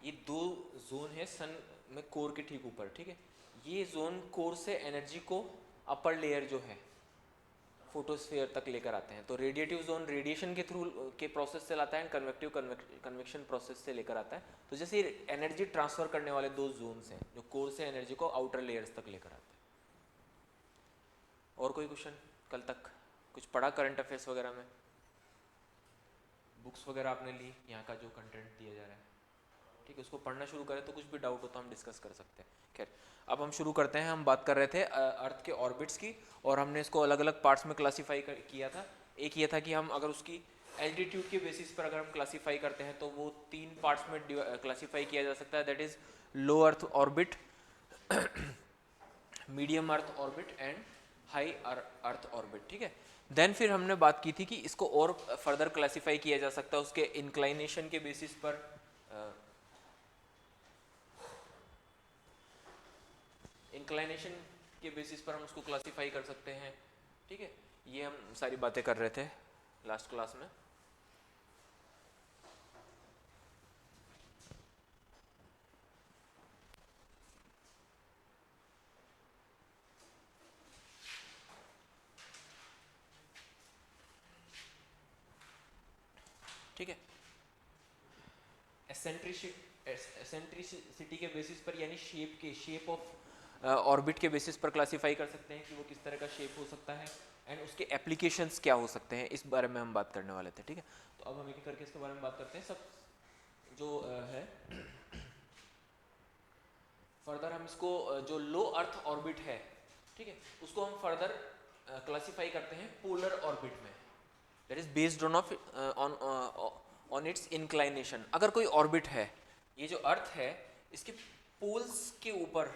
ये दो जोन है सन में कोर के ठीक ऊपर, ठीक है। ये जोन कोर से एनर्जी को अपर लेयर जो है फोटोस्फीयर तक लेकर आते हैं। तो रेडिएटिव जोन रेडिएशन के थ्रू के प्रोसेस से लाता है, कन्वेक्टिव कन्वेक्शन प्रोसेस से लेकर आता है। तो जैसे एनर्जी ट्रांसफर करने वाले दो जोन्स हैं जो कोर से एनर्जी को आउटर लेयर्स तक लेकर आते हैं। और कोई क्वेश्चन? कल तक कुछ पढ़ा करंट अफेयर्स वगैरह में? बुक्स वगैरह आपने ली, यहाँ का जो कंटेंट दिया जा रहा है, ठीक है, उसको पढ़ना शुरू करें तो कुछ भी डाउट हो तो हम डिस्कस कर सकते हैं। खैर, अब हम शुरू करते हैं। हम बात कर रहे थे अर्थ के ऑर्बिट्स की, और हमने इसको अलग अलग पार्ट्स में क्लासीफाई किया था। एक ये था कि हम अगर उसकी एल्टीट्यूड के बेसिस पर अगर हम क्लासीफाई करते हैं तो वो 3 पार्ट्स में क्लासीफाई किया जा सकता है, that is low earth orbit, medium earth orbit and high earth orbit, ठीक है। देन फिर हमने बात की थी कि इसको और फर्दर क्लासीफाई किया जा सकता है उसके इंक्लाइनेशन के बेसिस पर, इंक्लाइनेशन के बेसिस पर हम उसको क्लासीफाई कर सकते हैं, ठीक है। ये हम सारी बातें कर रहे थे लास्ट क्लास में। ठीक है, एसेंट्रिसिटी के बेसिस पर, यानी शेप ऑफ ऑर्बिट के बेसिस पर क्लासीफाई कर सकते हैं कि वो किस तरह का शेप हो सकता है, एंड उसके एप्लीकेशंस क्या हो सकते हैं, इस बारे में हम बात करने वाले थे, ठीक है। तो अब हम एक एक करके इसके बारे में बात करते हैं। सब जो है फर्दर हम इसको जो लो अर्थ ऑर्बिट है, ठीक है, उसको हम फर्दर क्लासीफाई करते हैं पोलर ऑर्बिट में, that is based on it's inclination. अगर कोई ऑर्बिट है, ये जो अर्थ है इसके पोल्स के ऊपर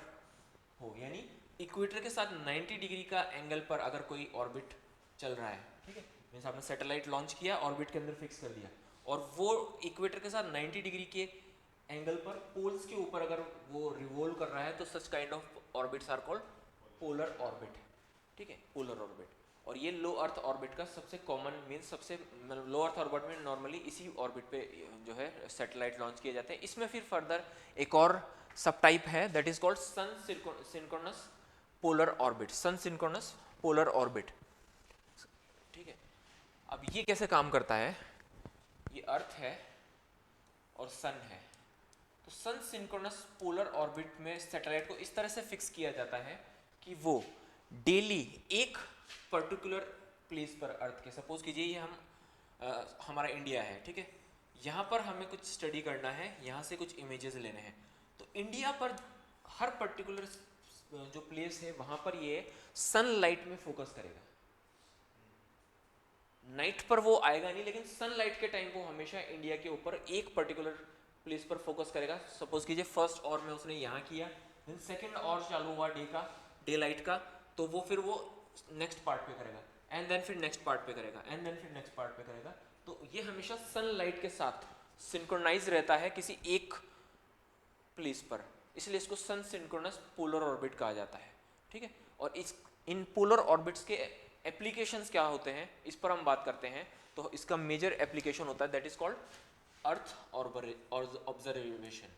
हो, यानी इक्वेटर के साथ 90 डिग्री का एंगल पर अगर कोई ऑर्बिट चल रहा है, ठीक है, मीन्स आपने सैटेलाइट लॉन्च किया, ऑर्बिट के अंदर फिक्स कर दिया, और वो इक्वेटर के साथ 90 डिग्री के एंगल पर पोल्स के ऊपर अगर वो रिवॉल्व कर रहा है तो such kind of orbits are called polar orbit, ठीक है, पोलर ऑर्बिट। और ये लो अर्थ ऑर्बिट का सबसे कॉमन मीन्स सबसे लो अर्थ ऑर्बिट में नॉर्मली इसी ऑर्बिट पे जो है सैटेलाइट लॉन्च किए जाते हैं। इसमें फिर फर्दर एक और सब टाइप है that is called sun synchronous polar orbit, sun synchronous polar orbit, ठीक है। अब ये कैसे काम करता है? ये अर्थ है और सन है, तो सन सिंक्रोनस पोलर ऑर्बिट में सैटेलाइट को इस तरह से फिक्स किया जाता है कि वो डेली एक पर्टिकुलर प्लेस पर, अर्थ के सपोज कीजिए ये हमारा इंडिया है, ठीक है, यहाँ पर हमें कुछ स्टडी करना है, यहाँ से कुछ इमेजेस लेने हैं, तो इंडिया पर हर पर्टिकुलर जो प्लेस है वहाँ पर ये सनलाइट में फोकस करेगा। नाइट पर वो आएगा नहीं, लेकिन सनलाइट के टाइम वो हमेशा इंडिया के ऊपर एक पर्टिकुलर प्लेस पर फोकस करेगा। सपोज कीजिए फर्स्ट और में उसने यहाँ किया, देन सेकंड और चालू हुआ डे लाइट का, तो वो फिर वो नेक्स्ट पार्ट पे करेगा, एंड देन फिर नेक्स्ट पार्ट पे करेगा, एंड देन फिर नेक्स्ट पार्ट पे करेगा। तो ये हमेशा सनलाइट के साथ सिंक्रोनाइज रहता है किसी एक प्लेस पर, इसलिए इसको सन सिंक्रोनस पोलर ऑर्बिट कहा जाता है, ठीक है। और इन पोलर ऑर्बिट्स के एप्लीकेशंस क्या होते हैं इस पर हम बात करते हैं। तो इसका मेजर एप्लीकेशन होता है that is called earth observation,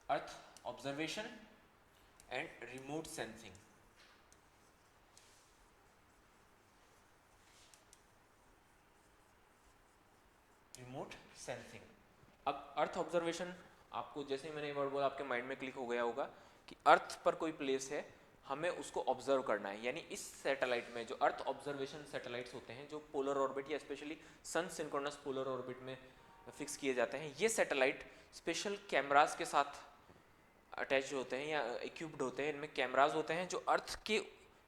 earth observation and remote sensing. Remote sensing. अब अर्थ ऑब्जर्वेशन आपको जैसे ही मैंने ये वर्ड बोला आपके माइंड में क्लिक हो गया होगा कि अर्थ पर कोई प्लेस है, हमें उसको ऑब्जर्व करना है। यानी इस सैटेलाइट में जो अर्थ ऑब्जर्वेशन सैटेलाइट्स होते हैं जो पोलर ऑर्बिट या स्पेशली सन सिंक्रोनस पोलर ऑर्बिट में फिक्स किए जाते हैं, ये सैटेलाइट स्पेशल कैमरास के साथ अटैच होते हैं या इक्विप्ड होते हैं। इनमें कैमरास होते हैं जो अर्थ के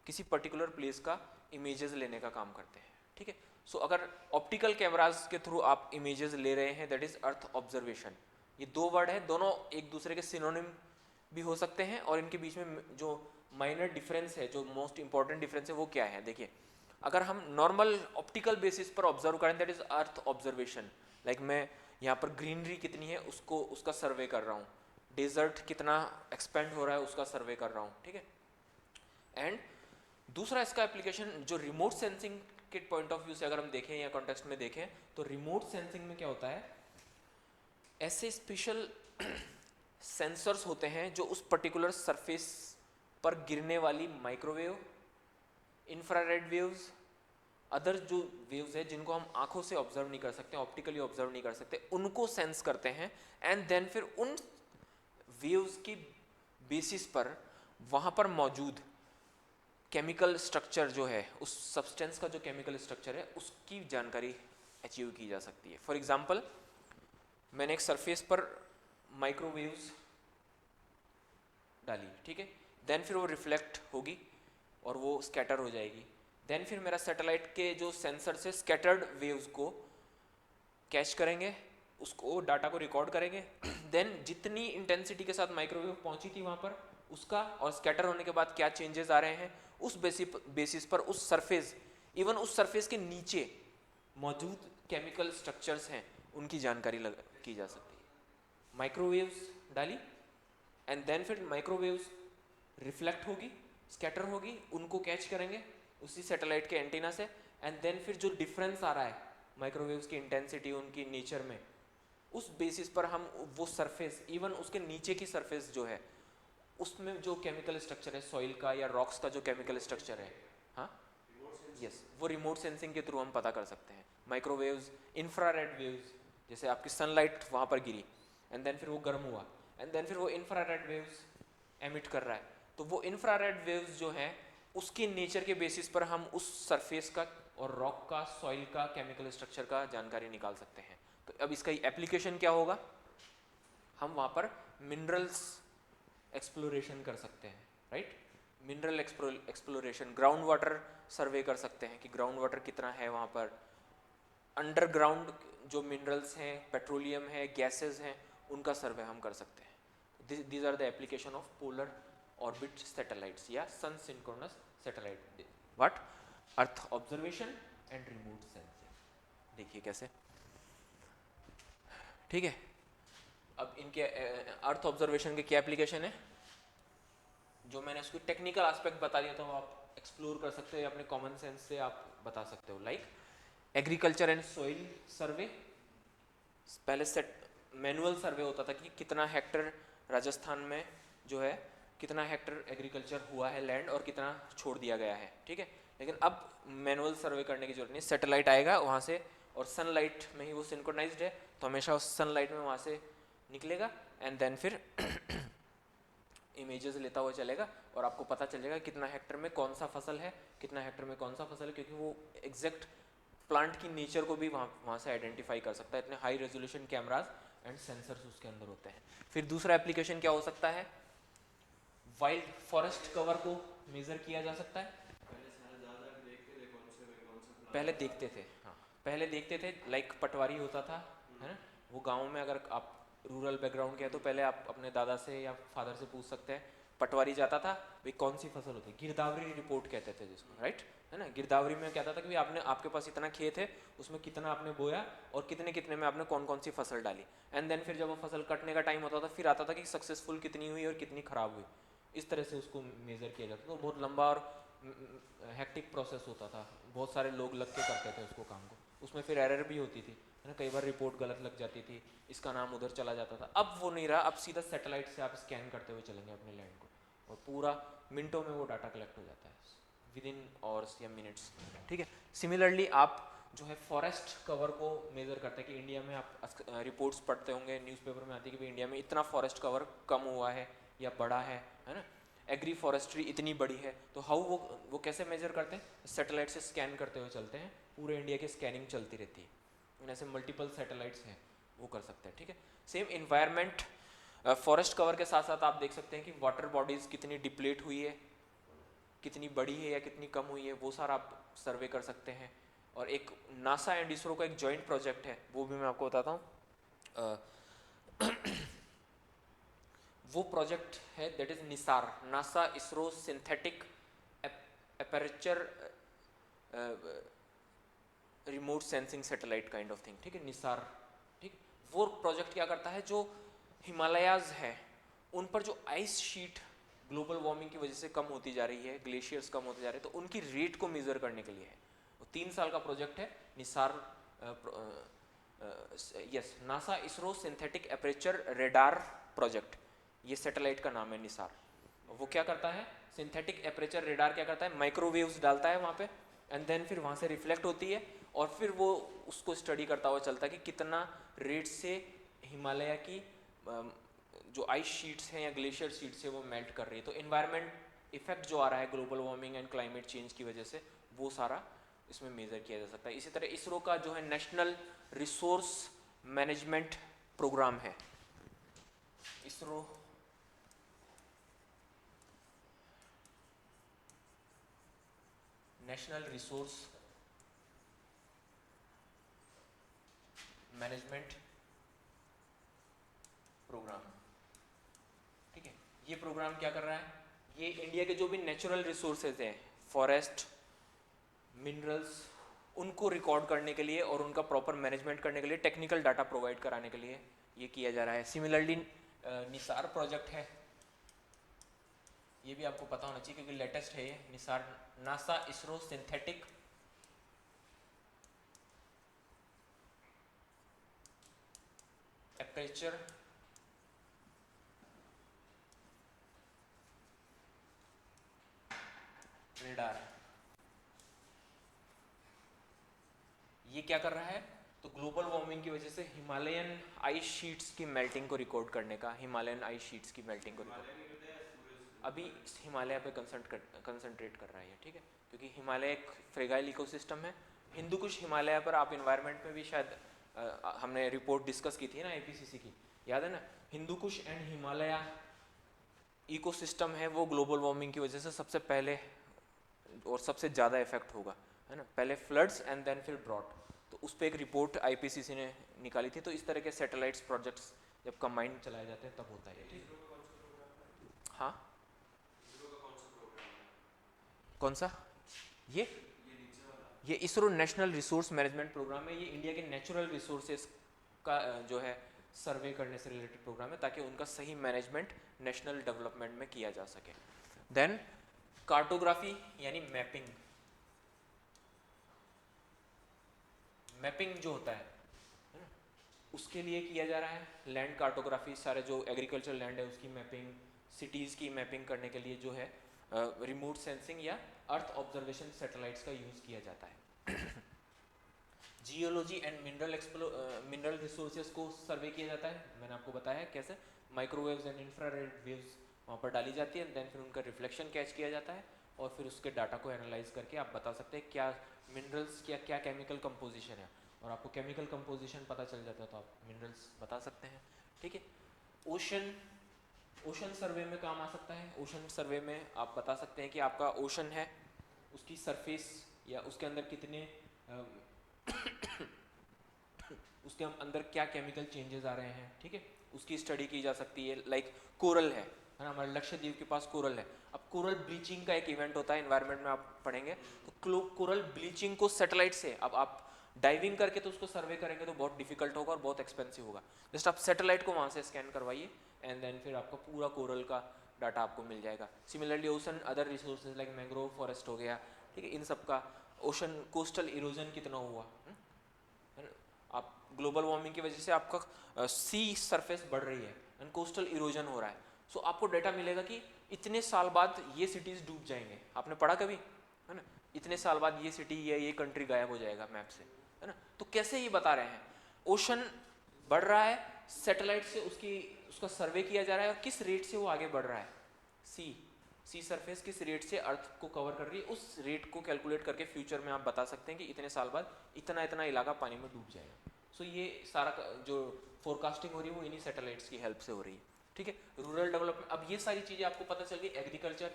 किसी पर्टिकुलर प्लेस का इमेजेस लेने का काम करते हैं, ठीक है। सो अगर ऑप्टिकल कैमरास के थ्रू आप इमेजेस ले रहे हैं दैट इज अर्थ ऑब्जर्वेशन। ये दो वर्ड है, दोनों एक दूसरे के सिनोनिम भी हो सकते हैं, और इनके बीच में जो माइनर डिफरेंस है, जो मोस्ट इंपॉर्टेंट डिफरेंस है वो क्या है, देखिए। अगर हम नॉर्मल ऑप्टिकल बेसिस पर ऑब्जर्व करें that is earth observation, like मैं यहाँ पर ग्रीनरी कितनी है उसका सर्वे कर रहा हूँ, डेजर्ट कितना एक्सपेंड हो रहा है उसका सर्वे कर रहा हूँ, ठीक है। एंड दूसरा इसका एप्लीकेशन जो रिमोट सेंसिंग के पॉइंट ऑफ व्यू से अगर हम देखें या कॉन्टेक्स्ट में देखें तो रिमोट सेंसिंग में क्या होता है, ऐसे स्पेशल सेंसर्स होते हैं जो उस पर्टिकुलर सरफेस पर गिरने वाली माइक्रोवेव, इंफ्रारेड वेव्स, अदर जो वेव्स है जिनको हम आंखों से ऑब्जर्व नहीं कर सकते, ऑप्टिकली ऑब्जर्व नहीं कर सकते, उनको सेंस करते हैं एंड देन फिर उन वेव्स की बेसिस पर वहाँ पर मौजूद केमिकल स्ट्रक्चर जो है, उस सब्सटेंस का जो केमिकल स्ट्रक्चर है उसकी जानकारी अचीव की जा सकती है। फॉर एग्जांपल मैंने एक सरफेस पर माइक्रोवेव्स डाली, ठीक है, देन फिर वो रिफ्लेक्ट होगी और वो स्कैटर हो जाएगी, देन फिर मेरा सैटेलाइट के जो सेंसर से स्कैटर्ड वेव्स को कैच करेंगे, उसको डाटा को रिकॉर्ड करेंगे, देन जितनी इंटेंसिटी के साथ माइक्रोवेव पहुंची थी वहाँ पर उसका और स्कैटर होने के बाद क्या चेंजेस आ रहे हैं, उस बेसिस पर उस सरफेस, इवन उस सरफेस के नीचे मौजूद केमिकल स्ट्रक्चर्स हैं उनकी जानकारी की जा सकती है। माइक्रोवेव्स डाली एंड देन फिर माइक्रोवेव्स रिफ्लेक्ट होगी, स्कैटर होगी, उनको कैच करेंगे उसी सैटेलाइट के एंटीना से एंड देन फिर जो डिफरेंस आ रहा है माइक्रोवेव्स की इंटेंसिटी, उनकी नेचर में, उस बेसिस पर हम वो सरफेस, इवन उसके नीचे की सरफेस जो है उसमें जो केमिकल स्ट्रक्चर है सॉइल का या रॉक्स का जो केमिकल स्ट्रक्चर है, हाँ यस, वो रिमोट सेंसिंग के थ्रू हम पता कर सकते हैं। माइक्रोवेव्स, इंफ्रारेड वेव्स, जैसे आपकी सनलाइट वहाँ पर गिरी एंड देन फिर वो गर्म हुआ एंड देन फिर वो इंफ्रारेड वेव्स एमिट कर रहा है, तो वो इंफ्रारेड वेव्स जो हैं उसके नेचर के बेसिस पर हम उस सरफेस का और रॉक का, सॉइल का, केमिकल स्ट्रक्चर का जानकारी निकाल सकते हैं। तो अब इसका एप्लीकेशन क्या होगा, हम वहाँ पर मिनरल्स एक्सप्लोरेशन कर सकते हैं, right, mineral exploration, ground water survey कर सकते हैं कि ग्राउंड वाटर कितना है वहाँ पर, अंडरग्राउंड जो मिनरल्स हैं, पेट्रोलियम है, गैसेस हैं, उनका सर्वे हम कर सकते हैं। These are the application of polar orbit satellites या sun synchronous satellite. What, earth observation and remote sensing. देखिए कैसे, ठीक है। अब इनके अर्थ ऑब्जर्वेशन के क्या एप्लीकेशन है, जो मैंने उसको टेक्निकल एस्पेक्ट बता दिया था वो आप एक्सप्लोर कर सकते हो, अपने कॉमन सेंस से आप बता सकते हो। लाइक एग्रीकल्चर एंड सॉइल सर्वे, पहले सेट मैनुअल सर्वे होता था कि कितना हेक्टर राजस्थान में जो है कितना हेक्टर एग्रीकल्चर हुआ है लैंड और कितना छोड़ दिया गया है, ठीक है, लेकिन अब मैनुअल सर्वे करने की जरूरत नहीं, सैटेलाइट आएगा वहाँ से और सनलाइट में ही वो सिंक्रोनाइज्ड है तो हमेशा उस सनलाइट में वहाँ से निकलेगा एंड देन फिर इमेजेस लेता हुआ चलेगा और आपको पता चलेगा कितना हेक्टर में कौन सा फसल है, कितना हेक्टर में कौन सा फसल है, क्योंकि वो एग्जैक्ट प्लांट की नेचर को भी वहाँ से आइडेंटिफाई कर सकता है, इतने high resolution cameras and sensors उसके अंदर होते हैं। फिर दूसरा एप्लीकेशन क्या हो सकता है, वाइल्ड फॉरेस्ट कवर को मेजर किया जा सकता है। पहले देखते थे, हाँ पहले देखते थे, लाइक पटवारी होता था, है ना, वो गाँव में, अगर आप रूरल बैकग्राउंड के हैं तो पहले आप अपने दादा से या फादर से पूछ सकते हैं, पटवारी जाता था भाई कौन सी फसल होती है, गिरदावरी रिपोर्ट कहते थे जिसको, राइट, है ना, गिरदावरी में कहता था कि भाई आपने, आपके पास इतना खेत है उसमें कितना आपने बोया और कितने कितने में आपने कौन कौन सी फसल डाली, एंड देन फिर जब वो फसल कटने का टाइम होता था फिर आता था कि सक्सेसफुल कितनी हुई और कितनी खराब हुई, इस तरह से उसको मेजर किया जाता था। तो बहुत लंबा और हेक्टिक प्रोसेस होता था, बहुत सारे लोग लग के करते थे उसको काम को, उसमें फिर एरर भी होती थी, है ना, कई बार रिपोर्ट गलत लग जाती थी, इसका नाम उधर चला जाता था। अब वो नहीं रहा, अब सीधा सैटेलाइट से आप स्कैन करते हुए चलेंगे अपने लैंड को और पूरा मिनटों में वो डाटा कलेक्ट हो जाता है विद इन आवर्स या मिनट्स, ठीक है। सिमिलरली आप जो है फॉरेस्ट कवर को मेजर करते हैं कि इंडिया में, आप रिपोर्ट्स पढ़ते होंगे, न्यूज़पेपर में आती है कि भाई इंडिया में इतना फॉरेस्ट कवर कम हुआ है या बढ़ा है ना, एग्री फॉरेस्ट्री इतनी बड़ी है, तो हाउ वो कैसे मेजर करते हैं, सैटेलाइट से स्कैन करते हुए चलते हैं, पूरे इंडिया की स्कैनिंग चलती रहती है, ऐसे मल्टीपल सैटेलाइट्स हैं वो कर सकते हैं, ठीक है। सेम इन्वायरमेंट, फॉरेस्ट कवर के साथ साथ आप देख सकते हैं कि वाटर बॉडीज़ कितनी डिप्लेट हुई है, कितनी बड़ी है या कितनी कम हुई है, वो सारा आप सर्वे कर सकते हैं। और एक नासा एंड इसरो का एक जॉइंट प्रोजेक्ट है, वो भी मैं आपको बताता हूँ, वो प्रोजेक्ट है that is Nisar, NASA ISRO synthetic aperture remote sensing satellite kind of thing, ठीक है, निसार, ठीक। वो प्रोजेक्ट क्या करता है, जो हिमालयाज है उन पर जो आइस शीट ग्लोबल वार्मिंग की वजह से कम होती जा रही है, ग्लेशियर्स कम होते जा रहे हैं, तो उनकी रेट को मेजर करने के लिए है, वो 3 साल का प्रोजेक्ट है Nisar, yes, NASA ISRO synthetic aperture radar project, ये सैटेलाइट का नाम है निसार। वो क्या करता है, सिंथेटिक एपरेचर रेडार क्या करता है, माइक्रोवेव्स डालता है वहाँ पे एंड देन फिर वहाँ से रिफ्लेक्ट होती है और फिर वो उसको स्टडी करता हुआ चलता है कि कितना रेट से हिमालय की जो आइस शीट्स हैं या ग्लेशियर शीट्स है वो मेल्ट कर रही है। तो इन्वायरमेंट इफेक्ट जो आ रहा है global warming and climate change की वजह से, वो सारा इसमें मेजर किया जा सकता है। इसी तरह इसरो का जो है नेशनल रिसोर्स मैनेजमेंट प्रोग्राम है, ISRO national resource management program, ठीक है। ये प्रोग्राम क्या कर रहा है, ये इंडिया के जो भी नेचुरल रिसोर्सेज हैं, फॉरेस्ट, मिनरल्स, उनको रिकॉर्ड करने के लिए और उनका प्रॉपर मैनेजमेंट करने के लिए, टेक्निकल डाटा प्रोवाइड कराने के लिए ये किया जा रहा है। सिमिलरली निसार प्रोजेक्ट है, ये भी आपको पता होना चाहिए क्योंकि लेटेस्ट है ये, Nisar NASA ISRO synthetic aperture radar. ये क्या कर रहा है, तो ग्लोबल वार्मिंग की वजह से हिमालयन आइस शीट्स की मेल्टिंग को रिकॉर्ड करने का, हिमालयन आइस शीट्स की मेल्टिंग को अभी हिमालय पे कंसंट्रेट कर रहा है, ठीक है, क्योंकि हिमालय एक फ्रेगाइल इकोसिस्टम है। हिंदू कुश हिमालय पर आप इन्वायरमेंट में भी शायद हमने रिपोर्ट डिस्कस की थी ना आईपीसीसी की, याद है ना, हिंदू कुश एंड हिमालय इकोसिस्टम है वो ग्लोबल वार्मिंग की वजह से सबसे पहले और सबसे ज़्यादा इफेक्ट होगा, है ना, पहले फ्लड्स एंड देन फिर ड्रॉट। तो उस पर एक रिपोर्ट आईपीसीसी ने निकाली थी। तो इस तरह के सैटेलाइट्स प्रोजेक्ट्स जब कंबाइंड चलाए जाते हैं तब होता है, ठीक है। हाँ, कौन सा, ये ISRO national resource management program है। ये इंडिया के नेचुरल रिसोर्सेज का जो है सर्वे करने से रिलेटेड प्रोग्राम है ताकि उनका सही मैनेजमेंट नेशनल डेवलपमेंट में किया जा सके। देन कार्टोग्राफी यानी मैपिंग, मैपिंग जो होता है ना, उसके लिए किया जा रहा है लैंड कार्टोग्राफी, सारे जो एग्रीकल्चर लैंड है उसकी मैपिंग, सिटीज़ की मैपिंग करने के लिए जो है रिमोट सेंसिंग या अर्थ ऑब्जर्वेशन सैटेलाइट्स का यूज़ किया जाता है। जियोलॉजी एंड मिनरल रिसोर्सेज को सर्वे किया जाता है, मैंने आपको बताया है कैसे, माइक्रोवेव्स एंड इंफ्रारेड वेव्स वहाँ पर डाली जाती है, देन फिर उनका रिफ्लेक्शन कैच किया जाता है और फिर उसके डाटा को एनालाइज करके आप बता सकते हैं क्या मिनरल्स क्या क्या केमिकल कंपोजिशन है, और आपको केमिकल कंपोजिशन पता चल जाता है तो आप मिनरल्स बता सकते हैं, ठीक है। ओशन सर्वे में काम आ सकता है। ओशन सर्वे में आप बता सकते हैं कि आपका ओशन है, उसकी सरफेस या उसके अंदर कितने उसके अंदर क्या केमिकल चेंजेस आ रहे हैं, ठीक है, उसकी स्टडी की जा सकती है। लाइक कोरल है ना, हमारे लक्षद्वीप के पास कोरल है। अब कोरल ब्लीचिंग का एक इवेंट होता है, एनवायरनमेंट में आप पढ़ेंगे, तो कोरल ब्लीचिंग को सैटेलाइट से अब आप डाइविंग करके तो उसको सर्वे करेंगे तो बहुत डिफिकल्ट होगा और बहुत एक्सपेंसिव होगा। जस्ट आप सैटेलाइट को वहाँ से स्कैन करवाइए एंड देन फिर आपका पूरा कोरल का डाटा आपको मिल जाएगा। Similarly ocean other resources like mangrove forest हो गया, ठीक है, इन सब का ओशन कोस्टल इरोजन कितना हुआ, आप ग्लोबल वार्मिंग की वजह से आपका सी सरफेस बढ़ रही है एंड कोस्टल इरोजन हो रहा है, सो आपको डाटा मिलेगा कि इतने साल बाद ये सिटीज़ डूब जाएंगे। आपने पढ़ा कभी, है ना, इतने साल बाद ये सिटी या ये कंट्री गायब हो जाएगा मैप से, है ना। तो कैसे ये बता रहे हैं, ओशन बढ़ रहा है, सैटेलाइट से उसका सर्वे किया जा रहा है और किस रेट से वो आगे बढ़ रहा है, सी सरफेस किस रेट से अर्थ को कवर कर रही है, उस रेट को कैलकुलेट करके फ्यूचर में आप बता सकते हैं कि इतने साल बाद इतना इतना इलाका पानी में डूब जाएगा। सो ये सारा जो फोरकास्टिंग हो रही है वो इन्हीं सैटेलाइट्स की हेल्प से हो रही है, ठीक है। रूरल डेवलपमेंट, अब ये सारी चीज़ें आपको पता चल गई। एग्रीकल्चर,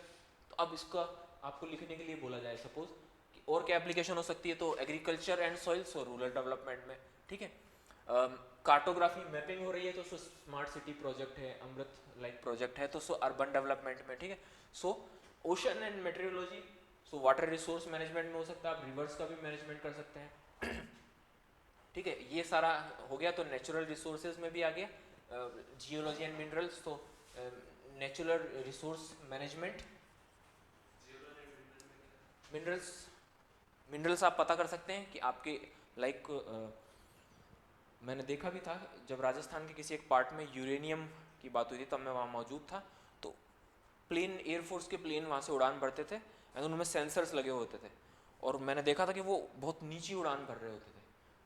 तो अब इसका आपको लिखने के लिए बोला जाए सपोज कि और क्या एप्लीकेशन हो सकती है, तो एग्रीकल्चर एंड सॉइल्स और रूरल डेवलपमेंट में, ठीक है। कार्टोग्राफी मैपिंग हो रही है तो सो स्मार्ट सिटी प्रोजेक्ट है, अमृत लाइक प्रोजेक्ट है, तो सो अर्बन डेवलपमेंट में, ठीक है। So ocean and meteorology, so water resource management में हो सकता है, आप रिवर्स का भी मैनेजमेंट कर सकते हैं, ठीक है। ये सारा हो गया, तो नेचुरल रिसोर्सेज में भी आ गया जियोलॉजी एंड मिनरल्स, तो natural resource management, minerals minerals आप पता कर सकते हैं कि आपके लाइक मैंने देखा भी था जब राजस्थान के किसी एक पार्ट में यूरेनियम की बात हुई थी, तब मैं वहाँ मौजूद था। तो प्लेन, एयरफोर्स के प्लेन वहाँ से उड़ान भरते थे एंड उनमें सेंसर्स लगे होते थे, और मैंने देखा था कि वो बहुत नीची उड़ान भर रहे होते थे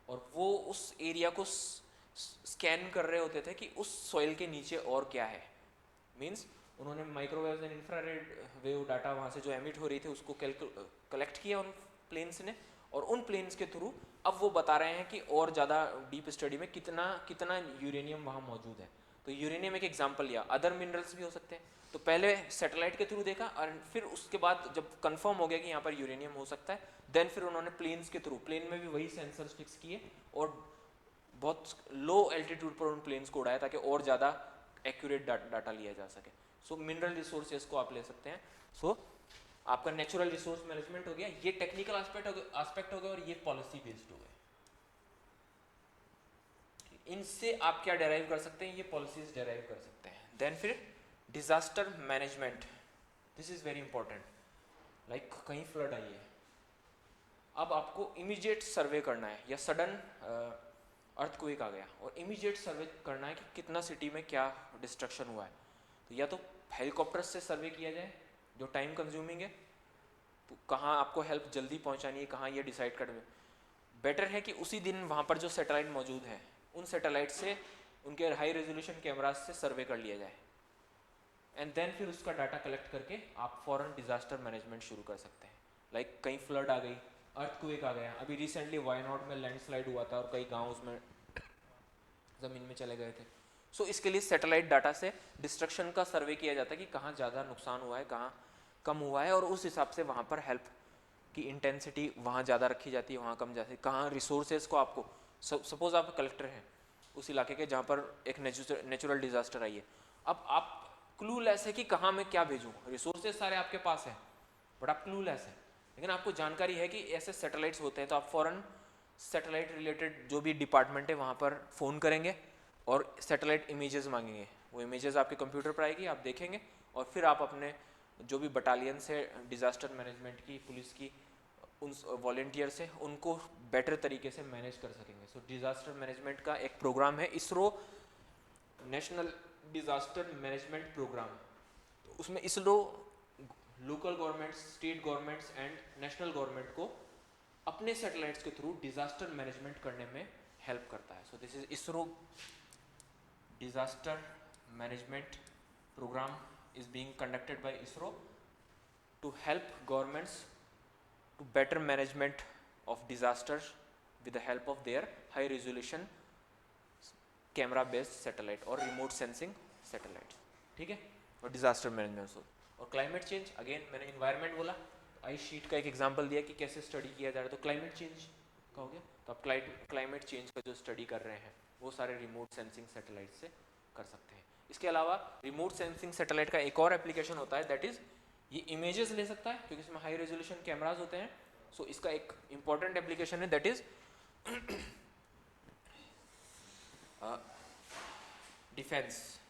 और वो उस एरिया को स्कैन कर रहे होते थे कि उस सॉइल के नीचे और क्या है। मीन्स उन्होंने microwave and infrared wave data वहाँ से जो एमिट हो रही थी उसको कलेक्ट किया उन प्लेन्स ने, और उन प्लेन्स के थ्रू अब वो बता रहे हैं कि और ज़्यादा डीप स्टडी में कितना कितना यूरेनियम वहाँ मौजूद है। तो यूरेनियम एक एग्जाम्पल लिया, अदर मिनरल्स भी हो सकते हैं। तो पहले सैटेलाइट के थ्रू देखा और फिर उसके बाद जब कंफर्म हो गया कि यहाँ पर यूरेनियम हो सकता है, देन फिर उन्होंने प्लेन्स के थ्रू, प्लेन में भी वही सेंसर्स फिक्स किए और बहुत लो एल्टीट्यूड पर उन प्लेन्स को उड़ाया ताकि और ज़्यादा एक्यूरेट डाटा लिया जा सके। सो मिनरल रिसोर्सेज को आप ले सकते हैं। सो आपका नेचुरल रिसोर्स मैनेजमेंट हो गया, ये टेक्निकल एस्पेक्ट हो गया और ये पॉलिसी बेस्ड हो गए। इनसे आप क्या डेराइव कर सकते हैं, ये पॉलिसीज डेराइव कर सकते हैं। देन फिर disaster management, this is very important. Like कहीं फ्लड आई है, अब आपको इमीडिएट सर्वे करना है, या सडन अर्थक्वेक आ गया और इमीडिएट सर्वे करना है कि कितना सिटी में क्या डिस्ट्रक्शन हुआ है। तो या तो हेलीकॉप्टर से सर्वे किया जाए जो टाइम कंज्यूमिंग है, तो कहाँ आपको हेल्प जल्दी पहुँचानी है, कहाँ ये डिसाइड कर। बेटर है कि उसी दिन वहाँ पर जो सैटेलाइट मौजूद है उन सैटेलाइट से उनके हाई रेजोल्यूशन कैमराज से सर्वे कर लिया जाए एंड देन फिर उसका डाटा कलेक्ट करके आप फॉरन डिजास्टर मैनेजमेंट शुरू कर सकते हैं। लाइक कहीं फ्लड आ गई, अर्थक्वेक आ गया, अभी रिसेंटली वायनाड में लैंडस्लाइड हुआ था और कई गाँव उसमें ज़मीन में चले गए थे। सो इसके लिए सैटेलाइट डाटा से डिस्ट्रक्शन का सर्वे किया जाता है कि कहाँ ज़्यादा नुकसान हुआ है, कहाँ कम हुआ है, और उस हिसाब से वहाँ पर हेल्प की इंटेंसिटी वहाँ ज़्यादा रखी जाती है, वहाँ कम जाती है। कहाँ रिसोर्सेज को आपको, सपोज आप कलेक्टर हैं उस इलाके के जहाँ पर एक नेचुरल डिजास्टर आई है, अब आप क्लूलेस है कि कहाँ मैं क्या भेजूँ, रिसोर्सेज सारे आपके पास हैं बट आप क्लूलेस है, लेकिन आपको जानकारी है कि ऐसे सैटेलाइट्स होते हैं, तो आप फॉरन सैटेलाइट रिलेटेड जो भी डिपार्टमेंट है वहाँ पर फ़ोन करेंगे और सैटेलाइट इमेजेस मांगेंगे। वो इमेजेस आपके कंप्यूटर पर आएगी, आप देखेंगे और फिर आप अपने जो भी बटालियन से डिज़ास्टर मैनेजमेंट की, पुलिस की, उन वॉलेंटियर से उनको बेटर तरीके से मैनेज कर सकेंगे। सो डिज़ास्टर मैनेजमेंट का एक प्रोग्राम है ISRO, national disaster management program. उसमें ISRO local governments, state governments and national government को अपने सैटेलाइट्स के थ्रू डिजास्टर मैनेजमेंट करने में हेल्प करता है। So this is ISRO disaster management program is being conducted by ISRO to help governments to better management of disasters with the help of their high resolution camera based satellite और remote sensing satellite. ठीक है, और disaster management. और climate change, again मैंने environment बोला, ice sheet का एक example दिया कि कैसे स्टडी किया जा रहा है, तो क्लाइमेट चेंज का हो गया। तो आप क्लाइमेट चेंज का जो स्टडी कर रहे हैं वो सारे रिमोट सेंसिंग सैटेलाइट से कर सकते हैं। इसके अलावा रिमोट सेंसिंग सैटेलाइट का एक और एप्लीकेशन होता है, दैट इज ये इमेजेस ले सकता है क्योंकि इसमें हाई रेजोल्यूशन कैमराज होते हैं। सो इसका एक इंपॉर्टेंट एप्लीकेशन है, that is defence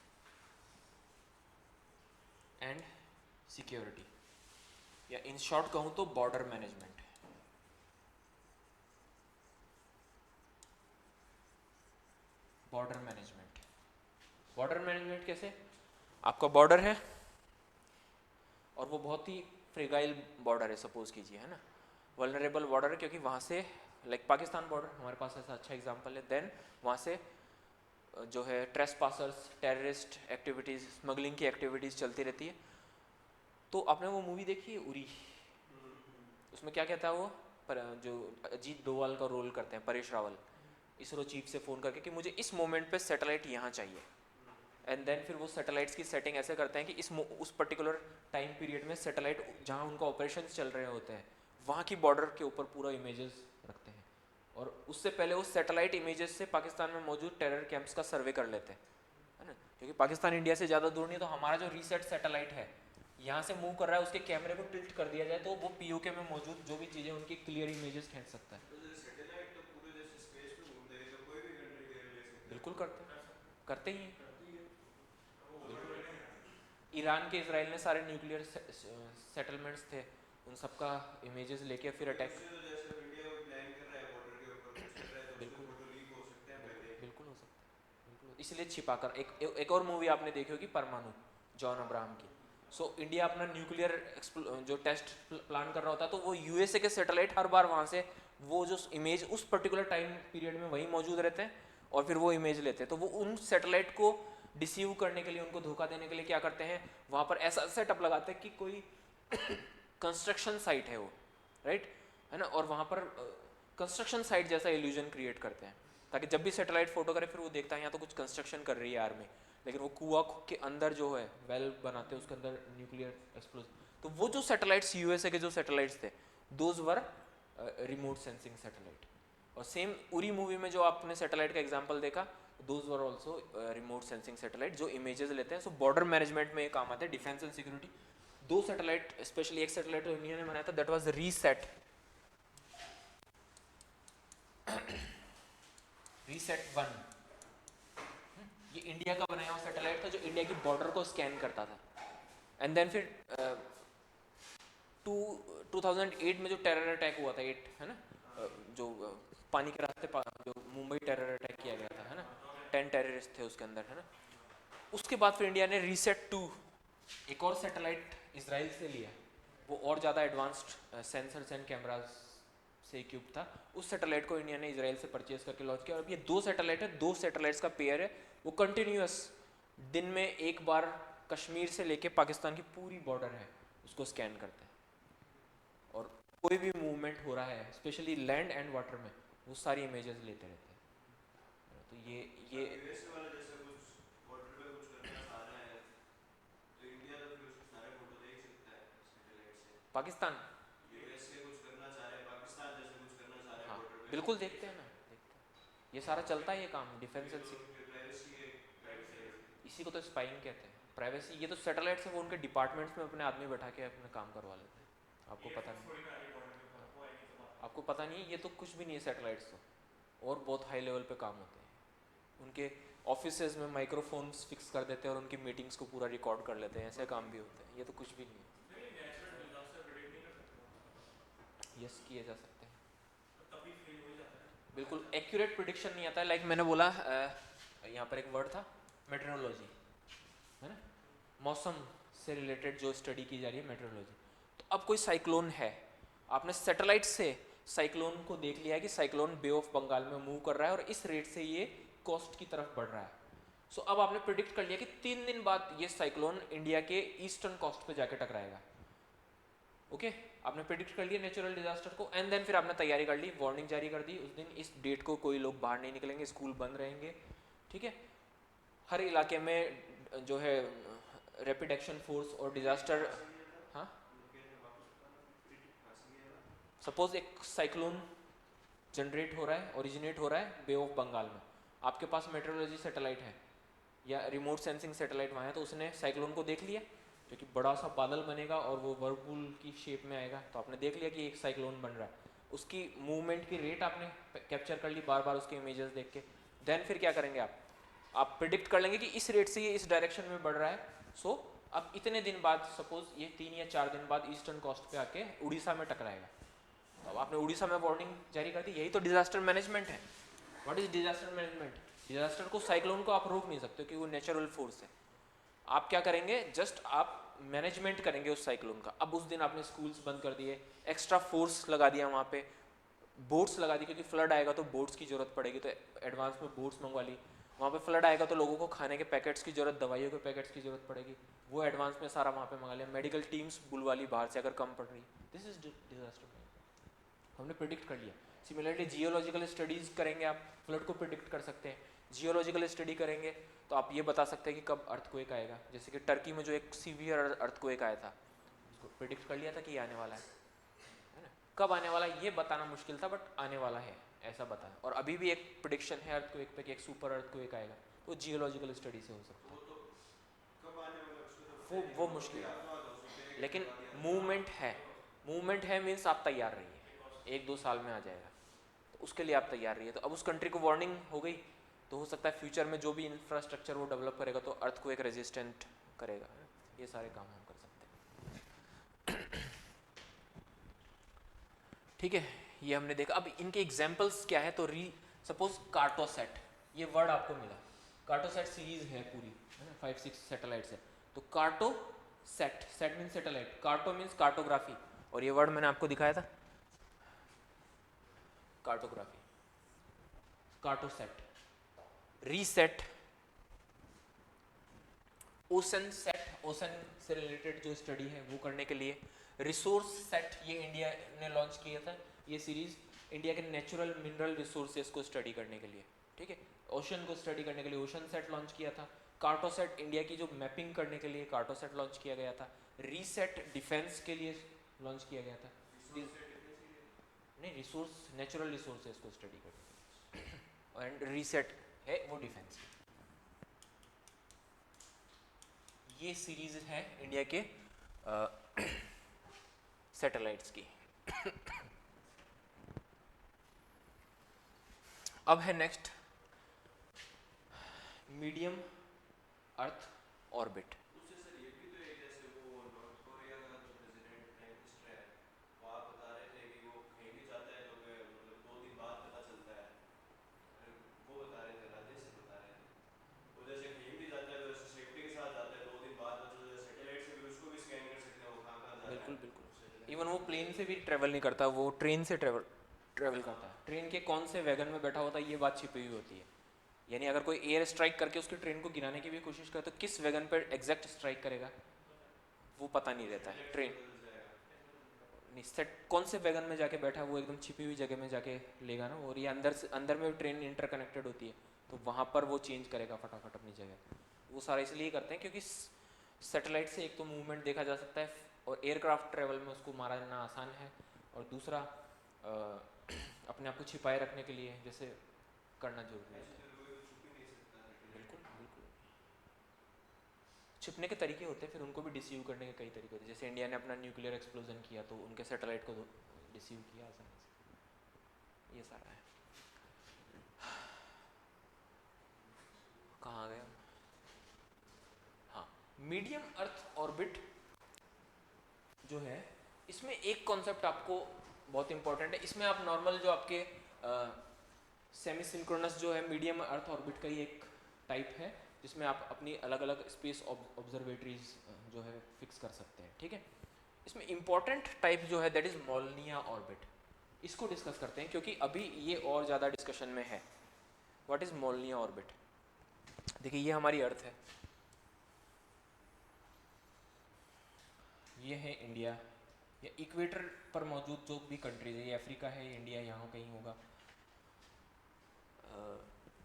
and security, या इन शॉर्ट कहूं तो बॉर्डर मैनेजमेंट। बॉर्डर मैनेजमेंट कैसे, आपका बॉर्डर है और वो बहुत ही फ्रेगाइल बॉर्डर है, सपोज कीजिए, है ना, वल्नरेबल बॉर्डर है, क्योंकि वहाँ से लाइक पाकिस्तान बॉर्डर हमारे पास ऐसा अच्छा एग्जांपल है। देन वहाँ से जो है trace passers, terrorist activities, smuggling की एक्टिविटीज़ चलती रहती है। तो आपने वो मूवी देखी है उरी, उसमें क्या कहता है वो, पर जो अजीत डोवाल का रोल करते हैं परेश रावल, इसरो चीफ से फ़ोन करके कि मुझे इस मोमेंट पे सैटेलाइट यहाँ चाहिए, एंड देन फिर वो सैटेलाइट्स की सेटिंग ऐसे करते हैं कि उस पर्टिकुलर टाइम पीरियड में सैटेलाइट जहाँ उनका ऑपरेशन चल रहे होते हैं वहाँ की बॉर्डर के ऊपर पूरा इमेजेस रखते हैं, और उससे पहले उस सैटेलाइट इमेजेस से पाकिस्तान में मौजूद टेरर कैंप्स का सर्वे कर लेते हैं, है ना, क्योंकि पाकिस्तान इंडिया से ज़्यादा दूर नहीं, तो हमारा जो रीसेट सैटेलाइट है यहाँ से मूव कर रहा है, उसके कैमरे को टिल्ट कर दिया जाए तो वो पीओके में मौजूद जो भी चीज़ें उनकी क्लियर इमेजेस खींच सकता है। बिल्कुल करते ही हैं। ईरान के इसराइल ने सारे न्यूक्लियर सेटलमेंट्स थे, उन सबका इमेजेस लेके फिर अटैक, इसलिए छिपाकर एक और मूवी आपने देखी होगी परमाणु, जॉन अब्राहम की। सो इंडिया अपना न्यूक्लियर जो टेस्ट प्लान कर रहा होता है तो वो यूएसए के सैटेलाइट हर बार वहाँ से वो जो इमेज उस पर्टिकुलर टाइम पीरियड में वहीं मौजूद रहते हैं और फिर वो इमेज लेते हैं। तो वो उन सैटेलाइट को डिसीव करने के लिए, उनको धोखा देने के लिए क्या करते हैं, वहाँ पर ऐसा सेटअप लगाते हैं कि कोई कंस्ट्रक्शन साइट है वो, राइट है ना, और वहाँ पर कंस्ट्रक्शन साइट जैसा इल्यूजन क्रिएट करते हैं ताकि जब भी सैटेलाइट फोटो करे फिर वो देखता है यहाँ तो कुछ कंस्ट्रक्शन कर रही है आर्मी, लेकिन वो कुआं के अंदर जो है वेल बनाते हैं उसके अंदर न्यूक्लियर एक्सप्लोज। तो वो जो सैटेलाइट्स यूएसए के जो सैटेलाइट्स थे those were remote sensing satellite. और सेम उरी मूवी में जो आपने सैटेलाइट का एग्जांपल देखा those were also remote sensing satellite जो इमेजेस लेते हैं। सो बॉर्डर मैनेजमेंट में ये काम आते हैं, डिफेंस एंड सिक्योरिटी। दो सैटेलाइट स्पेशली एक सैटेलाइट इंडिया ने बनाया था दैट वाज रीसेट, रीसेट 1। ये इंडिया का बनाया हुआ सैटेलाइट था जो इंडिया की बॉर्डर को स्कैन करता था। एंड देन फिर 2008 में जो टेरर अटैक हुआ था, 8 है ना, जो पानी के रास्ते जो मुंबई टेरर अटैक किया गया था है ना, 10 टेररिस्ट थे उसके अंदर है ना, उसके बाद फिर इंडिया ने रीसेट 2 एक और सैटेलाइट इसराइल से लिया। वो और ज़्यादा एडवांस्ड सेंसर्स एंड कैमराज से इक्विप था। उस सैटेलाइट को इंडिया ने इसराइल से परचेज करके लॉन्च किया। और अब ये दो सैटेलाइट है, दो सैटेलाइट्स का पेयर है, वो कंटिन्यूअस दिन में एक बार कश्मीर से लेके पाकिस्तान की पूरी बॉर्डर है उसको स्कैन करते हैं। और कोई भी मूवमेंट हो रहा है स्पेशली लैंड एंड वाटर में वो सारी इमेजेस लेते रहते हैं। तो ये पाकिस्तान, हाँ बिल्कुल देखते हैं ना, देखते हैं। ये सारा चलता है ये काम डिफेंस एंड इसी को तो स्पाइंग कहते हैं, प्राइवेसी। ये तो सैटेलाइट से वो उनके डिपार्टमेंट्स में अपने आदमी बैठा के अपना काम करवा लेते हैं। आपको पता नहीं, आपको पता नहीं, ये तो कुछ भी नहीं है सैटेलाइट्स तो, और बहुत हाई लेवल पे काम होते हैं। उनके ऑफिसेज में माइक्रोफोन्स फिक्स कर देते हैं और उनकी मीटिंग्स को पूरा रिकॉर्ड कर लेते हैं, ऐसे काम भी होते हैं। ये तो कुछ भी नहीं है। यस किए जा सकते हैं, बिल्कुल एक्यूरेट प्रिडिक्शन नहीं आता है। लाइक मैंने बोला यहाँ पर एक वर्ड था मेट्रोलॉजी है ना, मौसम से रिलेटेड जो स्टडी की जा रही है मेट्रोलॉजी। तो अब कोई साइक्लोन है, आपने सैटेलाइट से साइक्लोन को देख लिया है कि साइक्लोन बे ऑफ बंगाल में मूव कर रहा है और इस रेट से ये कोस्ट की तरफ बढ़ रहा है। सो अब आपने प्रिडिक्ट कर लिया कि 3 दिन बाद ये साइक्लोन इंडिया के ईस्टर्न कोस्ट पे जाके टकराएगा। ओके आपने प्रिडिक्ट कर लिया नेचुरल डिजास्टर को, एंड देन फिर आपने तैयारी कर ली, वार्निंग जारी कर दी, उस दिन इस डेट को कोई लोग बाहर नहीं निकलेंगे, स्कूल बंद रहेंगे, ठीक है। हर इलाके में जो है रैपिड एक्शन फोर्स और डिजास्टर, हाँ सपोज एक साइक्लोन जनरेट हो रहा है, ओरिजिनेट हो रहा है बे ऑफ बंगाल में, आपके पास मेट्रोलॉजी सैटेलाइट है या रिमोट सेंसिंग सैटेलाइट वहाँ है, तो उसने साइक्लोन को देख लिया जो कि बड़ा सा बादल बनेगा और वो वर्लपूल की शेप में आएगा। तो आपने देख लिया कि एक साइक्लोन बन रहा है, उसकी मूवमेंट की रेट आपने कैप्चर कर ली बार बार उसके इमेजेस देख के। देन फिर क्या करेंगे आप प्रिडिक्ट कर लेंगे कि इस रेट से ये इस डायरेक्शन में बढ़ रहा है। सो अब इतने दिन बाद सपोज ये 3 या 4 दिन बाद ईस्टर्न कोस्ट पे आके उड़ीसा में टकराएगा। अब आपने उड़ीसा में वार्निंग जारी कर दी, यही तो डिजास्टर मैनेजमेंट है। What is disaster management? Disaster को, साइक्लोन को आप रोक नहीं सकते क्योंकि वो नेचुरल फोर्स है। आप क्या करेंगे, जस्ट आप मैनेजमेंट करेंगे उस साइक्लोन का। अब उस दिन आपने स्कूल्स बंद कर दिए, एक्स्ट्रा फोर्स लगा दिया वहाँ पे, बोट्स लगा दी क्योंकि फ्लड आएगा तो बोट्स की जरूरत पड़ेगी, तो एडवांस में बोट्स मंगवा ली। वहाँ पे फ्लड आएगा तो लोगों को खाने के पैकेट्स की जरूरत, दवाइयों के पैकेट्स की जरूरत पड़ेगी, वो एडवांस में सारा वहाँ पे मंगा लिया। मेडिकल टीम्स बुलवा ली बाहर से अगर कम पड़ रही। दिस इज डिजास्टर, हमने प्रिडिक्ट कर लिया। सिमिलरली जियोलॉजिकल स्टडीज करेंगे, आप फ्लड को प्रिडिक्ट कर सकते हैं। जियोलॉजिकल स्टडी करेंगे तो आप ये बता सकते हैं कि कब अर्थक्वेक आएगा। जैसे कि टर्की में जो एक सीवियर अर्थक्वेक आया था, उसको प्रिडिक्ट कर लिया था कि ये आने वाला है ना। कब आने वाला है ये बताना मुश्किल था, बट आने वाला है ऐसा बताया। और अभी भी एक प्रिडिक्शन है अर्थक्वेक पे कि एक सुपर अर्थक्वेक आएगा, तो जियोलॉजिकल स्टडी से हो सकता है। वो मुश्किल है, लेकिन मूवमेंट है, मूवमेंट है मीन्स आप तैयार रहिए, 1-2 साल में आ जाएगा, तो उसके लिए आप तैयार रहिए। तो अब उस कंट्री को वार्निंग हो गई, तो हो सकता है फ्यूचर में जो भी इंफ्रास्ट्रक्चर वो डेवलप करेगा तो अर्थक्वेक रेजिस्टेंट करेगा। ये सारे काम हम कर सकते हैं। ठीक है, ये हमने देखा। अब इनके एग्जाम्पल्स क्या है, तो सपोज कार्टोसेट, ये वर्ड आपको मिला, कार्टोसैट सीरीज है पूरी, है ना, 5-6 सैटेलाइट्स है। तो Cartosat, set means satellite, carto means cartography, और ये वर्ड मैंने आपको दिखाया था cartography, Cartosat. RISAT, Oceansat, ocean से रिलेटेड जो स्टडी है वो करने के लिए। रिसोर्स सेट, ये इंडिया ने लॉन्च किया था ये सीरीज, इंडिया के नेचुरल मिनरल रिसोर्सेज को स्टडी करने के लिए, ठीक है। ओशन को स्टडी करने के लिए ओशन सेट लॉन्च किया था। कार्टोसेट, इंडिया की जो मैपिंग करने के लिए कार्टोसेट लॉन्च किया गया था। रीसेट, डिफेंस के लिए लॉन्च किया गया था। नहीं, रिसोर्स, नेचुरल रिसोर्सेज को स्टडी करने के लिए, एंड रीसेट है वो डिफेंस। ये सीरीज है इंडिया के सैटेलाइट्स की। अब है नेक्स्ट मीडियम अर्थ ऑर्बिट। उससे सर ये भी तो है, जैसे वो नॉर्थ कोरिया का जो प्रेसिडेंट प्राइम मिनिस्टर है, वो आप बता रहे थे कि वो कहीं भी जाता है तो मतलब 2 दिन बाद पता चलता है। वो बता रहे थे, राजेश से बता रहे थे, वो जैसे कहीं भी जाता है तो जैसे सेफ्टी के साथ जाता है, 2 दिन बाद पता चलता है। सैटेलाइट से भी उसको भी स्कैन कर सकते हैं वो कहाँ कहाँ जा रहा है। बिल्कुल बिल्कुल, इवन वो प्लेन से भी ट्रेवल नहीं करता, वो ट्रेन से ट्रेवल करता है। ट्रेन के कौन से वैगन में बैठा होता है ये बात छिपी हुई होती है, यानी अगर कोई एयर स्ट्राइक करके उसकी ट्रेन को गिराने की भी कोशिश करे तो किस वैगन पर एग्जैक्ट स्ट्राइक करेगा वो पता नहीं रहता है। ट्रेन नहीं, सेट कौन से वैगन में जाके बैठा है वो एकदम छिपी हुई जगह में जाके लेगा ना, और ये अंदर से अंदर में ट्रेन इंटरकनेक्टेड होती है, तो वहाँ पर वो चेंज करेगा फटाफट अपनी जगह। वो सारा इसलिए करते हैं क्योंकि सैटेलाइट से एक तो मूवमेंट देखा जा सकता है, और एयरक्राफ्ट ट्रेवल में उसको मारा जाना आसान है, और दूसरा अपने आप को छिपाए रखने के लिए जैसे करना जरूरी है। बिल्कुल बिल्कुल, छिपने के तरीके होते हैं, फिर उनको भी डिसीव करने के कई तरीके होते हैं। जैसे इंडिया ने अपना न्यूक्लियर एक्सप्लोजन किया तो उनके सैटेलाइट को डिसीव किया आसानी से। ये सारा है। कहाँ आ गया? हाँ, मीडियम अर्थ ऑर्बिट जो है, इसमें एक कॉन्सेप्ट आपको बहुत इंपॉर्टेंट है। इसमें आप नॉर्मल जो आपके सेमी सिंक्रोनस जो है मीडियम अर्थ ऑर्बिट का ही एक टाइप है, जिसमें आप अपनी अलग अलग स्पेस ऑब्जर्वेटरीज जो है फिक्स कर सकते हैं, ठीक है। इसमें इंपॉर्टेंट टाइप जो है दैट इज मोलनिया ऑर्बिट, इसको डिस्कस करते हैं क्योंकि अभी ये और ज़्यादा डिस्कशन में है। What is Molniya orbit? देखिए ये हमारी अर्थ है, ये है इंडिया, या इक्वेटर पर मौजूद जो भी कंट्रीज है, ये अफ्रीका है, ये इंडिया यहाँ कहीं होगा।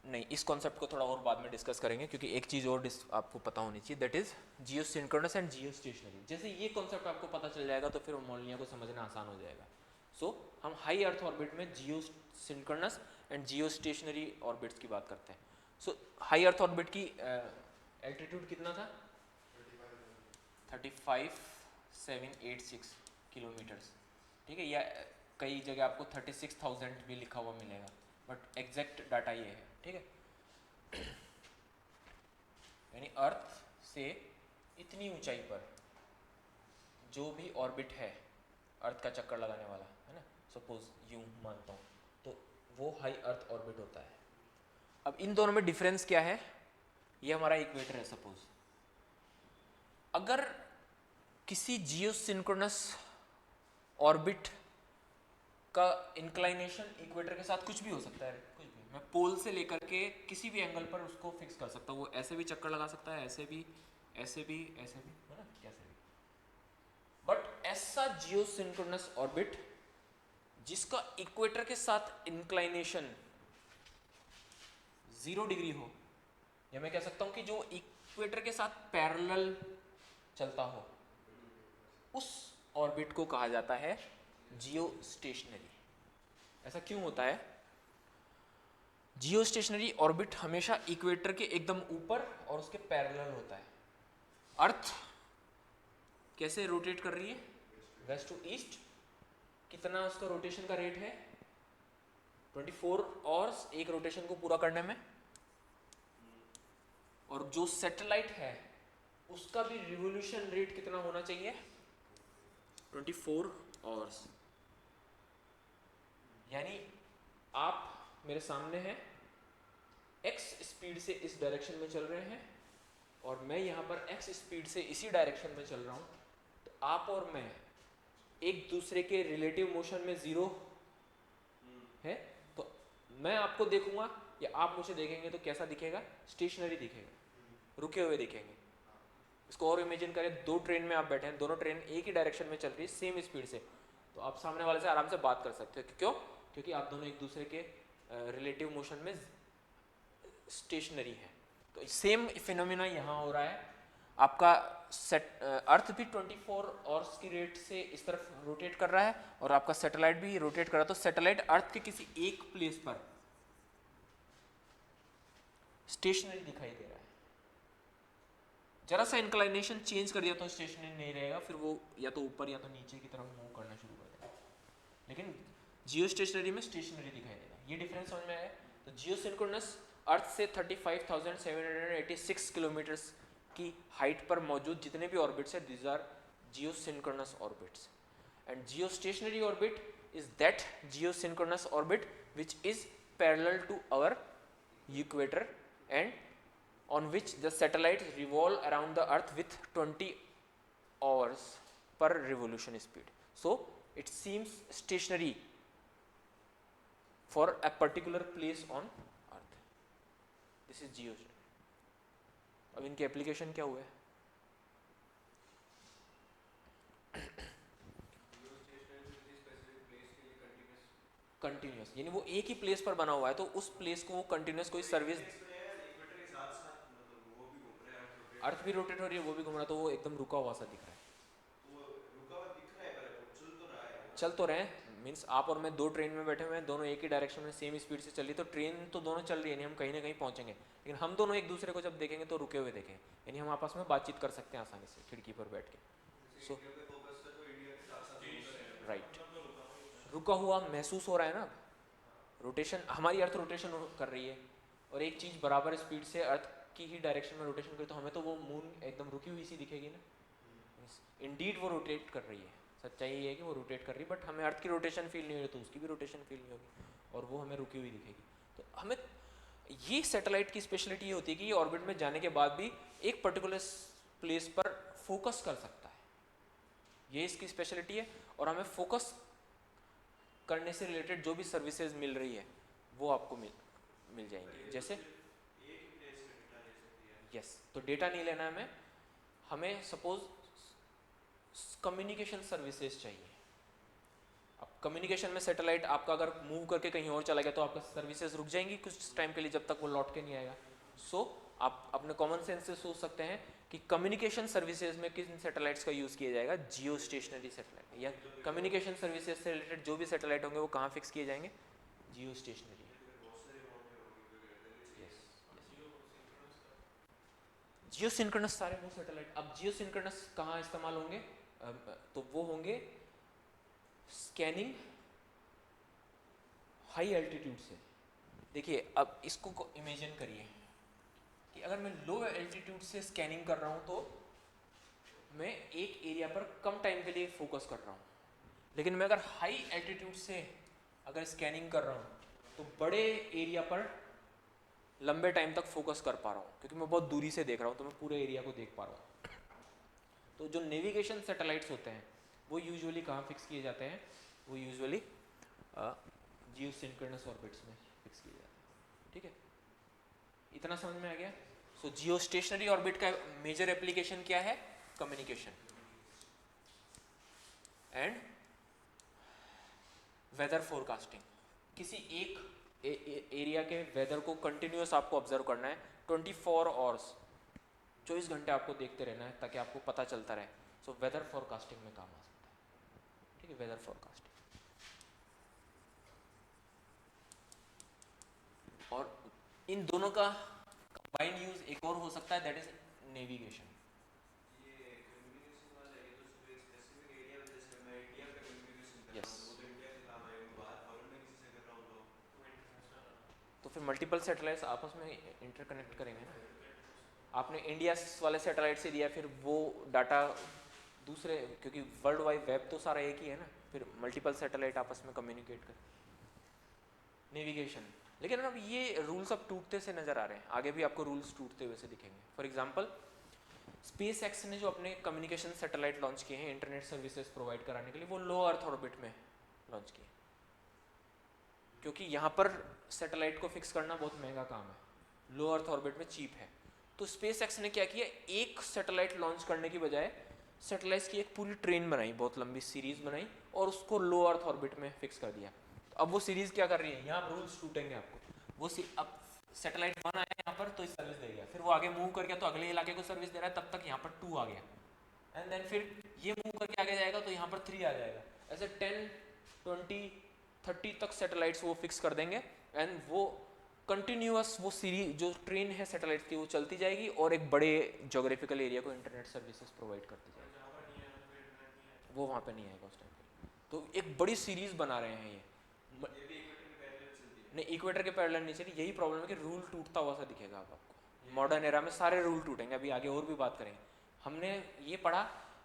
नहीं, इस कॉन्सेप्ट को थोड़ा और बाद में डिस्कस करेंगे क्योंकि एक चीज़ और आपको पता होनी चाहिए, that is Jio synchronous and Jio stationery. जैसे ये कॉन्सेप्ट आपको पता चल जाएगा तो फिर मोलनिया को समझना आसान हो जाएगा। सो हम हाई अर्थ ऑर्बिट में geosynchronous and geostationary orbits की बात करते हैं। सो हाई अर्थ ऑर्बिट की एल्टीट्यूड कितना था? 35,786 किलोमीटर्स, ठीक है, या कई जगह आपको 36,000 भी लिखा हुआ मिलेगा, बट एग्जैक्ट डाटा ये है, ठीक है। यानी अर्थ से इतनी ऊंचाई पर जो भी ऑर्बिट है अर्थ का चक्कर लगाने वाला, है ना, सपोज यूं मानता हूँ, तो वो हाई अर्थ ऑर्बिट होता है। अब इन दोनों में डिफरेंस क्या है? ये हमारा इक्वेटर है सपोज, अगर किसी जियो सिंक्रोनस ऑर्बिट का इंक्लाइनेशन इक्वेटर के साथ कुछ भी हो सकता है, कुछ भी, मैं पोल से लेकर के किसी भी एंगल पर उसको फिक्स कर सकता हूँ। वो ऐसे भी चक्कर लगा सकता है, ऐसे भी, ऐसे भी, ऐसे भी, है ना, कैसे भी। बट ऐसा जियो सिंक्रोनस ऑर्बिट जिसका इक्वेटर के साथ इंक्लाइनेशन 0 डिग्री हो, या मैं कह सकता हूं कि जो इक्वेटर के साथ पैरेलल चलता हो, उस ऑर्बिट को कहा जाता है जियो स्टेशनरी। ऐसा क्यों होता है? जियो स्टेशनरी ऑर्बिट हमेशा इक्वेटर के एकदम ऊपर और उसके पैरेलल होता है। अर्थ कैसे रोटेट कर रही है? West to east. कितना उसका रोटेशन का रेट है? 24 आवर्स एक रोटेशन को पूरा करने में। और जो सैटेलाइट है उसका भी रिवोल्यूशन रेट कितना होना चाहिए? 24 आवर्स। यानी आप मेरे सामने हैं, x स्पीड से इस डायरेक्शन में चल रहे हैं और मैं यहाँ पर x स्पीड से इसी डायरेक्शन में चल रहा हूँ, तो आप और मैं एक दूसरे के रिलेटिव मोशन में जीरो है, तो मैं आपको देखूंगा या आप मुझे देखेंगे तो कैसा दिखेगा? स्टेशनरी दिखेगा, रुके हुए दिखेंगे। इसको और इमेजिन करें, दो ट्रेन में आप बैठे हैं, दोनों ट्रेन एक ही डायरेक्शन में चल रही है सेम स्पीड से, तो आप सामने वाले से आराम से बात कर सकते हो। क्यों? क्योंकि आप दोनों एक दूसरे के रिलेटिव मोशन में स्टेशनरी है। तो सेम फिनोमिना यहाँ हो रहा है। आपका सेट अर्थ भी 24 आवर्स की रेट से इस तरफ रोटेट कर रहा है और आपका सैटेलाइट भी रोटेट कर रहा है। तो सैटेलाइट अर्थ के किसी एक प्लेस पर स्टेशनरी दिखाई दे रहा है। जरा सा इंक्लाइनेशन चेंज कर दिया तो स्टेशनरी नहीं रहेगा, फिर वो या तो ऊपर या तो नीचे की तरफ मूव करना शुरू कर देगा। लेकिन जियो स्टेशनरी में स्टेशनरी दिखाई देगा। ये डिफरेंस समझ में आया? तो जियो सिंक्रोनस अर्थ से 35,786 किलोमीटर्स की हाइट पर मौजूद जितने भी ऑर्बिट्स है, these are geosynchronous orbits. And geostationary orbit is that geosynchronous orbit which is parallel to our equator and on which the satellites revolve around the earth with 20 hours per revolution speed. So it seems stationary for a particular place on earth. This is geo. अब इनके application क्या हुए? Continuous, यानी वो एक ही place पर बना हुआ है, तो उस प्लेस को वो कंटिन्यूस कोई सर्विस, अर्थ भी रोटेट हो रही है, वो भी घूम रहा है, तो वो एकदम रुका हुआ सा दिख रहा है। चल तो रहे हैं, मीन्स आप और मैं दो ट्रेन में बैठे हुए हैं, दोनों एक ही डायरेक्शन में सेम स्पीड से चल रही, तो ट्रेन तो दोनों चल रही है, यानी हम कहीं ना कहीं पहुंचेंगे, लेकिन हम दोनों एक दूसरे को जब देखेंगे तो रुके हुए देखेंगे, यानी हम आपस में बातचीत कर सकते हैं आसानी से खिड़की पर बैठ के। सो राइट, रुका हुआ महसूस हो रहा है ना। रोटेशन, हमारी अर्थ रोटेशन कर रही है और एक चीज़ बराबर स्पीड से अर्थ की ही डायरेक्शन में रोटेशन करे, तो हमें तो वो मून एकदम रुकी हुई सी दिखेगी ना। इंडीड वो रोटेट कर रही है, सच्चाई ये है कि वो रोटेट कर रही है, बट हमें अर्थ की रोटेशन फील नहीं हो रही, तो उसकी भी रोटेशन फील नहीं होगी और वो हमें रुकी हुई दिखेगी। तो हमें ये सैटेलाइट की स्पेशलिटी ये होती है कि ये ऑर्बिट में जाने के बाद भी एक पर्टिकुलर प्लेस पर फोकस कर सकता है, ये इसकी स्पेशलिटी है। और हमें फोकस करने से रिलेटेड जो भी सर्विसेज मिल रही है वो आपको मिल जाएंगी। जैसे यस, तो डेटा नहीं लेना है हमें सपोज कम्युनिकेशन सर्विसेज चाहिए। अब कम्युनिकेशन में सैटेलाइट आपका अगर मूव करके कहीं और चला गया तो आपका सर्विसेज रुक जाएंगी कुछ टाइम के लिए, जब तक वो लौट के नहीं आएगा। सो आप अपने कॉमन सेंस से सोच सकते हैं कि कम्युनिकेशन सर्विसेज में किन सैटेलाइट्स का यूज़ किया जाएगा? जियो स्टेशनरी सैटेलाइट। या कम्युनिकेशन सर्विसेज से रिलेटेड जो भी सैटेलाइट होंगे वो कहाँ फिक्स किए जाएंगे? जियो स्टेशनरी। जियो सिंक्रोनस सारे वो सैटेलाइट। अब जियो सिंक्रोनस कहाँ इस्तेमाल होंगे? तो वो होंगे स्कैनिंग हाई एल्टीट्यूड से। देखिए अब इसको इमेजिन करिए कि अगर मैं लो एल्टीट्यूड से स्कैनिंग कर रहा हूँ तो मैं एक एरिया पर कम टाइम के लिए फोकस कर रहा हूँ, लेकिन मैं अगर हाई एल्टीट्यूड से अगर स्कैनिंग कर रहा हूँ तो बड़े एरिया पर लंबे टाइम तक फोकस कर पा रहा हूँ, क्योंकि मैं बहुत दूरी से देख रहा हूँ तो मैं पूरे एरिया को देख पा रहा हूँ। तो जो नेविगेशन सैटेलाइट्स होते हैं वो यूजुअली कहाँ फिक्स किए जाते हैं? वो यूजुअली जियो सिंक्रोनस ऑर्बिट्स में फिक्स किए जाते हैं। ठीक है, इतना समझ में आ गया? सो जियो स्टेशनरी ऑर्बिट का मेजर एप्लीकेशन क्या है? Communication and weather forecasting. किसी एक एरिया के वेदर को कंटिन्यूस आपको ऑब्जर्व करना है 24 आवर्स, 24 घंटे आपको देखते रहना है ताकि आपको पता चलता रहे। सो वेदर फोरकास्टिंग में काम आ सकता है। ठीक है, वेदर फोरकास्टिंग। और इन दोनों का कंबाइंड यूज एक और हो सकता है, दैट इज नेविगेशन। तो फिर मल्टीपल सैटेलाइट्स आपस में इंटरकनेक्ट करेंगे ना। आपने इंडिया वाले सैटेलाइट से दिया, फिर वो डाटा दूसरे, क्योंकि वर्ल्ड वाइड वेब तो सारा एक ही है ना, फिर मल्टीपल सैटेलाइट आपस में कम्युनिकेट कर। नेविगेशन लेकिन अब ये रूल्स अब टूटते से नजर आ रहे हैं, आगे भी आपको रूल्स टूटते हुए से दिखेंगे। फॉर एग्जांपल स्पेस एक्स ने जो अपने कम्युनिकेशन सैटेलाइट लॉन्च किए हैं इंटरनेट सर्विसेज प्रोवाइड कराने के लिए, वो लो अर्थ ऑर्बिट में लॉन्च किए, क्योंकि यहाँ पर सैटेलाइट को फिक्स करना बहुत महंगा काम है, लो अर्थ ऑर्बिट में चीप है। तो स्पेस एक्स ने क्या किया, एक सैटेलाइट लॉन्च करने की बजाय सैटेलाइट्स की एक पूरी ट्रेन बनाई, बहुत लंबी सीरीज बनाई और उसको लो अर्थ ऑर्बिट में फिक्स कर दिया। तो अब वो सीरीज क्या कर रही है, यहाँ रूल्स टूटेंगे आपको। वो अब सैटेलाइट 1 आया यहाँ पर तो सर्विस दे गया, फिर वो आगे मूव कर गया तो अगले इलाके को सर्विस दे रहा है, तब तक यहाँ पर 2 आ गया, एंड देन फिर ये मूव करके आगे जाएगा तो यहाँ पर 3 आ जाएगा। ऐसे 10, 20, 30 तक सैटेलाइट्स वो फिक्स कर देंगे, एंड वो कंटिन्यूअस वो सीरीज जो ट्रेन है सैटेलाइट की वो चलती जाएगी और एक बड़े जोग्राफिकल एरिया को इंटरनेट सर्विसेज प्रोवाइड करती जाएगी। वो वहाँ पे नहीं आएगा उस टाइम पे। तो एक बड़ी सीरीज बना रहे हैं ये नहीं, इक्वेटर के पैरेलल नहीं चली। यही प्रॉब्लम है कि रूल टूटता हुआ सा दिखेगा अब आपको। मॉडर्न एरा में सारे रूल टूटेंगे, अभी आगे और भी बात करेंगे। हमने ये पढ़ा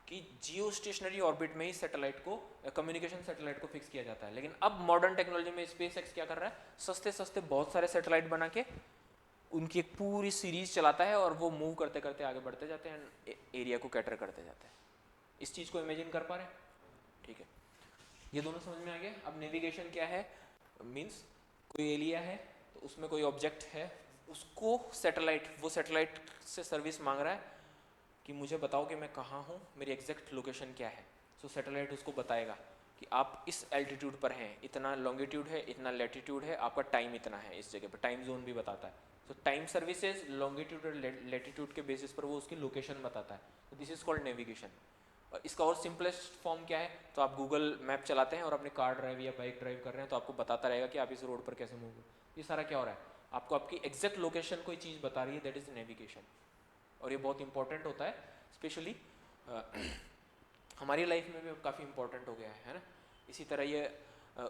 कि जियो स्टेशनरी ऑर्बिट में ही सैटेलाइट को, कम्युनिकेशन सैटेलाइट को फिक्स किया जाता है, लेकिन अब मॉडर्न टेक्नोलॉजी में स्पेस एक्स क्या कर रहा है, सस्ते सस्ते बहुत सारे सैटेलाइट बना के उनकी एक पूरी सीरीज चलाता है और वो मूव करते करते आगे बढ़ते जाते हैं, एरिया को कैटर करते जाते हैं। इस चीज़ को इमेजिन कर पा रहे हैं? ठीक है, ये दोनों समझ में आ गया। अब नेविगेशन क्या है, मीन्स कोई एरिया है तो उसमें कोई ऑब्जेक्ट है, उसको सैटेलाइट, वो सैटेलाइट से सर्विस मांग रहा है कि मुझे बताओ कि मैं कहाँ हूँ, मेरी एग्जैक्ट लोकेशन क्या है। सो सैटेलाइट उसको बताएगा कि आप इस एल्टीट्यूड पर हैं, इतना लॉन्गिट्यूड है, इतना लैटिट्यूड है, आपका टाइम इतना है इस जगह पर, टाइम जोन भी बताता है। सो टाइम सर्विसेज लॉन्गिट्यूड और लैटिट्यूड के बेसिस पर वो उसकी लोकेशन बताता है। तो दिस इज कॉल्ड नेविगेशन। और इसका और सिंपलेस्ट फॉर्म क्या है, तो आप गूगल मैप चलाते हैं और अपने कार ड्राइव या बाइक ड्राइव कर रहे हैं तो आपको बताता रहेगा कि आप इस रोड पर कैसे मूव करें। ये सारा क्या हो रहा है, आपको आपकी एग्जैक्ट लोकेशन कोई चीज़ बता रही है, दैट इज नेविगेशन। और ये बहुत इंपॉर्टेंट होता है, स्पेशली हमारी लाइफ में भी काफ़ी इंपॉर्टेंट हो गया है ना। इसी तरह ये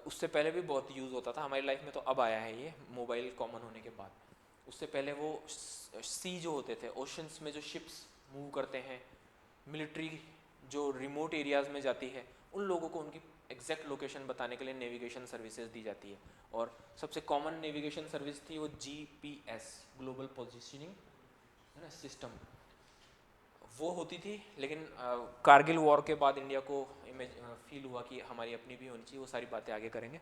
उससे पहले भी बहुत यूज़ होता था हमारी लाइफ में, तो अब आया है ये मोबाइल कॉमन होने के बाद। उससे पहले वो सी जो होते थे, ओशंस में जो शिप्स मूव करते हैं, मिलिट्री जो रिमोट एरियाज़ में जाती है, उन लोगों को उनकी एग्जैक्ट लोकेशन बताने के लिए नेविगेशन सर्विसेज दी जाती है। और सबसे कॉमन नेविगेशन सर्विस थी वो GPS, ग्लोबल पोजिशनिंग है ना सिस्टम, वो होती थी। लेकिन कारगिल वॉर के बाद इंडिया को फील हुआ कि हमारी अपनी भी होनी चाहिए। वो सारी बातें आगे करेंगे।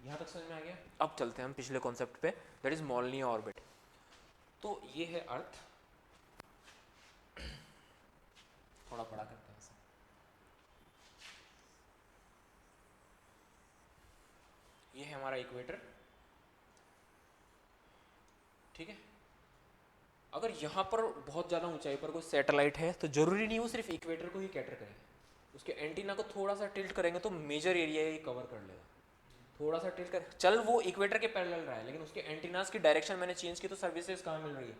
यहाँ तक समझ में आ गया। अब चलते हैं हम पिछले कॉन्सेप्ट पे, दैट इज मोलनिया ऑर्बिट। तो ये है अर्थ, थोड़ा बड़ा करते हैं इसे। ये है हमारा इक्वेटर, ठीक है। अगर यहाँ पर बहुत ज़्यादा ऊंचाई पर कोई सैटेलाइट है तो जरूरी नहीं वो सिर्फ इक्वेटर को ही कैटर करे, उसके एंटीना को थोड़ा सा टिल्ट करेंगे तो मेजर एरिया ही कवर कर लेगा। थोड़ा सा टिल्ट कर, चल वो इक्वेटर के पैरेलल रहा है, लेकिन उसके एंटीनास की डायरेक्शन मैंने चेंज की तो सर्विसेज कहाँ मिल रही है,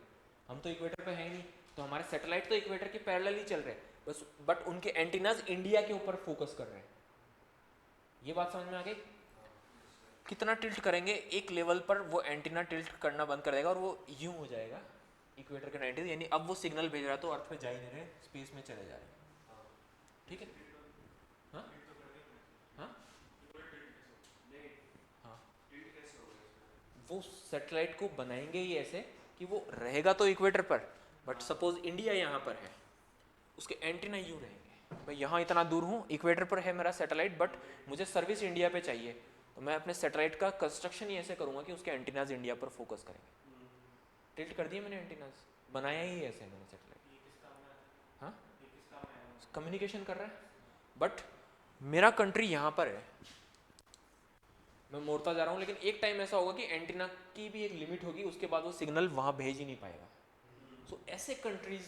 हम तो इक्वेटर पे है ही नहीं। तो हमारे सैटेलाइट तो इक्वेटर के पैरेलल ही चल रहे हैं बस, बट उनके एंटीनास इंडिया के ऊपर फोकस कर रहे हैं। ये बात समझ में आ गई। कितना टिल्ट करेंगे एक लेवल पर वो एंटीना टिल्ट करना बंद कर देगा और वो यूं हो जाएगा इक्वेटर के 90, यानी अब वो सिग्नल भेज रहा है तो अर्थ पे जा ही नहीं रहे, स्पेस में चले जा रहे हैं। ठीक है, हाँ हाँ हाँ, वो सैटेलाइट को बनाएंगे ही ऐसे कि वो रहेगा तो इक्वेटर पर, बट सपोज इंडिया यहाँ पर है, उसके एंटीना यूं रहेंगे, मैं यहाँ इतना दूर हूँ, इक्वेटर पर है मेरा सैटेलाइट, बट मुझे सर्विस इंडिया पे चाहिए, तो मैं अपने सैटेलाइट का कंस्ट्रक्शन ही ऐसे करूँगा कि उसके एंटीनाज इंडिया पर फोकस करेंगे। टिल्ट कर दिए मैंने एंटीनाज, बनाया ही ऐसे मैंने सैटेलाइट। हाँ, कम्युनिकेशन कर रहा है, बट मेरा कंट्री यहाँ पर है, मैं मोड़ता जा रहा हूँ, लेकिन एक टाइम ऐसा होगा कि एंटीना की भी एक लिमिट होगी, उसके बाद वो सिग्नल वहाँ भेज ही नहीं पाएगा। सो ऐसे कंट्रीज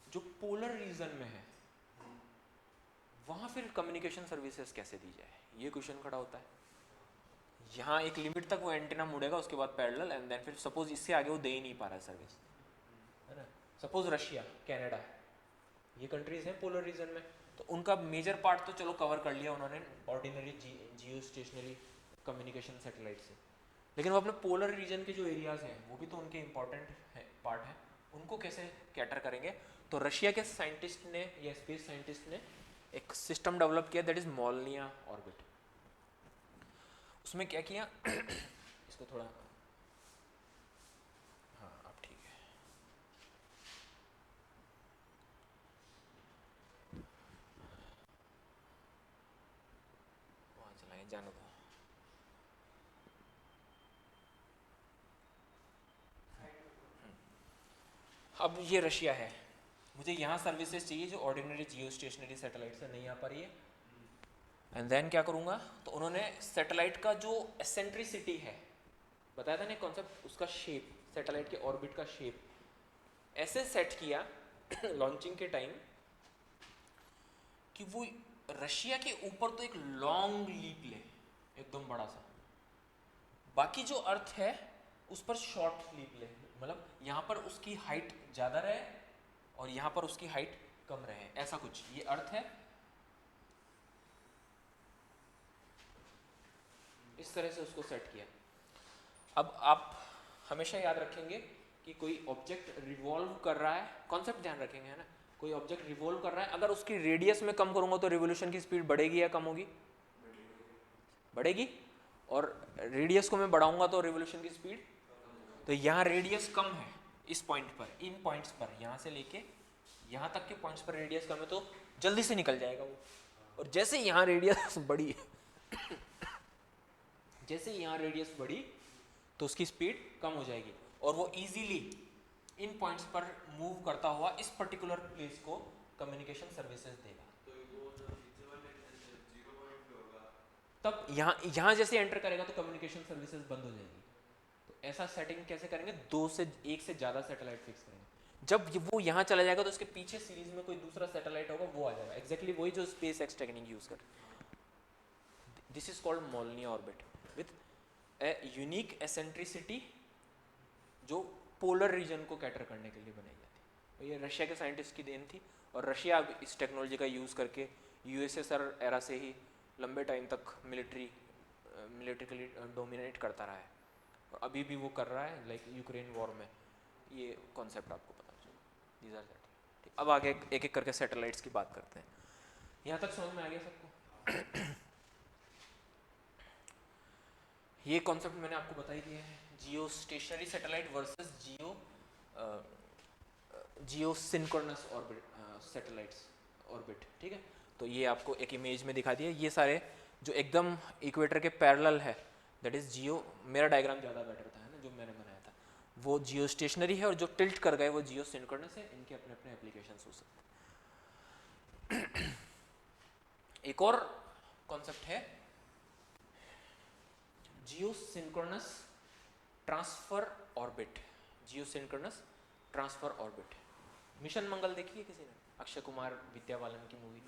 जो पोलर रीजन में है वहाँ फिर कम्युनिकेशन सर्विसेज कैसे दी जाए, ये क्वेश्चन खड़ा होता है। यहाँ एक लिमिट तक वो एंटीना मुड़ेगा, उसके बाद पैरेलल, एंड देन फिर सपोज इससे आगे वो दे ही नहीं पा रहा है सर्विस, है ना। सपोज रशिया, कनाडा, ये कंट्रीज हैं पोलर रीजन में, तो उनका मेजर पार्ट तो चलो कवर कर लिया उन्होंने ऑर्डिनरी जियो स्टेशनरी कम्युनिकेशन सैटेलाइट से, लेकिन वो अपने पोलर रीजन के जो एरियाज हैं वो भी तो उनके इंपॉर्टेंट है, पार्ट है, उनको कैसे कैटर करेंगे। तो रशिया के साइंटिस्ट ने या स्पेस साइंटिस्ट ने एक सिस्टम डेवलप किया, दैट इज मोलनिया ऑर्बिट। उसमें क्या किया इसको थोड़ा नहीं जाने दो। अब ये रशिया है, मुझे यहाँ सर्विसेज चाहिए जो ऑर्डिनरी जियो स्टेशनरी सैटेलाइट से नहीं आ पा रही है। एंड देन क्या करूँगा, तो उन्होंने सैटेलाइट का जो एसेंट्रिसिटी है बताया था ना कॉन्सेप्ट, उसका शेप, सैटेलाइट के ऑर्बिट का शेप ऐसे सेट किया लॉन्चिंग के टाइम कि वो रशिया के ऊपर तो एक लॉन्ग लीप ले, एकदम बड़ा सा, बाकी जो अर्थ है उस पर शॉर्ट लीप ले, मतलब यहाँ पर उसकी हाइट ज़्यादा रहे और यहाँ पर उसकी हाइट कम रहे, ऐसा कुछ ये अर्थ है। इस तरह से उसको सेट किया। अब आप हमेशा याद रखेंगे कि कोई ऑब्जेक्ट रिवॉल्व कर रहा है, कॉन्सेप्ट ध्यान रखेंगे है ना, कोई ऑब्जेक्ट रिवॉल्व कर रहा है, अगर उसकी रेडियस में कम करूंगा तो रिवोल्यूशन की स्पीड बढ़ेगी या कम होगी? बढ़ेगी। और रेडियस को मैं बढ़ाऊंगा तो रिवोल्यूशन की स्पीड, तो यहाँ रेडियस कम है इस पॉइंट पर, इन पॉइंट्स पर, यहाँ से लेके यहाँ तक के पॉइंट्स पर रेडियस कम है तो जल्दी से निकल जाएगा वो। और जैसे यहाँ रेडियस बढ़ी जैसे यहाँ रेडियस बढ़ी तो उसकी स्पीड कम हो जाएगी और वो इजीली इन पॉइंट्स पर मूव करता हुआ इस पर्टिकुलर प्लेस को कम्युनिकेशन सर्विसेज देगा। तो वो जब नीचे वाले 0 पॉइंट पे होगा तब यहाँ जैसे एंटर करेगा तो कम्युनिकेशन सर्विसेज बंद हो जाएगी। तो ऐसा सेटिंग कैसे करेंगे, एक से ज़्यादा सैटेलाइट फिक्स करेंगे। जब वो यहाँ चला जाएगा तो उसके पीछे सीरीज में कोई दूसरा सैटेलाइट होगा, वो आ जाएगा, एग्जैक्टली वही जो स्पेस एक्स टेक्निक यूज कर। This is called Molniya orbit with a unique eccentricity जो पोलर रीजन को कैटर करने के लिए बनाई जाती है। तो ये रशिया के साइंटिस्ट की देन थी और रशिया अब इस टेक्नोलॉजी का यूज़ करके यूएसएसआर एरा से ही लंबे टाइम तक मिलिट्रिकली डोमिनेट करता रहा है और अभी भी वो कर रहा है, लाइक यूक्रेन वॉर में। ये कॉन्सेप्ट आपको पता चलो, दीज आर दैट। अब आगे एक एक करके सैटेलाइट्स की बात करते हैं। यहाँ तक समझ में आ गया सबको? ये कॉन्सेप्ट मैंने आपको बता ही दिया है, जियो स्टेशनरी सैटेलाइट वर्सेस जियो सिंक्रोनस ऑर्बिट सैटेलाइट्स ऑर्बिट, ठीक है। तो ये आपको एक इमेज में दिखा दिया, ये सारे जो एकदम इक्वेटर के पैरेलल है दैट इज जियो, मेरा डायग्राम ज़्यादा बेटर था है ना जो मैंने बनाया था, वो जियो स्टेशनरी है और जो टिल्ट कर गए वो जियो सिंक्रोनस है। इनके अपने अपने एप्लीकेशंस हो सकते हैं। एक और कॉन्सेप्ट है जियो सिंक्रोनस ट्रांसफर ऑर्बिट, जियो सिंक्रोनस ट्रांसफर ऑर्बिट। मिशन मंगल देखी है किसी ने? अक्षय कुमार विद्या बालन की मूवी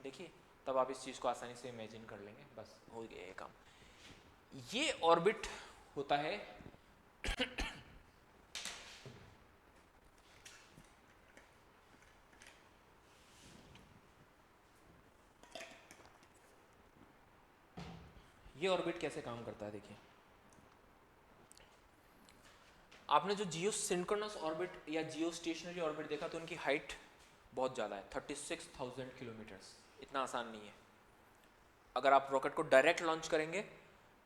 देखिए, तब आप इस चीज़ को आसानी से इमेजिन कर लेंगे, बस हो गया ये काम। ये ऑर्बिट होता है ये ऑर्बिट कैसे काम करता है देखिए, आपने जो जियो सिंक्रोनस ऑर्बिट या जियो स्टेशनरी ऑर्बिट देखा तो उनकी हाइट बहुत ज़्यादा है, 36,000 किलोमीटर्स। इतना आसान नहीं है। अगर आप रॉकेट को डायरेक्ट लॉन्च करेंगे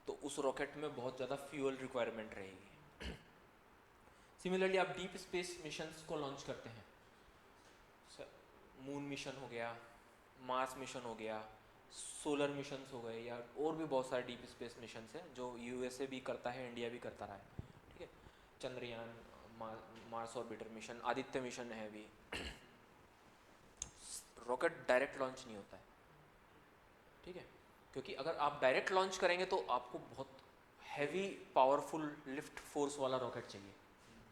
तो उस रॉकेट में बहुत ज़्यादा फ्यूल रिक्वायरमेंट रहेगी। सिमिलरली आप डीप स्पेस मिशंस को लॉन्च करते हैं, मून मिशन हो गया, मार्स मिशन हो गया, सोलर मिशंस हो गए, या और भी बहुत सारे डीप स्पेस मिशंस हैं जो यूएसए भी करता है, इंडिया भी करता रहा है, ठीक है। Chandrayaan, Mars orbiter mission, Aditya mission है अभी। रॉकेट डायरेक्ट लॉन्च नहीं होता है, ठीक है, क्योंकि अगर आप डायरेक्ट लॉन्च करेंगे तो आपको बहुत हैवी पावरफुल लिफ्ट फोर्स वाला रॉकेट चाहिए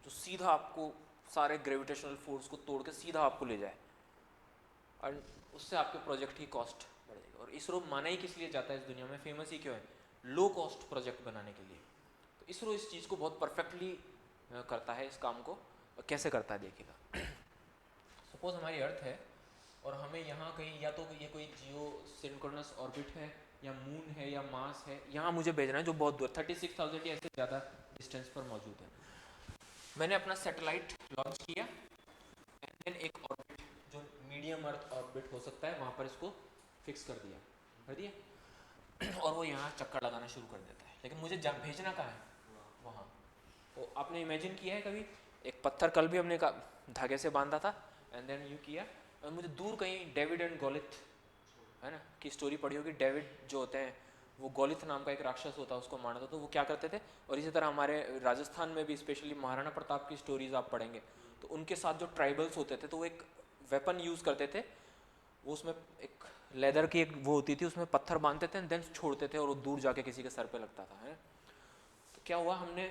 जो सीधा आपको सारे ग्रेविटेशनल फोर्स को तोड़ के सीधा आपको ले जाए, और उससे आपके प्रोजेक्ट की कॉस्ट बढ़ जाएगी। और इसरो माना ही किस लिए जाता है इस दुनिया में, फेमस ही क्यों है, लो कॉस्ट प्रोजेक्ट बनाने के लिए। तो इसरो इस चीज़ को बहुत परफेक्टली करता है, इस काम को। कैसे करता है देखिएगा। सपोज हमारी अर्थ है और हमें यहाँ कहीं, या तो ये कोई जियो सिंक्रोनस ऑर्बिट है या मून है या मार्स है, यहाँ मुझे भेजना है जो बहुत दूर 36,000 या इससे ज़्यादा डिस्टेंस पर मौजूद है। मैंने अपना सैटेलाइट लॉन्च किया एंड देन एक ऑर्बिट जो मीडियम अर्थ ऑर्बिट हो सकता है वहाँ पर इसको फिक्स कर दिया और वो यहाँ चक्कर लगाना शुरू कर देता है, लेकिन मुझे भेजना कहाँ है, वहाँ। तो आपने इमेजिन किया है कभी, एक पत्थर कल भी हमने धागे से बांधा था एंड देन यू किया और मुझे दूर कहीं डेविड एंड गोलियथ है ना, कि स्टोरी पढ़ी होगी, डेविड जो होते हैं वो गोलिथ नाम का एक राक्षस होता है, उसको मारना था, तो वो क्या करते थे। और इसी तरह हमारे राजस्थान में भी स्पेशली महाराणा प्रताप की स्टोरीज आप पढ़ेंगे तो उनके साथ जो ट्राइबल्स होते थे तो वो एक वेपन यूज़ करते थे, वो उसमें एक लेदर की एक वो होती थी, उसमें पत्थर बांधते थे देन छोड़ते थे और वो दूर जाके किसी के सर पे लगता था, है। तो क्या हुआ, हमने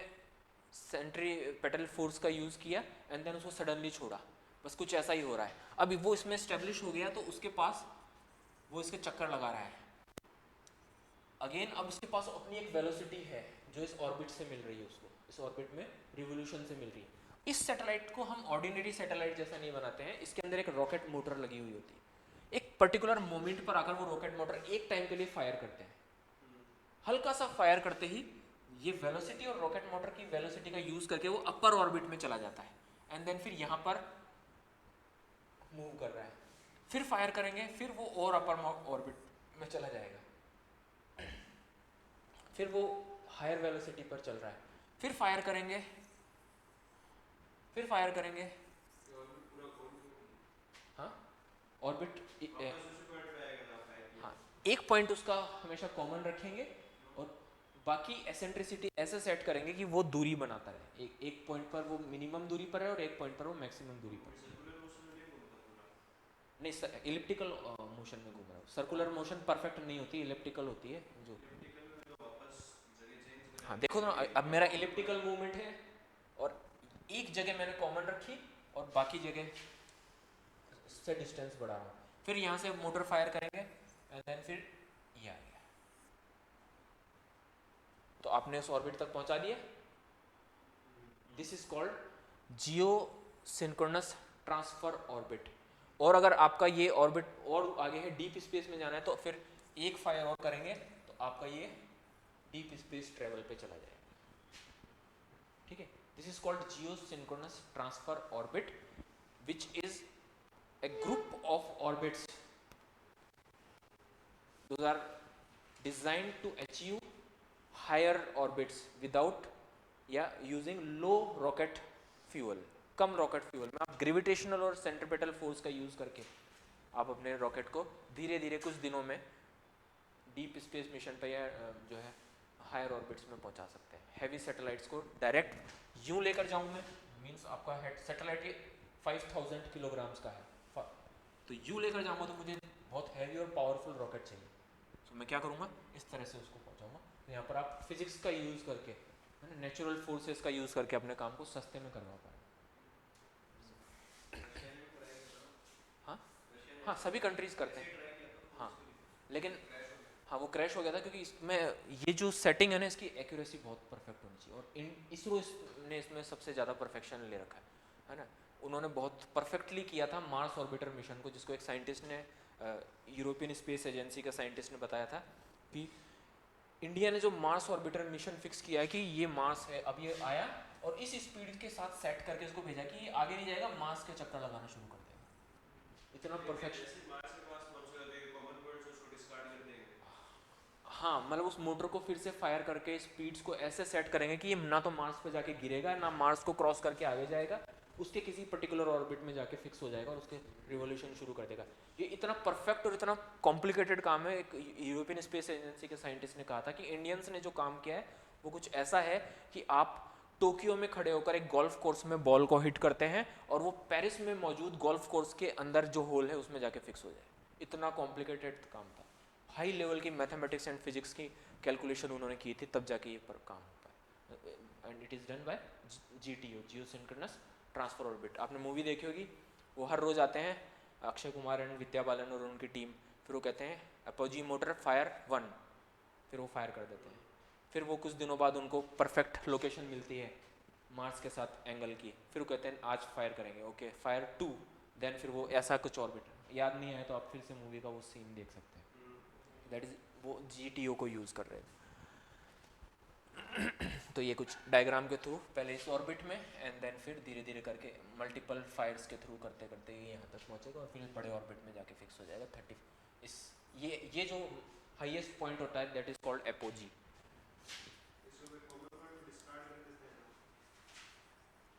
सेंट्री पेटल फोर्स का यूज़ किया एंड देन उसको सडनली छोड़ा, बस कुछ ऐसा ही हो रहा है। अभी वो इसमें स्टेब्लिश हो गया तो उसके पास वो इसके चक्कर लगा रहा है अगेन। अब इसके पास अपनी एक वेलोसिटी है जो इस ऑर्बिट से मिल रही है उसको, इस ऑर्बिट में रिवोल्यूशन से मिल रही है। इस सैटेलाइट को हम ऑर्डिनरी सैटेलाइट जैसा नहीं बनाते हैं, इसके अंदर एक रॉकेट मोटर लगी हुई होती है। एक पर्टिकुलर मोमेंट पर आकर वो रॉकेट मोटर एक टाइम के लिए फायर करते हैं, हल्का सा फायर करते ही ये वेलोसिटी और रॉकेट मोटर की वेलोसिटी का यूज करके वो अपर ऑर्बिट में चला जाता है एंड देन फिर यहाँ पर मूव कर रहा है, फिर फायर करेंगे, फिर वो और अपर ऑर्बिट में चला जाएगा, फिर वो हायर वेलोसिटी पर चल रहा है, फिर फायर करेंगे, फिर फायर करेंगे। हाँ ऑर्बिट, हाँ एक पॉइंट उसका हमेशा कॉमन रखेंगे और बाकी एसेंट्रिसिटी ऐसे सेट करेंगे कि वो दूरी बनाता रहे, एक पॉइंट पर वो मिनिमम दूरी पर है और एक पॉइंट पर वो मैक्सिमम दूरी पर। नहीं, इलिप्टिकल मोशन में घूम रहा है, सर्कुलर मोशन परफेक्ट नहीं होती, इलिप्टिकल होती है जो। हाँ देखो ना, अब मेरा इलिप्टिकल मूवमेंट है और एक जगह मैंने कॉमन रखी और बाकी जगह से डिस्टेंस बढ़ा रहा हूँ, फिर यहाँ से मोटर फायर करेंगे एंड देन फिर ये आ गया, तो आपने उस ऑर्बिट तक पहुंचा दिया। This is called Jio synchronous transfer orbit. और अगर आपका ये ऑर्बिट और आगे है, डीप स्पेस में जाना है, तो फिर एक फायर और करेंगे तो आपका ये डीप स्पेस ट्रेवल पे चला जाएगा, ठीक है। This is called Jio synchronous transfer orbit which is a group of orbits those are designed to achieve higher orbits without using low rocket fuel, come rocket fuel में आप gravitational और centripetal force का use करके आप अपने rocket को धीरे धीरे कुछ दिनों में डीप स्पेस मिशन पे या जो है हायर ऑर्बिट्स में पहुंचा सकते हैं। हैवी सैटेलाइट्स को डायरेक्ट यूं लेकर जाऊं मैं, मींस आपका हेड सैटेलाइट 5000 किलोग्राम्स का है, तो यू लेकर जाऊंगा तो मुझे बहुत हैवी और पावरफुल रॉकेट चाहिए, तो मैं क्या करूंगा, इस तरह से उसको पहुंचाऊंगा। तो यहाँ पर आप फिजिक्स का यूज करके, नेचुरल फोर्सेस का यूज करके अपने काम को सस्ते में करवा पाए। हाँ हाँ सभी कंट्रीज करते हैं, हाँ लेकिन हाँ वो क्रैश हो गया था क्योंकि इसमें ये जो सेटिंग है ना इसकी एक्यूरेसी बहुत परफेक्ट होनी चाहिए, और इसरो ने इसमें सबसे ज़्यादा परफेक्शन ले रखा है ना। उन्होंने बहुत परफेक्टली किया था मार्स ऑर्बिटर मिशन को, जिसको एक साइंटिस्ट ने, यूरोपियन स्पेस एजेंसी का साइंटिस्ट ने बताया था कि इंडिया ने जो मार्स ऑर्बिटर मिशन फिक्स किया है कि ये मार्स है, अब ये आया और इस स्पीड के साथ सेट करके इसको भेजा कि ये आगे नहीं जाएगा, मार्स के चक्कर लगाना शुरू कर देगा, इतना परफेक्शन। हाँ मतलब उस मोटर को फिर से फायर करके स्पीड्स को ऐसे सेट करेंगे कि ये ना तो मार्स पे जाके गिरेगा ना मार्स को क्रॉस करके आगे जाएगा, उसके किसी पर्टिकुलर ऑर्बिट में जाके फिक्स हो जाएगा और उसके रिवोल्यूशन शुरू कर देगा। ये इतना परफेक्ट और इतना कॉम्प्लिकेटेड काम है, एक यूरोपियन स्पेस एजेंसी के साइंटिस्ट ने कहा था कि इंडियंस ने जो काम किया है वो कुछ ऐसा है कि आप टोक्यो में खड़े होकर एक गोल्फ कोर्स में बॉल को हिट करते हैं और वो पेरिस में मौजूद गोल्फ कोर्स के अंदर जो होल है उसमें जाके फिक्स हो जाए, इतना कॉम्प्लिकेटेड काम था। हाई लेवल की मैथमेटिक्स एंड फिजिक्स की कैलकुलेशन उन्होंने की थी, तब जाके ये पर काम होता है, and it is done by GTO, Jio synchronous transfer orbit. आपने मूवी देखी होगी, वो हर रोज आते हैं अक्षय कुमार एंड विद्या बालन और उनकी टीम, फिर वो कहते हैं अपोजी मोटर फायर 1, फिर वो फायर कर देते हैं, फिर वो कुछ दिनों बाद उनको परफेक्ट लोकेशन मिलती है मार्स के साथ एंगल की, फिर वो कहते हैं आज फायर करेंगे, ओके फायर 2, देन फिर वो ऐसा कुछ ऑर्बिट, याद नहीं आए तो आप फिर से मूवी का वो सीन देख सकते हैं, दैट इज वो जीटीओ को यूज़ कर रहे थे। तो ये कुछ डायग्राम के थ्रू पहले इस ऑर्बिट में एंड देन फिर धीरे धीरे करके मल्टीपल फायर्स के थ्रू करते करते ये यहाँ तक पहुँचेगा और फिर बड़े ऑर्बिट में जाके फिक्स हो जाएगा 30 इस ये जो हाईएस्ट पॉइंट होता है that is called apogee.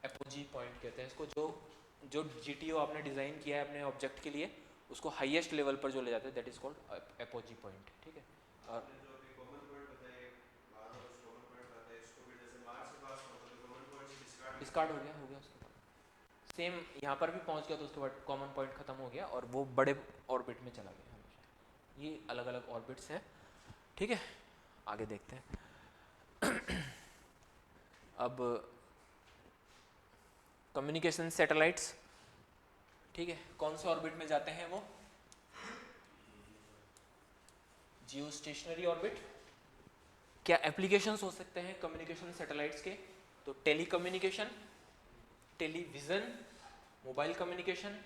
Apogee point कहते हैं इसको, जो जो जीटीओ आपने डिज़ाइन किया है अपने ऑब्जेक्ट के लिए उसको हाईएस्ट लेवल पर जो ले जाते हैं that is called apogee point, ठीक है। और आपने जो अभी कॉमन पॉइंट बताए, बार बार उस कॉमन पॉइंट आता है, इसको भी जैसे मार्स से पास पहुंचा तो कॉमन पॉइंट से डिस्कार्ड हो गया उसके बाद सेम यहाँ पर भी पहुँच गया तो उसके बाद कॉमन पॉइंट खत्म हो गया और वो बड़े ऑर्बिट में चला गया हमेशा। ये अलग अलग ऑर्बिट्स हैं, ठीक है। आगे देखते हैं। अब कम्युनिकेशन सैटेलाइट्स, ठीक है, कौन से ऑर्बिट में जाते हैं वो? जियो स्टेशनरी ऑर्बिट। क्या एप्लीकेशंस हो सकते हैं कम्युनिकेशन सैटेलाइट्स के? तो telecommunication, television, mobile communication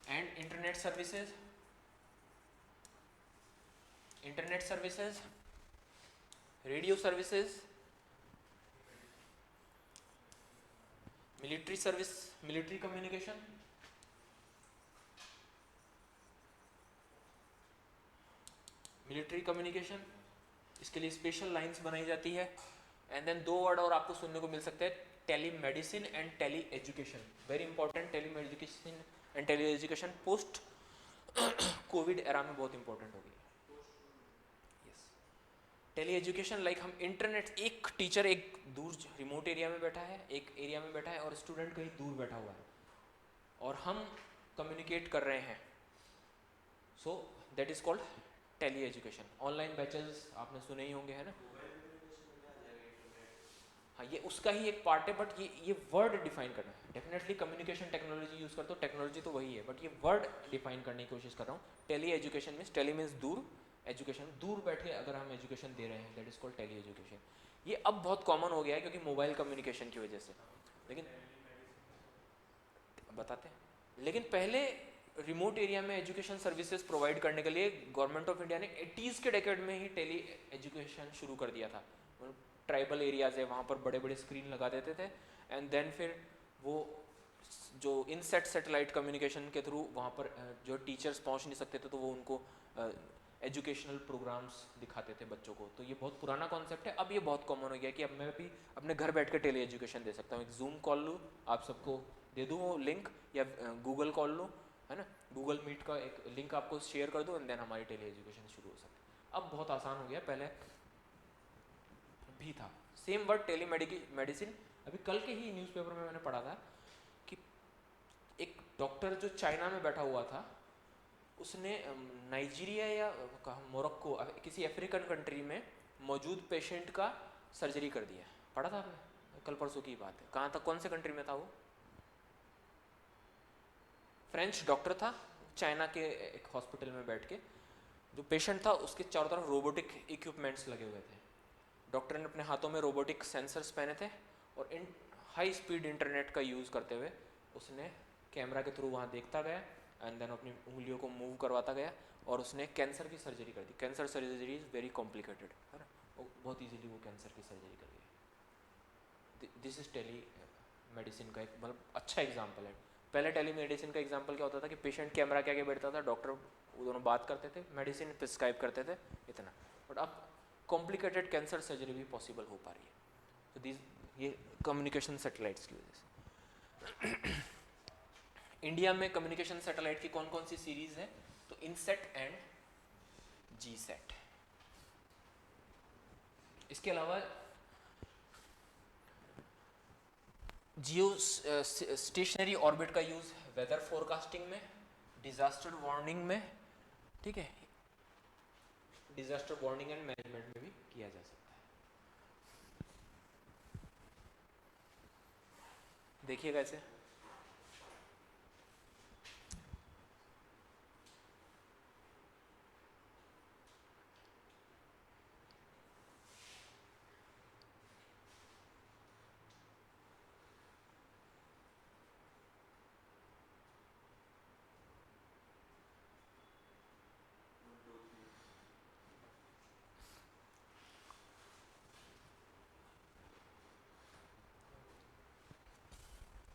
and internet services. Internet services, radio services, military service, military communication, military communication, इसके लिए स्पेशल लाइंस बनाई जाती है। एंड देन दो वर्ड और आपको सुनने को मिल सकते हैं, tele medicine and tele education. Very important, tele medication and tele education post covid era में बहुत इंपॉर्टेंट हो गई है। यस, टेली एजुकेशन लाइक हम इंटरनेट, एक टीचर एक दूर रिमोट एरिया में बैठा है, एक एरिया में बैठा है और स्टूडेंट कहीं दूर बैठा हुआ है और हम कम्युनिकेट कर रहे हैं, so that is called tele education. Online batches आपने सुने ही होंगे, है ना। हाँ, ये उसका ही एक पार्ट है, बट ये वर्ड डिफाइन करना है। डेफिनेटली कम्युनिकेशन टेक्नोलॉजी यूज करते हो, टेक्नोलॉजी तो वही है, बट ये वर्ड डिफाइन करने की कोशिश कर रहा हूँ। Tele education means, tele means दूर, एजुकेशन दूर बैठे अगर हम एजुकेशन दे रहे हैं, that is called tele education. ये अब बहुत कॉमन हो गया है क्योंकि मोबाइल कम्युनिकेशन की वजह से, लेकिन बताते हैं। लेकिन पहले रिमोट एरिया में एजुकेशन सर्विसेज प्रोवाइड करने के लिए गवर्नमेंट ऑफ इंडिया ने 80s के डेकेड में ही टेली एजुकेशन शुरू कर दिया था। ट्राइबल एरियाज है वहाँ पर बड़े बड़े स्क्रीन लगा देते थे एंड देन फिर वो जो इनसेट सैटेलाइट कम्युनिकेशन के थ्रू वहाँ पर जो टीचर्स पहुँच नहीं सकते थे तो वो उनको एजुकेशनल प्रोग्राम्स दिखाते थे बच्चों को। तो ये बहुत पुराना कॉन्सेप्ट है, अब ये बहुत कॉमन हो गया कि अब मैं भी अपने घर बैठ के टेली एजुकेशन दे सकता हूँ। एक जूम कॉल लूँ, आप सबको दे दूँ वो लिंक, या गूगल कॉल लूँ, है ना, गूगल मीट का एक लिंक आपको शेयर कर दो एंड देन हमारी टेली एजुकेशन शुरू हो सकती है। अब बहुत आसान हो गया, पहले भी था। सेम वर्ड टेली मेडिसिन, अभी कल के ही न्यूज़पेपर में मैंने पढ़ा था कि एक डॉक्टर जो चाइना में बैठा हुआ था, उसने नाइजीरिया या मोरक्को, किसी अफ्रीकन कंट्री में मौजूद पेशेंट का सर्जरी कर दिया। पढ़ा था आपने? कल परसों की बात है। कहाँ तक, कौन से कंट्री में था वो? फ्रेंच डॉक्टर था, चाइना के एक हॉस्पिटल में बैठ के, जो पेशेंट था उसके चारों तरफ रोबोटिक इक्विपमेंट्स लगे हुए थे। डॉक्टर ने अपने हाथों में रोबोटिक सेंसर्स पहने थे और इन हाई स्पीड इंटरनेट का यूज़ करते हुए उसने कैमरा के थ्रू वहाँ देखता गया एंड देन अपनी उंगलियों को मूव करवाता गया और उसने कैंसर की सर्जरी कर दी। Cancer surgery is very complicated, है ना, बहुत ईजीली वो कैंसर की सर्जरी कर दी। दिस इज़ टेली मेडिसिन का एक मतलब अच्छा एग्जाम्पल है। पहले टेली मेडिसिन का एग्जाम्पल क्या होता था कि पेशेंट कैमरा के आगे बैठता था, डॉक्टर वो दोनों बात करते थे, मेडिसिन प्रिस्क्राइब करते थे, इतना। बट अब कॉम्प्लिकेटेड कैंसर सर्जरी भी पॉसिबल हो पा रही है। तो दिस, ये कम्युनिकेशन सैटेलाइट्स की वजह से। इंडिया में कम्युनिकेशन सैटेलाइट की कौन कौन सी सीरीज है? तो इनसेट एंड जीसैट। इसके अलावा जियो स्टेशनरी ऑर्बिट का यूज वेदर फोरकास्टिंग में, डिजास्टर वार्निंग में, ठीक है, डिजास्टर वार्निंग एंड मैनेजमेंट में भी किया जा सकता है। देखिएगा इसे।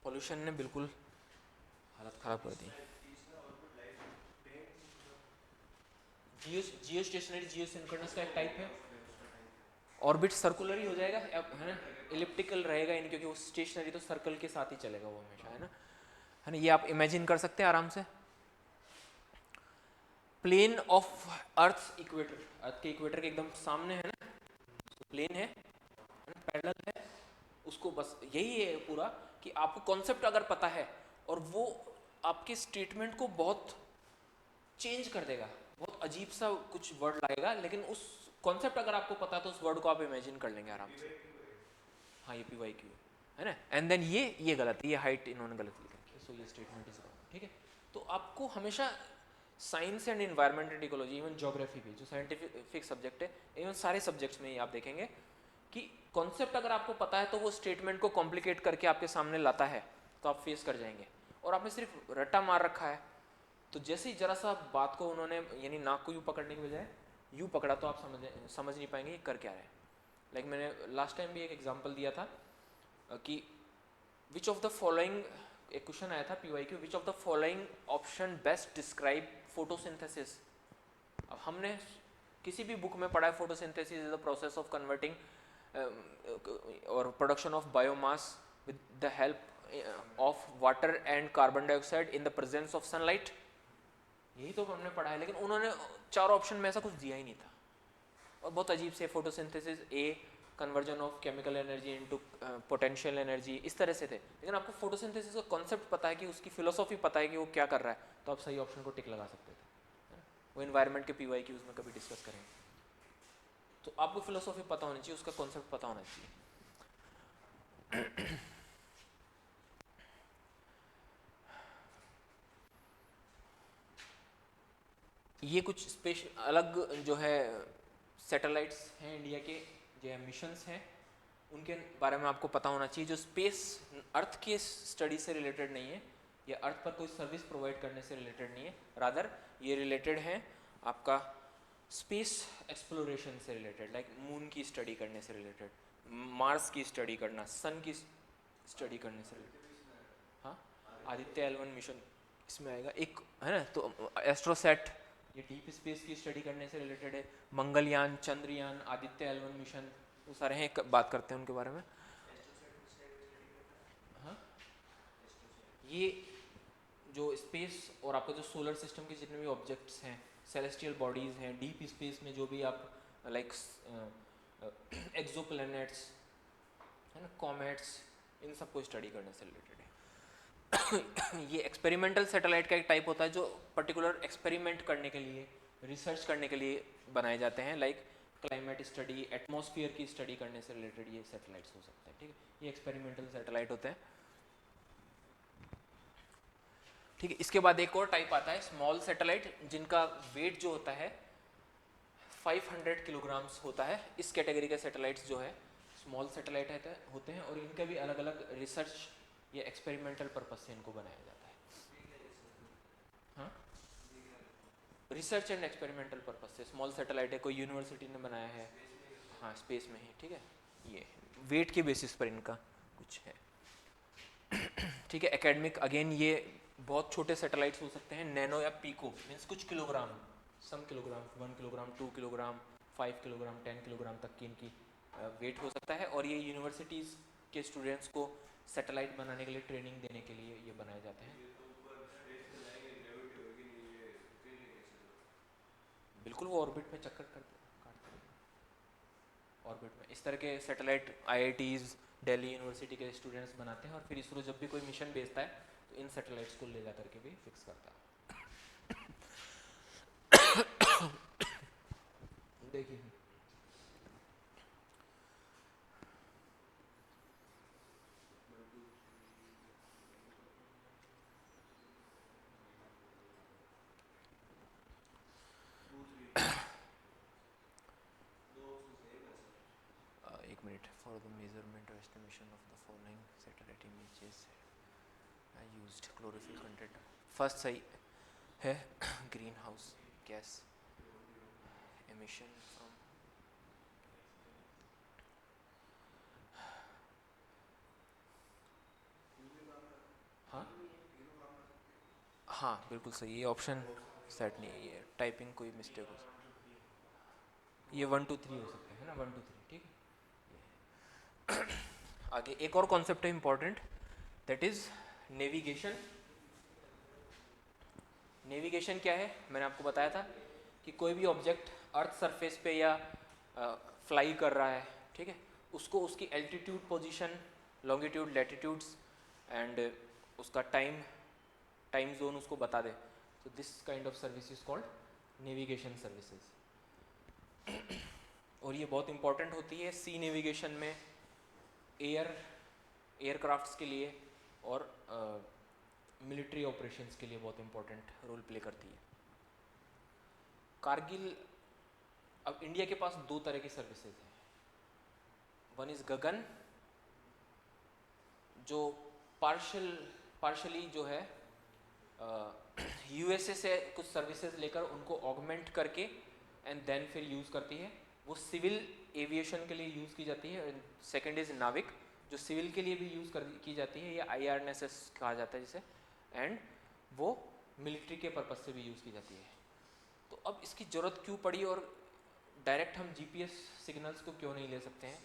पॉल्यूशन ने बिल्कुल हालत खराब कर दी। जियो स्टेशनरी जियो सिंक्रोनस का एक टाइप है। ऑर्बिट सर्कुलर ही हो जाएगा, है ना, इलिप्टिकल रहेगा इन, क्योंकि वो स्टेशनरी तो सर्कल के साथ ही चलेगा वो हमेशा, है ना। ये आप इमेजिन कर सकते हैं आराम से। प्लेन ऑफ अर्थ इक्वेटर, अर्थ के इक्वेटर के एकदम सामने है ना, तो प्लेन है, पैरेलल है, उसको बस यही है पूरा कि आपको कॉन्सेप्ट अगर पता है और वो आपके स्टेटमेंट को बहुत चेंज कर देगा, बहुत अजीब सा कुछ वर्ड लाएगा, लेकिन उस कॉन्सेप्ट अगर आपको पता है तो उस वर्ड को आप इमेजिन कर लेंगे आराम से। हाँ ये पी वाई क्यू है ना, एंड देन ये गलत है, ये हाइट इन्होंने गलत लिखा है, सो ये स्टेटमेंट इज रॉन्ग, ठीक है। तो आपको हमेशा science and environment and ecology, even geography भी जो साइंटिफिक सब्जेक्ट है, इवन सारे सब्जेक्ट्स में ही आप देखेंगे कि कॉन्सेप्ट अगर आपको पता है तो वो स्टेटमेंट को कॉम्प्लिकेट करके आपके सामने लाता है, तो आप फेस कर जाएंगे। और आपने सिर्फ रट्टा मार रखा है, तो जैसे ही जरा सा बात को उन्होंने यानी नाक को यूँ पकड़ने की बजाय यूँ पकड़ा, तो आप समझ नहीं पाएंगे कर क्या रहे हैं। लाइक मैंने लास्ट टाइम भी एक एग्जांपल दिया था कि विच ऑफ द फॉलोइंग, एक क्वेश्चन आया था PYQ, which of the following option best describe photosynthesis. अब हमने किसी भी बुक में पढ़ा है photosynthesis is the process of converting और production of biomass with the help of water and carbon dioxide in the presence of sunlight, यही तो हमने पढ़ा है। लेकिन उन्होंने चार ऑप्शन में ऐसा कुछ दिया ही नहीं था, और बहुत अजीब से photosynthesis A conversion of chemical energy into potential energy, इस तरह से थे। लेकिन आपको फोटोसिंथेसिस का कॉन्सेप्ट पता है कि उसकी फिलोसॉफी पता है कि वो क्या कर रहा है, तो आप सही ऑप्शन को टिक लगा सकते थे, है ना? वो इन्वायरमेंट के पीवाईक्यूज में कभी डिस्कस करेंगे। तो आपको फिलोसॉफी पता होनी चाहिए, उसका कॉन्सेप्ट पता होना चाहिए। ये कुछ स्पेशल अलग जो है सैटेलाइट्स हैं इंडिया के, जो मिशंस हैं, उनके बारे में आपको पता होना चाहिए, जो स्पेस अर्थ के स्टडी से रिलेटेड नहीं है, या अर्थ पर कोई सर्विस प्रोवाइड करने से रिलेटेड नहीं है, रादर ये रिलेटेड है आपका स्पेस एक्सप्लोरेशन से रिलेटेड, लाइक मून की स्टडी करने से रिलेटेड, मार्स की स्टडी करना, सन की स्टडी करने से रिलेटेड। हाँ, आदित्य L1 मिशन इसमें आएगा एक, है ना। तो एस्ट्रोसैट ये डीप स्पेस की स्टडी करने से रिलेटेड है, मंगलयान, चंद्रयान, आदित्य L1 मिशन, वो सारे हैं, बात करते हैं उनके बारे में। हाँ, ये जो स्पेस और आपका जो सोलर सिस्टम के जितने भी ऑब्जेक्ट्स हैं, सेलेस्टियल बॉडीज़ हैं, डीप स्पेस में जो भी आप लाइक एक्सोप्लैनेट्स है ना, कॉमेट्स, इन सबको स्टडी करने से रिलेटेड है। ये एक्सपेरिमेंटल सैटेलाइट का एक टाइप होता है जो पर्टिकुलर एक्सपेरिमेंट करने के लिए, रिसर्च करने के लिए बनाए जाते हैं, लाइक क्लाइमेट स्टडी, एटमॉस्फेयर की स्टडी करने से रिलेटेड ये सैटेलाइट्स हो सकते हैं, ठीक है। ये एक्सपेरिमेंटल सैटेलाइट होते हैं, ठीक है। इसके बाद एक और टाइप आता है स्मॉल सैटेलाइट, जिनका वेट जो होता है 500 किलोग्राम्स होता है। इस कैटेगरी के सैटेलाइट्स जो है स्मॉल सैटेलाइट होते हैं, और इनका भी अलग अलग रिसर्च या एक्सपेरिमेंटल पर्पज से इनको बनाया जाता है। हाँ, रिसर्च एंड एक्सपेरिमेंटल पर्पज से स्मॉल सैटेलाइट है, कोई यूनिवर्सिटी ने बनाया है, हाँ स्पेस में ही, ठीक है। ये वेट के बेसिस पर इनका कुछ है, ठीक है। एकेडमिक अगेन ये बहुत छोटे सैटेलाइट्स हो सकते हैं, नैनो या पीको मीन्स कुछ kilogram, some kilogram, 1 kilogram, 2 kilogram, 5 kilogram, 10 kilogram तक की इनकी वेट हो सकता है। और ये यूनिवर्सिटीज़ के स्टूडेंट्स को सैटेलाइट बनाने के लिए ट्रेनिंग देने के लिए ये बनाए जाते हैं। बिल्कुल, वो ऑर्बिट में चक्कर काटते हैं ऑर्बिट में। इस तरह के सैटेलाइट IITs, दिल्ली यूनिवर्सिटी के स्टूडेंट्स बनाते हैं, और फिर इसरो जब भी कोई मिशन भेजता है तो इन सैटेलाइट्स को ले जा करके भी फिक्स करता है। देखिए एक मिनट, फॉर द मेजरमेंट और estimation of the following satellite images I used chlorophyll content. First सही है, green house gas emission from, हाँ हाँ बिल्कुल सही, ये ऑप्शन सेट नहीं है, ये टाइपिंग कोई मिस्टेक हो सकती है, ये 1 2 3 हो सकते हैं ना, 1 2 3, ठीक है। आगे एक और कॉन्सेप्ट है important, that is navigation. Navigation क्या है, मैंने आपको बताया था कि कोई भी ऑब्जेक्ट अर्थ सरफेस पे या फ्लाई कर रहा है, ठीक है, उसको उसकी altitude, position, longitude, latitudes and उसका टाइम जोन उसको बता दे, तो this kind of service is called navigation services. और ये बहुत इंपॉर्टेंट होती है सी नेविगेशन में, एयरक्राफ्ट्स के लिए और मिलिट्री ऑपरेशंस के लिए बहुत इंपॉर्टेंट रोल प्ले करती है। कारगिल, अब इंडिया के पास दो तरह की सर्विसेज हैं, वन इज गगन जो पार्शली जो है यूएसए से कुछ सर्विसेज लेकर उनको ऑगमेंट करके एंड देन फिर यूज़ करती है, वो सिविल एविएशन के लिए यूज़ की जाती है। सेकंड इज नाविक जो सिविल के लिए भी यूज़ की जाती है, या IRNSS कहा जाता है जिसे, एंड वो मिलिट्री के पर्पस से भी यूज़ की जाती है। तो अब इसकी ज़रूरत क्यों पड़ी और डायरेक्ट हम GPS सिग्नल्स को क्यों नहीं ले सकते हैं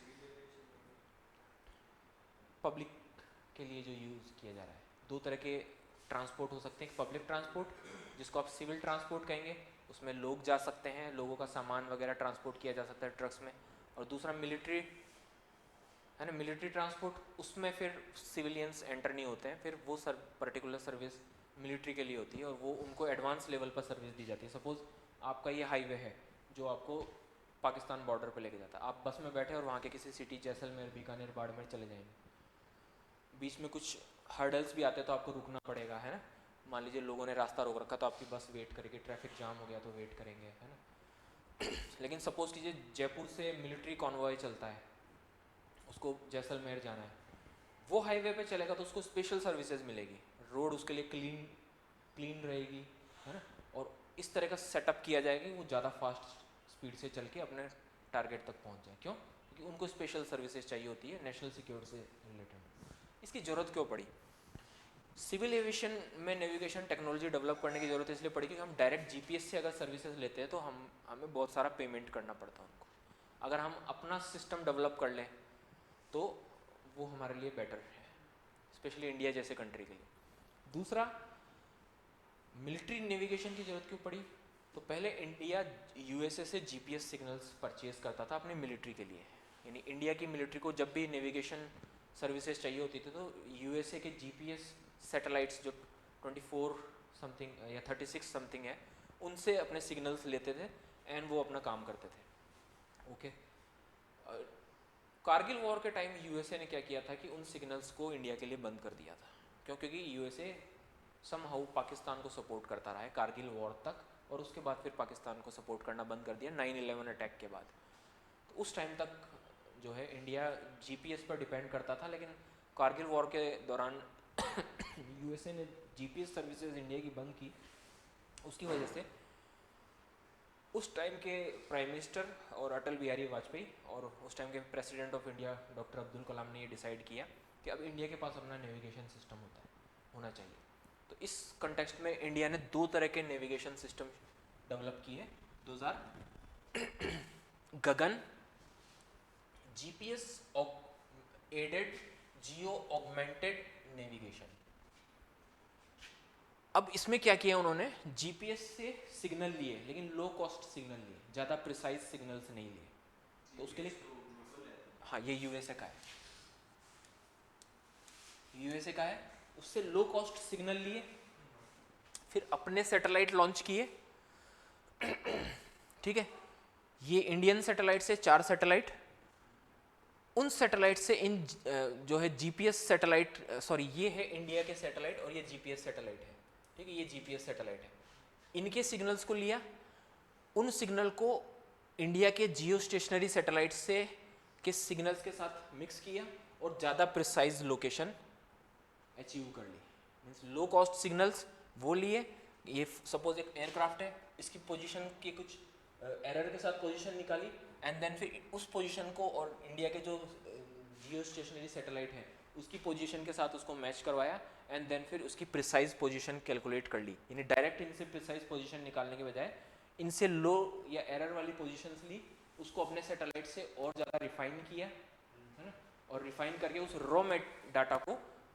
पब्लिक के लिए जो यूज़ किया जा रहा है? दो तरह के ट्रांसपोर्ट हो सकते हैं, पब्लिक ट्रांसपोर्ट जिसको आप सिविल ट्रांसपोर्ट कहेंगे, उसमें लोग जा सकते हैं, लोगों का सामान वगैरह ट्रांसपोर्ट किया जा सकता है ट्रक्स में, और दूसरा मिलिट्री है ना, मिलिट्री ट्रांसपोर्ट, उसमें फिर सिविलियंस एंटर नहीं होते हैं, फिर वो पर्टिकुलर सर्विस मिलिट्री के लिए होती है और वो उनको एडवांस लेवल पर सर्विस दी जाती है। सपोज आपका ये हाईवे है जो आपको पाकिस्तान बॉर्डर पे लेके जाता है, आप बस में बैठे और वहाँ के किसी सिटी जैसलमेर, बीकानेर, बाड़मेर चले जाएंगे, बीच में कुछ हर्डल्स भी आते हैं तो आपको रुकना पड़ेगा, है ना। मान लीजिए लोगों ने रास्ता रोक रखा तो आपकी बस वेट करेगी, ट्रैफिक जाम हो गया तो वेट करेंगे, है ना। लेकिन सपोज कीजिए जयपुर से मिलिट्री कॉन्वॉय चलता है, उसको जैसलमेर जाना है, वो हाईवे पे चलेगा तो उसको स्पेशल सर्विसेज मिलेगी, रोड उसके लिए क्लीन रहेगी, है ना, और इस तरह का सेटअप किया जाएगा कि वो ज़्यादा फास्ट स्पीड से चल के अपने टारगेट तक पहुंच जाए। क्यों? क्योंकि उनको स्पेशल सर्विसेज चाहिए होती है नेशनल सिक्योरिटी से रिलेटेड। इसकी ज़रूरत क्यों पड़ी? सिविल एविएशन में नेविगेशन टेक्नोलॉजी डेवलप करने की ज़रूरत इसलिए पड़ी क्योंकि हम डायरेक्ट GPS से अगर सर्विसेज लेते हैं तो हमें बहुत सारा पेमेंट करना पड़ता है उनको। अगर हम अपना सिस्टम डेवलप कर लें तो वो हमारे लिए बेटर है, स्पेशली इंडिया जैसे कंट्री के लिए। दूसरा, मिलिट्री नेविगेशन की ज़रूरत क्यों पड़ी? तो पहले इंडिया USA से GPS सिग्नल्स परचेज करता था अपने मिलिट्री के लिए, यानी इंडिया की मिलिट्री को जब भी नेविगेशन सर्विसेज चाहिए होती थी तो USA के GPS सैटेलाइट्स जो 24 समथिंग या 36 समथिंग है उनसे अपने सिग्नल्स लेते थे एंड वो अपना काम करते थे। ओके, कारगिल वॉर के टाइम USA ने क्या किया था कि उन सिग्नल्स को इंडिया के लिए बंद कर दिया था। क्यों? क्योंकि USA समहाउ पाकिस्तान को सपोर्ट करता रहा है कारगिल वॉर तक, और उसके बाद फिर पाकिस्तान को सपोर्ट करना बंद कर दिया 9/11 अटैक के बाद। तो उस टाइम तक जो है इंडिया GPS पर डिपेंड करता था, लेकिन कारगिल वॉर के दौरान USA ने GPS सर्विसेज इंडिया की बंद की। उसकी वजह से उस टाइम के प्राइम मिनिस्टर और अटल बिहारी वाजपेयी और उस टाइम के president of India doctor Abdul Kalam ने ये डिसाइड किया कि अब इंडिया के पास अपना नेविगेशन सिस्टम होना चाहिए। तो इस कंटेक्स्ट में इंडिया ने दो तरह के नेविगेशन सिस्टम डेवलप किए 2000 गगन, GPS added geo augmented navigation. अब इसमें क्या किया उन्होंने, GPS से सिग्नल लिए लेकिन लो कॉस्ट सिग्नल लिए, ज़्यादा प्रिसाइज सिग्नल्स नहीं लिए। तो उसके लिए हाँ, ये USA का है, USA का है, उससे लो कॉस्ट सिग्नल लिए, फिर अपने सैटेलाइट लॉन्च किए। ठीक है, ये इंडियन सैटेलाइट से 4 सैटेलाइट, उन सैटेलाइट से इन जो है GPS सैटेलाइट, सॉरी ये है इंडिया के सैटेलाइट और ये GPS सैटेलाइट है, ठीक है, ये GPS सैटेलाइट है, इनके सिग्नल्स को लिया, उन सिग्नल को इंडिया के जियो स्टेशनरी सैटेलाइट से के सिग्नल्स के साथ मिक्स किया और ज़्यादा प्रिसाइज लोकेशन अचीव कर ली। मीन्स लो कॉस्ट सिग्नल्स वो लिए, ये सपोज एक एयरक्राफ्ट है, इसकी पोजीशन की कुछ एरर के साथ पोजीशन निकाली एंड देन फिर उस पोजीशन को और इंडिया के जो जियो स्टेशनरी सैटेलाइट है उसकी पोजीशन के साथ उसको मैच करवाया एंड देन फिर उसकी प्रिसाइज पोजीशन कैलकुलेट कर ली। यानी डायरेक्ट इनसे प्रिसाइज पोजीशन निकालने के बजाय इनसे लो या एरर वाली पोजीशंस ली, उसको अपने सैटेलाइट से और ज़्यादा रिफाइन किया, है ना, और रिफाइन करके उस रॉ डाटा को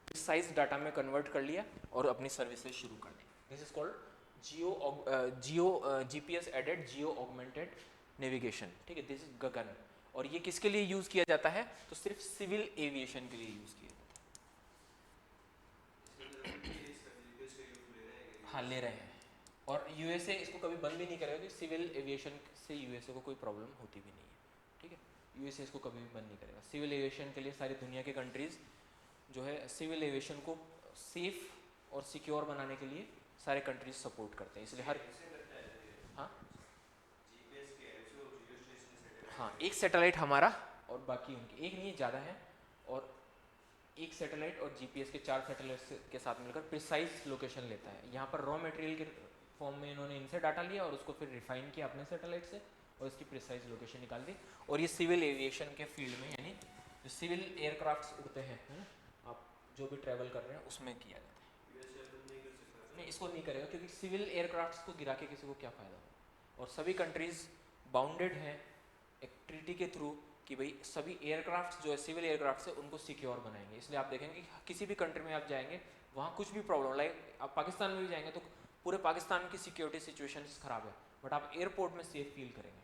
प्रिसाइज डाटा में कन्वर्ट कर लिया और अपनी सर्विसेज शुरू कर दी। This is called GPS aided geo augmented navigation, ठीक है, दिस इज गगन। और ये किसके लिए यूज किया जाता है? तो सिर्फ सिविल एविएशन के लिए यूज किया जाता है। हाँ, ले रहे हैं। और यूएसए इसको कभी बंद भी नहीं करेगा कि सिविल एविएशन से यूएसए को कोई प्रॉब्लम होती भी नहीं है, ठीक है। यूएसए इसको कभी भी बंद नहीं करेगा। सिविल एविएशन के लिए सारी दुनिया के कंट्रीज जो है सिविल एविएशन को सेफ और सिक्योर बनाने के लिए सारे कंट्रीज सपोर्ट करते हैं, इसलिए हर हाँ हाँ एक सैटेलाइट हमारा और बाकी उनके, एक नहीं ज़्यादा है, और एक सैटेलाइट और जीपीएस के 4 सैटेलाइट के साथ मिलकर प्रिसाइज लोकेशन लेता है। यहाँ पर रॉ मटेरियल के फॉर्म में इन्होंने इनसे डाटा लिया और उसको फिर रिफाइन किया अपने सैटेलाइट से और इसकी प्रिसाइज लोकेशन निकाल दी। और ये सिविल एविएशन के फील्ड में, यानी जो सिविल एयरक्राफ्ट्स उड़ते हैं, है ना, आप जो भी ट्रैवल कर रहे हैं उसमें किया जाता है। नहीं, इसको नहीं करेगा क्योंकि सिविल एयरक्राफ्ट्स को गिरा के किसी को क्या फ़ायदा। और सभी कंट्रीज़ बाउंडेड हैं एक ट्रीटी के थ्रू कि भाई सभी एयरक्राफ्ट्स जो है सिविल एयरक्राफ्ट है उनको सिक्योर बनाएंगे। इसलिए आप देखेंगे कि किसी भी कंट्री में आप जाएंगे वहाँ कुछ भी प्रॉब्लम, लाइक आप पाकिस्तान में भी जाएंगे तो पूरे पाकिस्तान की सिक्योरिटी सिचुएशन ख़राब है, बट आप एयरपोर्ट में सेफ फील करेंगे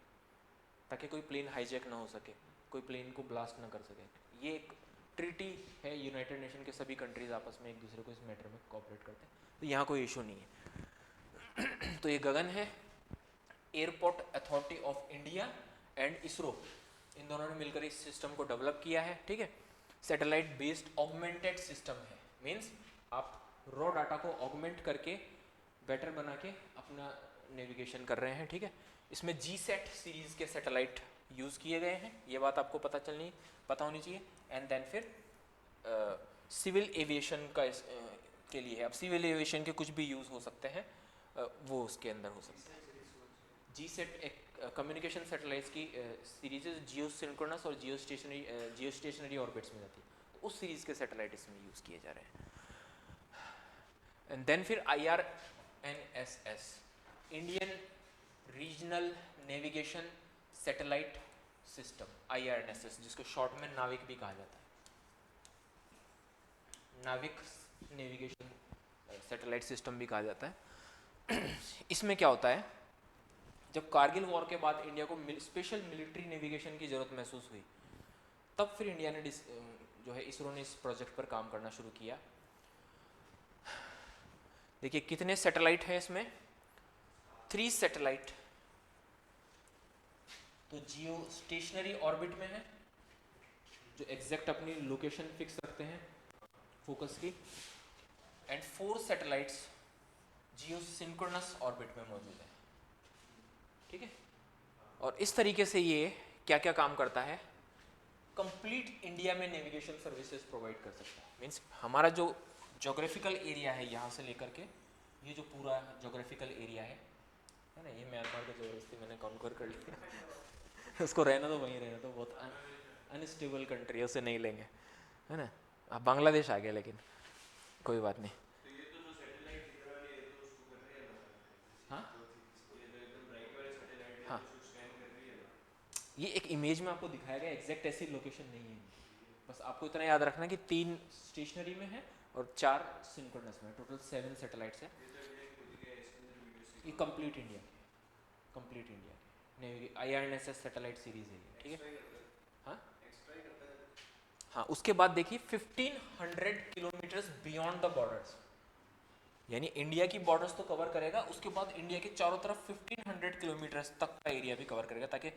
ताकि कोई प्लेन हाईजैक ना हो सके, कोई प्लेन को ब्लास्ट ना कर सके। ये एक ट्रीटी है, यूनाइटेड नेशन के सभी कंट्रीज आपस में एक दूसरे को इस मैटर में कोऑपरेट करते हैं, तो यहाँ कोई इशू नहीं है। तो ये गगन है, airport authority of India and ISRO, इन दोनों ने मिलकर इस सिस्टम को डेवलप किया है, ठीक है। सैटेलाइट बेस्ड ऑगमेंटेड सिस्टम है, मीन्स आप रॉ डाटा को ऑगमेंट करके बेटर बना के अपना नेविगेशन कर रहे हैं, ठीक है। इसमें जीसैट सीरीज के सैटेलाइट यूज़ किए गए हैं, ये बात आपको पता होनी चाहिए। एंड देन फिर सिविल एविएशन का के लिए है। अब सिविल एविएशन के कुछ भी यूज़ हो सकते हैं, वो उसके अंदर हो सकता है। जीसैट एक कम्युनिकेशन सैटेलाइट्स की सीरीज है, जियो सिंक्रोनस और जियो स्टेशनरी ऑर्बिट्स में जाती है, तो उस सीरीज़ के सैटेलाइट इसमें यूज़ किए जा रहे हैं। एंड देन फिर IRNSS, Indian regional navigation satellite system, IRNSS, जिसको शॉर्ट में नाविक भी कहा जाता है, नाविक नेविगेशन सैटेलाइट सिस्टम भी कहा जाता है। इसमें क्या होता है, जब कारगिल वॉर के बाद इंडिया को स्पेशल मिलिट्री नेविगेशन की ज़रूरत महसूस हुई, तब फिर इंडिया ने जो है इसरो ने इस प्रोजेक्ट पर काम करना शुरू किया। देखिए कितने सैटेलाइट हैं इसमें, 3 सैटेलाइट तो जियो स्टेशनरी ऑर्बिट में है, जो एग्जैक्ट अपनी लोकेशन फिक्स रखते हैं फोकस की, and 4 satellites Jio synchronous orbit में मौजूद है, ठीक है। और इस तरीके से ये क्या क्या काम करता है, कंप्लीट इंडिया में नेविगेशन सर्विसेज प्रोवाइड कर सकता है। मीन्स हमारा जो जोग्राफिकल एरिया है, यहाँ से लेकर के ये जो पूरा जोग्राफिकल एरिया है ना, ये म्यांमार का ज़बरदस्ती मैंने कॉन्कर कर लिया उसको रहना तो वहीं रहना, तो बहुत अनस्टेबल कंट्री है, उसे नहीं लेंगे, है ना। अब बांग्लादेश आ गया, लेकिन कोई बात नहीं। हाँ हाँ, ये एक इमेज में आपको दिखाया गया, एग्जैक्ट ऐसी लोकेशन नहीं है, बस आपको इतना याद रखना कि 3 स्टेशनरी में है और 4 सिंक्रोनस में, टोटल 7 सैटेलाइट्स है। ये कंप्लीट इंडिया के IRNSS सैटेलाइट सीरीज है, ठीक है। हाँ हाँ, उसके बाद देखिए 1500 किलोमीटर्स बियॉन्ड द बॉर्डर्स, यानी इंडिया की बॉर्डर्स तो कवर करेगा, उसके बाद इंडिया के चारों तरफ 1500 किलोमीटर्स तक का एरिया भी कवर करेगा, ताकि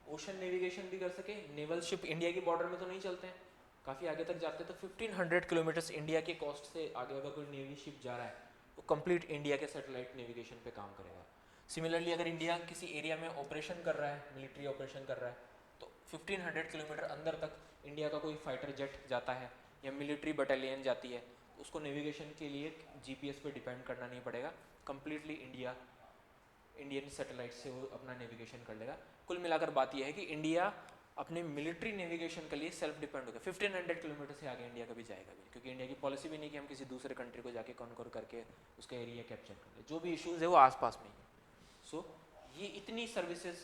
ओशन नेविगेशन भी कर सके। नेवल शिप इंडिया की बॉर्डर में तो नहीं चलते हैं, काफ़ी आगे तक जाते हैं, तो 1500 किलोमीटर्स इंडिया के कोस्ट से आगे अगर कोई नेवी शिप जा रहा है वो कंप्लीट इंडिया के सैटेलाइट नेविगेशन पे काम करेगा। सिमिलरली अगर इंडिया किसी एरिया में ऑपरेशन कर रहा है, मिलिट्री ऑपरेशन कर रहा है, तो 1500 किलोमीटर अंदर तक इंडिया का कोई फाइटर जेट जाता है या मिलिट्री बटालियन जाती है, उसको नेविगेशन के लिए जीपीएस पे डिपेंड करना नहीं पड़ेगा, कंप्लीटली इंडियन सैटेलाइट से वो अपना नेविगेशन कर लेगा। कुल मिलाकर बात यह है कि इंडिया अपने मिलिट्री नेविगेशन के लिए सेल्फ डिपेंड होगा। 1500 किलोमीटर से आगे इंडिया कभी जाएगा भी, क्योंकि इंडिया की पॉलिसी भी नहीं कि हम किसी दूसरे कंट्री को जाके कॉन्कर करके उसका एरिया कैप्चर कर ले, जो भी इश्यूज़ है वो आसपास में ही है। सो ये इतनी सर्विसेज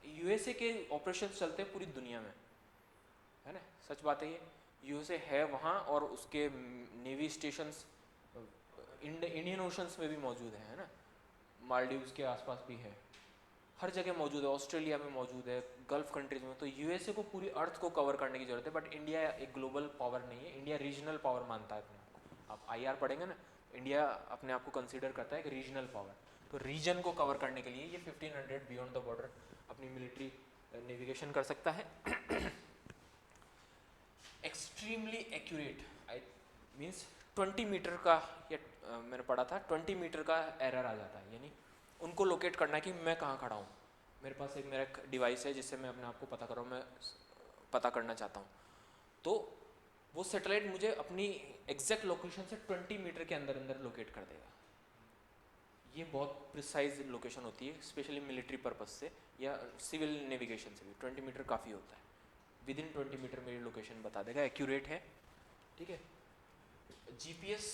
यूएसए के ऑपरेशन चलते हैं पूरी दुनिया में, है ना, सच बात है ये। यूएसए है वहाँ और उसके नेवी स्टेशंस इंडियन ओशंस में भी मौजूद है ना, मालदीव्स के आसपास भी है, हर जगह मौजूद है, ऑस्ट्रेलिया में मौजूद है, गल्फ कंट्रीज में। तो यूएसए को पूरी अर्थ को कवर करने की जरूरत है, बट इंडिया एक ग्लोबल पावर नहीं है, इंडिया रीजनल पावर मानता है अपने आप को। आप आईआर पढ़ेंगे ना, इंडिया अपने आप को कंसीडर करता है एक रीजनल पावर। तो रीजन को कवर करने के लिए ये 1500 बियॉन्ड द बॉर्डर अपनी मिलिट्री नेविगेशन कर सकता है। Extremely accurate, I means 20 metre का, या मैंने पढ़ा था 20 मीटर का एरर आ जाता है, यानी उनको लोकेट करना है कि मैं कहाँ खड़ा हूँ। मेरे पास एक मेरा डिवाइस है जिससे मैं अपने आप को पता कर रहा हूँ, मैं पता करना चाहता हूँ, तो वो सैटेलाइट मुझे अपनी एग्जैक्ट लोकेशन से 20 मीटर के अंदर अंदर लोकेट कर देगा। ये बहुत प्रिसाइज लोकेशन होती है, स्पेशली मिलिट्री पर्पज से या सिविल नेविगेशन से भी 20 मीटर काफ़ी होता है। विद इन 20 मीटर मेरी लोकेशन बता देगा, एक्यूरेट है, ठीक है। जीपीएस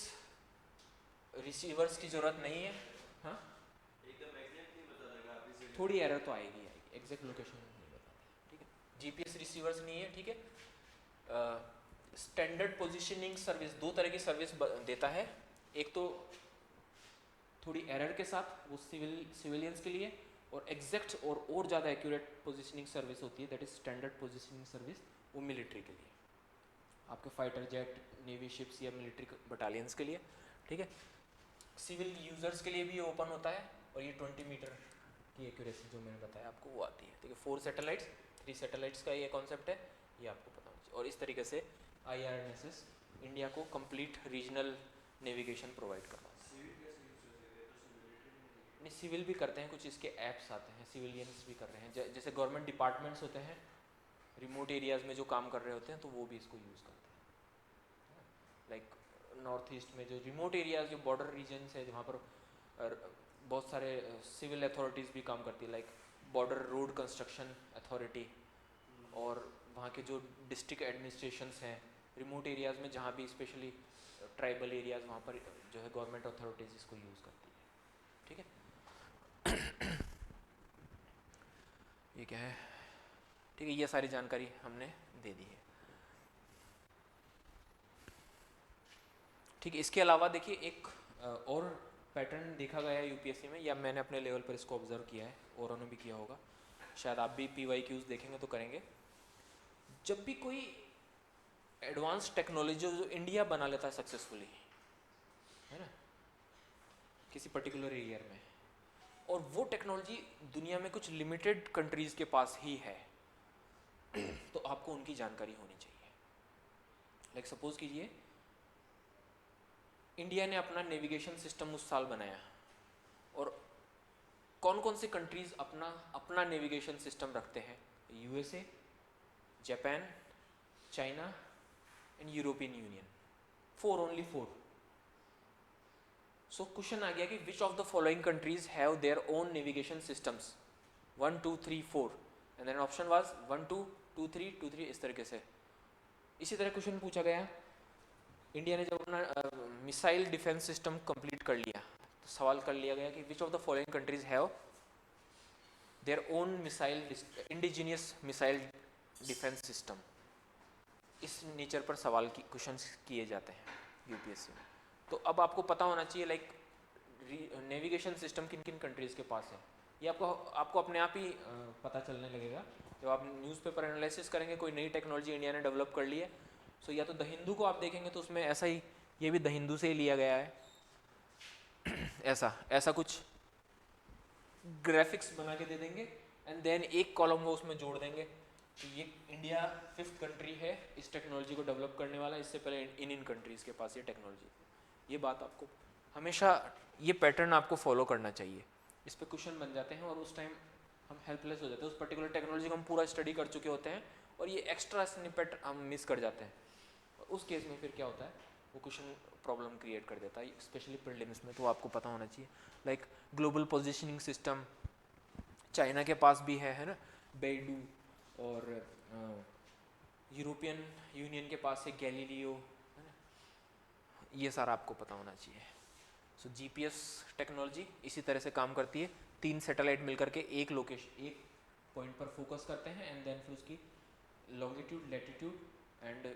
रिसीवर्स की ज़रूरत नहीं है, हाँ एकदम एग्जैक्ट नहीं बता देगा आप इसे। थोड़ी एरर तो आएगी, एग्जैक्ट लोकेशन नहीं बताते, ठीक है। जीपीएस रिसीवर्स नहीं है, ठीक है। स्टैंडर्ड पोजीशनिंग सर्विस, दो तरह की सर्विस देता है, एक तो थोड़ी एरर के साथ, वो सिविलियंस के लिए, और एग्जैक्ट और ज़्यादा एक्यूरेट पोजीशनिंग सर्विस होती है, that is standard positioning service, वो मिलिट्री के लिए, आपके फाइटर जेट, नेवी शिप्स या मिलिट्री बटालियंस के लिए, ठीक है। सिविल यूजर्स के लिए भी ये ओपन होता है, और ये 20 मीटर की एक्यूरेसी जो मैंने बताया आपको वो आती है, ठीक है। 4 सैटेलाइट्स, 3 सैटेलाइट्स का ये कॉन्सेप्ट है, ये आपको पता होना चाहिए। और इस तरीके से IRNSS इंडिया को कंप्लीट रीजनल नेविगेशन प्रोवाइड करता है। सिविल कैसे यूज कर सकते हैं, तो मिलिट्री में नहीं, सिविल भी करते हैं, कुछ इसके ऐप्स आते हैं, सिविलियंस भी कर रहे हैं, जैसे गवर्नमेंट डिपार्टमेंट्स होते हैं, रिमोट एरियाज़ में जो काम कर रहे होते हैं, तो वो भी इसको यूज़ करते हैं। लाइक नॉर्थ ईस्ट में जो रिमोट एरियाज, जो बॉर्डर रीजन्स है, जहाँ पर बहुत सारे सिविल अथॉरिटीज़ भी काम करती है, like border road construction authority, और वहाँ के जो डिस्ट्रिक्ट एडमिनिस्ट्रेशंस हैं रिमोट एरियाज़ में, जहाँ भी स्पेशली ट्राइबल एरियाज़, वहाँ पर जो है गवर्नमेंट अथॉरिटीज़ इसको यूज़ करती है, ठीक है। ये क्या है, ठीक है, ये सारी जानकारी हमने दे दी है, ठीक है। इसके अलावा देखिए एक और पैटर्न देखा गया है यूपीएससी में, या मैंने अपने लेवल पर इसको ऑब्जर्व किया है, और उन्होंने भी किया होगा, शायद आप भी PYQs देखेंगे तो करेंगे। जब भी कोई एडवांस टेक्नोलॉजी जो इंडिया बना लेता है सक्सेसफुली, है ना, किसी पर्टिकुलर एरिया में, और वो टेक्नोलॉजी दुनिया में कुछ लिमिटेड कंट्रीज़ के पास ही है, तो आपको उनकी जानकारी होनी चाहिए। लाइक सपोज कीजिए इंडिया ने अपना नेविगेशन सिस्टम उस साल बनाया, और कौन कौन से कंट्रीज़ अपना अपना नेविगेशन सिस्टम रखते हैं, USA, Japan, China and European Union, 4, only 4। So question आ गया कि which of the following countries have their own navigation systems, 1 2 3 4, and then option was 1 2 2 3 2 3, इस तरीके से। इसी तरह क्वेश्चन पूछा गया, इंडिया ने जब अपना मिसाइल डिफेंस सिस्टम कंप्लीट कर लिया, तो सवाल कर लिया गया कि which of the following countries have their own missile indigenous missile defence system. इस नेचर पर सवाल की क्वेश्चन किए जाते हैं यूपीएससी में। तो अब आपको पता होना चाहिए लाइक नेविगेशन सिस्टम किन किन कंट्रीज़ के पास है, ये आपको अपने आप ही पता चलने लगेगा जब आप न्यूज़पेपर एनालिसिस करेंगे, कोई नई टेक्नोलॉजी इंडिया ने डेवलप कर ली है। सो या तो द हिंदू को आप देखेंगे तो उसमें ऐसा ही, ये भी द हिंदू से ही लिया गया है, ऐसा कुछ ग्राफिक्स बना के दे देंगे, एंड देन एक कॉलम वो उसमें जोड़ देंगे कि ये इंडिया 5th कंट्री है इस टेक्नोलॉजी को डेवलप करने वाला, इससे पहले इन कंट्रीज़ के पास ये टेक्नोलॉजी। ये बात आपको हमेशा, ये पैटर्न आपको फॉलो करना चाहिए, इस पे क्वेश्चन बन जाते हैं, और उस टाइम हम हेल्पलेस हो जाते हैं, उस पर्टिकुलर टेक्नोलॉजी को हम पूरा स्टडी कर चुके होते हैं, और ये एक्स्ट्रा स्निपेट हम मिस कर जाते हैं, और उस केस में फिर क्या होता है, वो क्वेश्चन प्रॉब्लम क्रिएट कर देता है, स्पेशली प्रीलिम्स में। तो आपको पता होना चाहिए like global positioning system China के पास भी है ना, बेइडू, और यूरोपियन यूनियन के पास है गैलीलियो, है ना, ये सारा आपको पता होना चाहिए। सो जीपीएस टेक्नोलॉजी इसी तरह से काम करती है, 3 सैटेलाइट मिलकर के एक लोकेशन, एक पॉइंट पर फोकस करते हैं, एंड देन फिर उसकी longitude, latitude and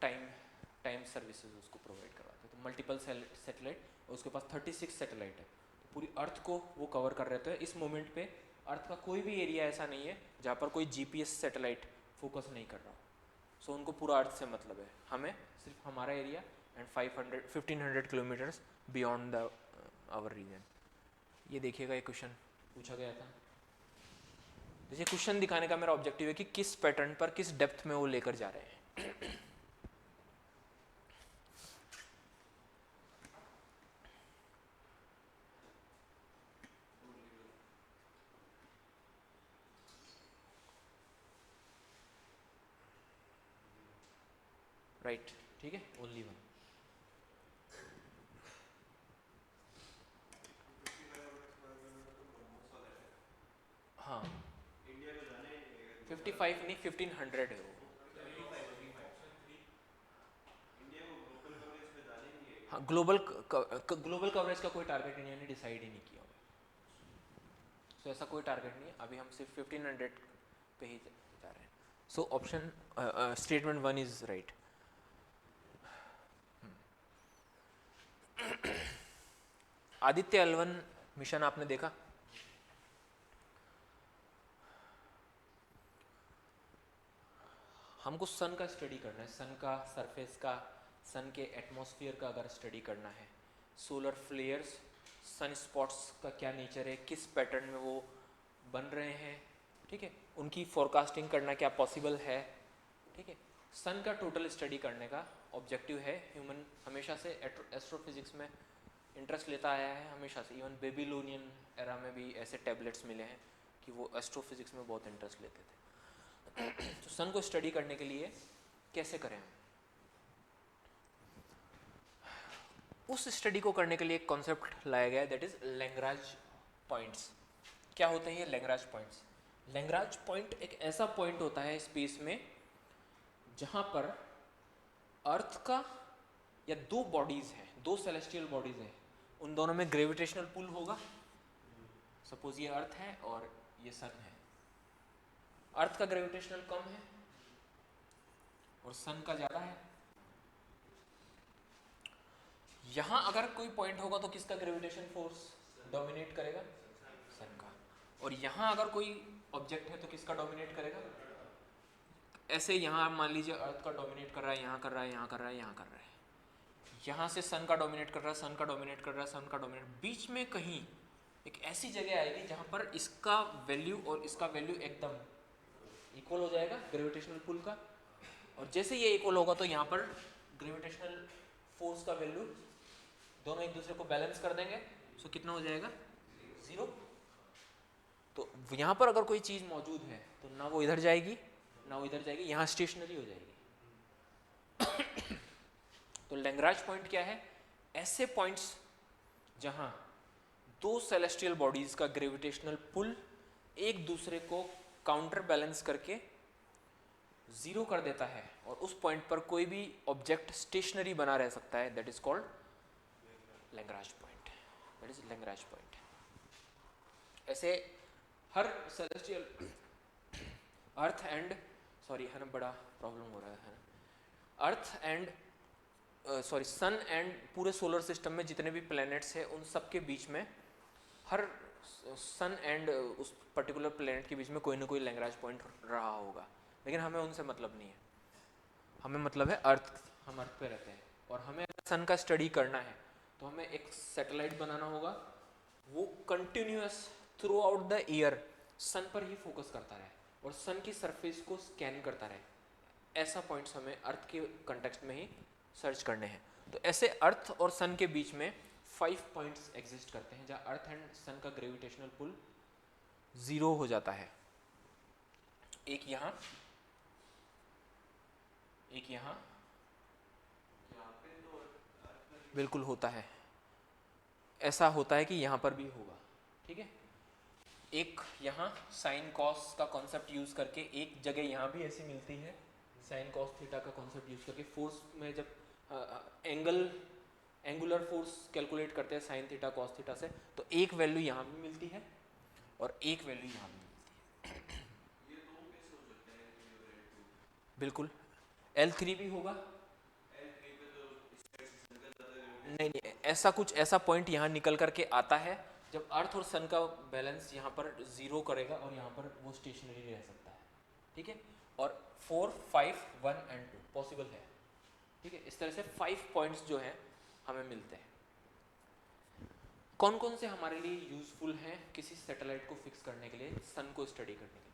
time services उसको प्रोवाइड करवाते हैं। तो मल्टीपल सैटेलाइट, और उसके पास 36 सैटेलाइट है, पूरी अर्थ को वो कवर कर रहे थे। इस मोमेंट पे अर्थ का कोई भी एरिया ऐसा नहीं है जहाँ पर कोई जीपीएस सैटेलाइट फोकस नहीं कर रहा हो। सो उनको पूरा अर्थ से मतलब है, हमें सिर्फ हमारा area and 1500 kilometres beyond the our region. ये देखिएगा, एक क्वेश्चन पूछा गया था। जैसे क्वेश्चन दिखाने का मेरा ऑब्जेक्टिव है कि किस पैटर्न पर किस डेप्थ में वो लेकर जा रहे हैं। राइट, ठीक है, ओनली वन। हाँ, इंडिया को जाना ही नहीं है 55 नहीं 1500 है वो। इंडिया को ग्लोबल कवरेज पे जाना ही नहीं है। हाँ, ग्लोबल कवरेज का कोई टारगेट इंडिया ने डिसाइड ही नहीं किया हुआ। सो ऐसा कोई टारगेट नहीं है, अभी हम सिर्फ 1500 पे ही जा रहे हैं। So option statement 1 is right. Aditya L1 mission आपने देखा? हमको सन का स्टडी करना है, सन का सरफेस का, सन के एटमॉस्फेयर का अगर स्टडी करना है, सोलर फ्लेयर्स, सन स्पॉट्स का क्या नेचर है, किस पैटर्न में वो बन रहे हैं, ठीक है, उनकी फोरकास्टिंग करना क्या पॉसिबल है, ठीक है। सन का टोटल स्टडी करने का ऑब्जेक्टिव है। ह्यूमन हमेशा से एस्ट्रोफिजिक्स में इंटरेस्ट लेता आया है, हमेशा से। इवन बेबीलोनियन एरा में भी ऐसे टैबलेट्स मिले हैं कि वो एस्ट्रोफिजिक्स में बहुत इंटरेस्ट लेते थे। तो सन को स्टडी करने के लिए कैसे करें हम? उस स्टडी को करने के लिए एक कॉन्सेप्ट लाया गया है, दैट इज लैग्रांज पॉइंट्स। क्या होते हैं ये लैग्रांज पॉइंट्स? लैग्रांज पॉइंट एक ऐसा पॉइंट होता है स्पेस में जहां पर अर्थ का या दो बॉडीज हैं, दो सेलेस्टियल बॉडीज हैं, उन दोनों में ग्रेविटेशनल पुल होगा। सपोज ये अर्थ है और ये सन है। अर्थ का ग्रेविटेशनल कम है और सन का ज्यादा है। यहां अगर कोई पॉइंट होगा तो किसका ग्रेविटेशन फोर्स डोमिनेट करेगा? सन का। और यहां अगर कोई ऑब्जेक्ट है तो किसका डोमिनेट करेगा? ऐसे यहां आप मान लीजिए अर्थ का डोमिनेट कर रहा है, यहां कर रहा है, यहां कर रहा है, यहां कर रहा है। यहां से सन का डोमिनेट कर रहा है, सन का डोमिनेट कर रहा है, सन का डोमिनेट। बीच में कहीं एक ऐसी जगह आएगी जहां पर इसका वैल्यू और इसका वैल्यू एकदम इक्वल हो जाएगा ग्रेविटेशनल पुल का। और जैसे ये इक्वल होगा तो यहाँ पर ग्रेविटेशनल फोर्स का वैल्यू दोनों एक दूसरे को बैलेंस कर देंगे। सो कितना हो जाएगा? 0। तो यहाँ पर अगर कोई चीज़ मौजूद है तो ना वो इधर जाएगी ना वो इधर जाएगी, यहाँ स्टेशनरी हो जाएगी। तो लैग्रांज पॉइंट क्या है? ऐसे पॉइंट्स जहाँ दो सेलेस्टियल बॉडीज का ग्रेविटेशनल पुल एक दूसरे को काउंटर बैलेंस करके 0 कर देता है और उस पॉइंट पर कोई भी ऑब्जेक्ट स्टेशनरी बना रह सकता है, that is called Lagrange point. That is Lagrange point. ऐसे हर सेलेस्टियल अर्थ एंड है ना, बड़ा प्रॉब्लम हो रहा है ना। अर्थ एंड सन एंड पूरे सोलर सिस्टम में जितने भी प्लैनेट्स हैं उन सब के बीच में, हर सन एंड उस पर्टिकुलर प्लैनेट के बीच में कोई ना कोई लैग्रांज पॉइंट रहा होगा। लेकिन हमें उनसे मतलब नहीं है, हमें मतलब है अर्थ। हम अर्थ पे रहते हैं और हमें सन का स्टडी करना है तो हमें एक सैटेलाइट बनाना होगा, वो continuous throughout the year sun पर ही फोकस करता रहे और सन की सरफेस को स्कैन करता रहे। ऐसा पॉइंट्स हमें अर्थ के कंटेक्स्ट में ही सर्च करने हैं। तो ऐसे अर्थ और सन के बीच में 5 पॉइंट्स एग्जिस्ट करते हैं जहाँ अर्थ एंड सन का ग्रेविटेशनल पुल 0 हो जाता है। एक यहाँ, एक यहाँ पे तो बिल्कुल होता है। ऐसा होता है कि यहाँ पर भी होगा, ठीक है। एक यहाँ साइन कॉस का कॉन्सेप्ट यूज करके एक जगह यहाँ भी ऐसी मिलती है, साइन कॉस थीटा का कॉन्सेप्ट यूज करके फोर्स में जब एंगुलर फोर्स कैलकुलेट करते हैं साइन थीटा कॉस थीटा से, तो एक वैल्यू यहाँ भी मिलती है और एक वैल्यू यहाँ भी मिलती है। ये दो कैसे हो सकते हैं L3 और L2? बिल्कुल L3 भी होगा। L3 पे तो इस साइड से निकल जाता है नहीं नहीं, ऐसा कुछ ऐसा पॉइंट यहाँ निकल करके आता है जब अर्थ और सन का बैलेंस यहाँ पर 0 करेगा और यहाँ पर वो स्टेशनरी रह सकता है, ठीक है। और 4, 5, 1 एंड 2 पॉसिबल है, ठीक है। इस तरह से 5 पॉइंट्स जो हैं हमें मिलते हैं। कौन कौन से हमारे लिए यूजफुल हैं किसी सैटेलाइट को फिक्स करने के लिए, सन को स्टडी करने के लिए?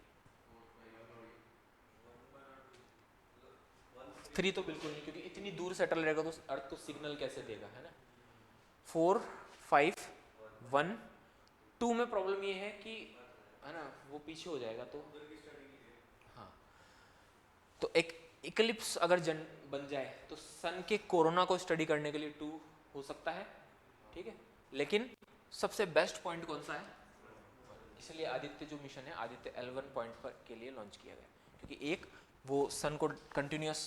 3 तो बिल्कुल नहीं, क्योंकि इतनी दूर सैटेलाइट रहेगा तो अर्थ को सिग्नल कैसे देगा, है ना। 4, 5, 1, 2 में प्रॉब्लम ये है कि, है ना, वो पीछे हो जाएगा तो, हाँ। तो एक इक्लिप्स अगर बन जाए तो सन के कोरोना को स्टडी करने के लिए 2 हो सकता है, ठीक है। लेकिन सबसे बेस्ट पॉइंट कौन सा है, इसलिए आदित्य जो मिशन है, आदित्य L1 पॉइंट पर के लिए लॉन्च किया गया, क्योंकि एक वो सन को कंटिन्यूस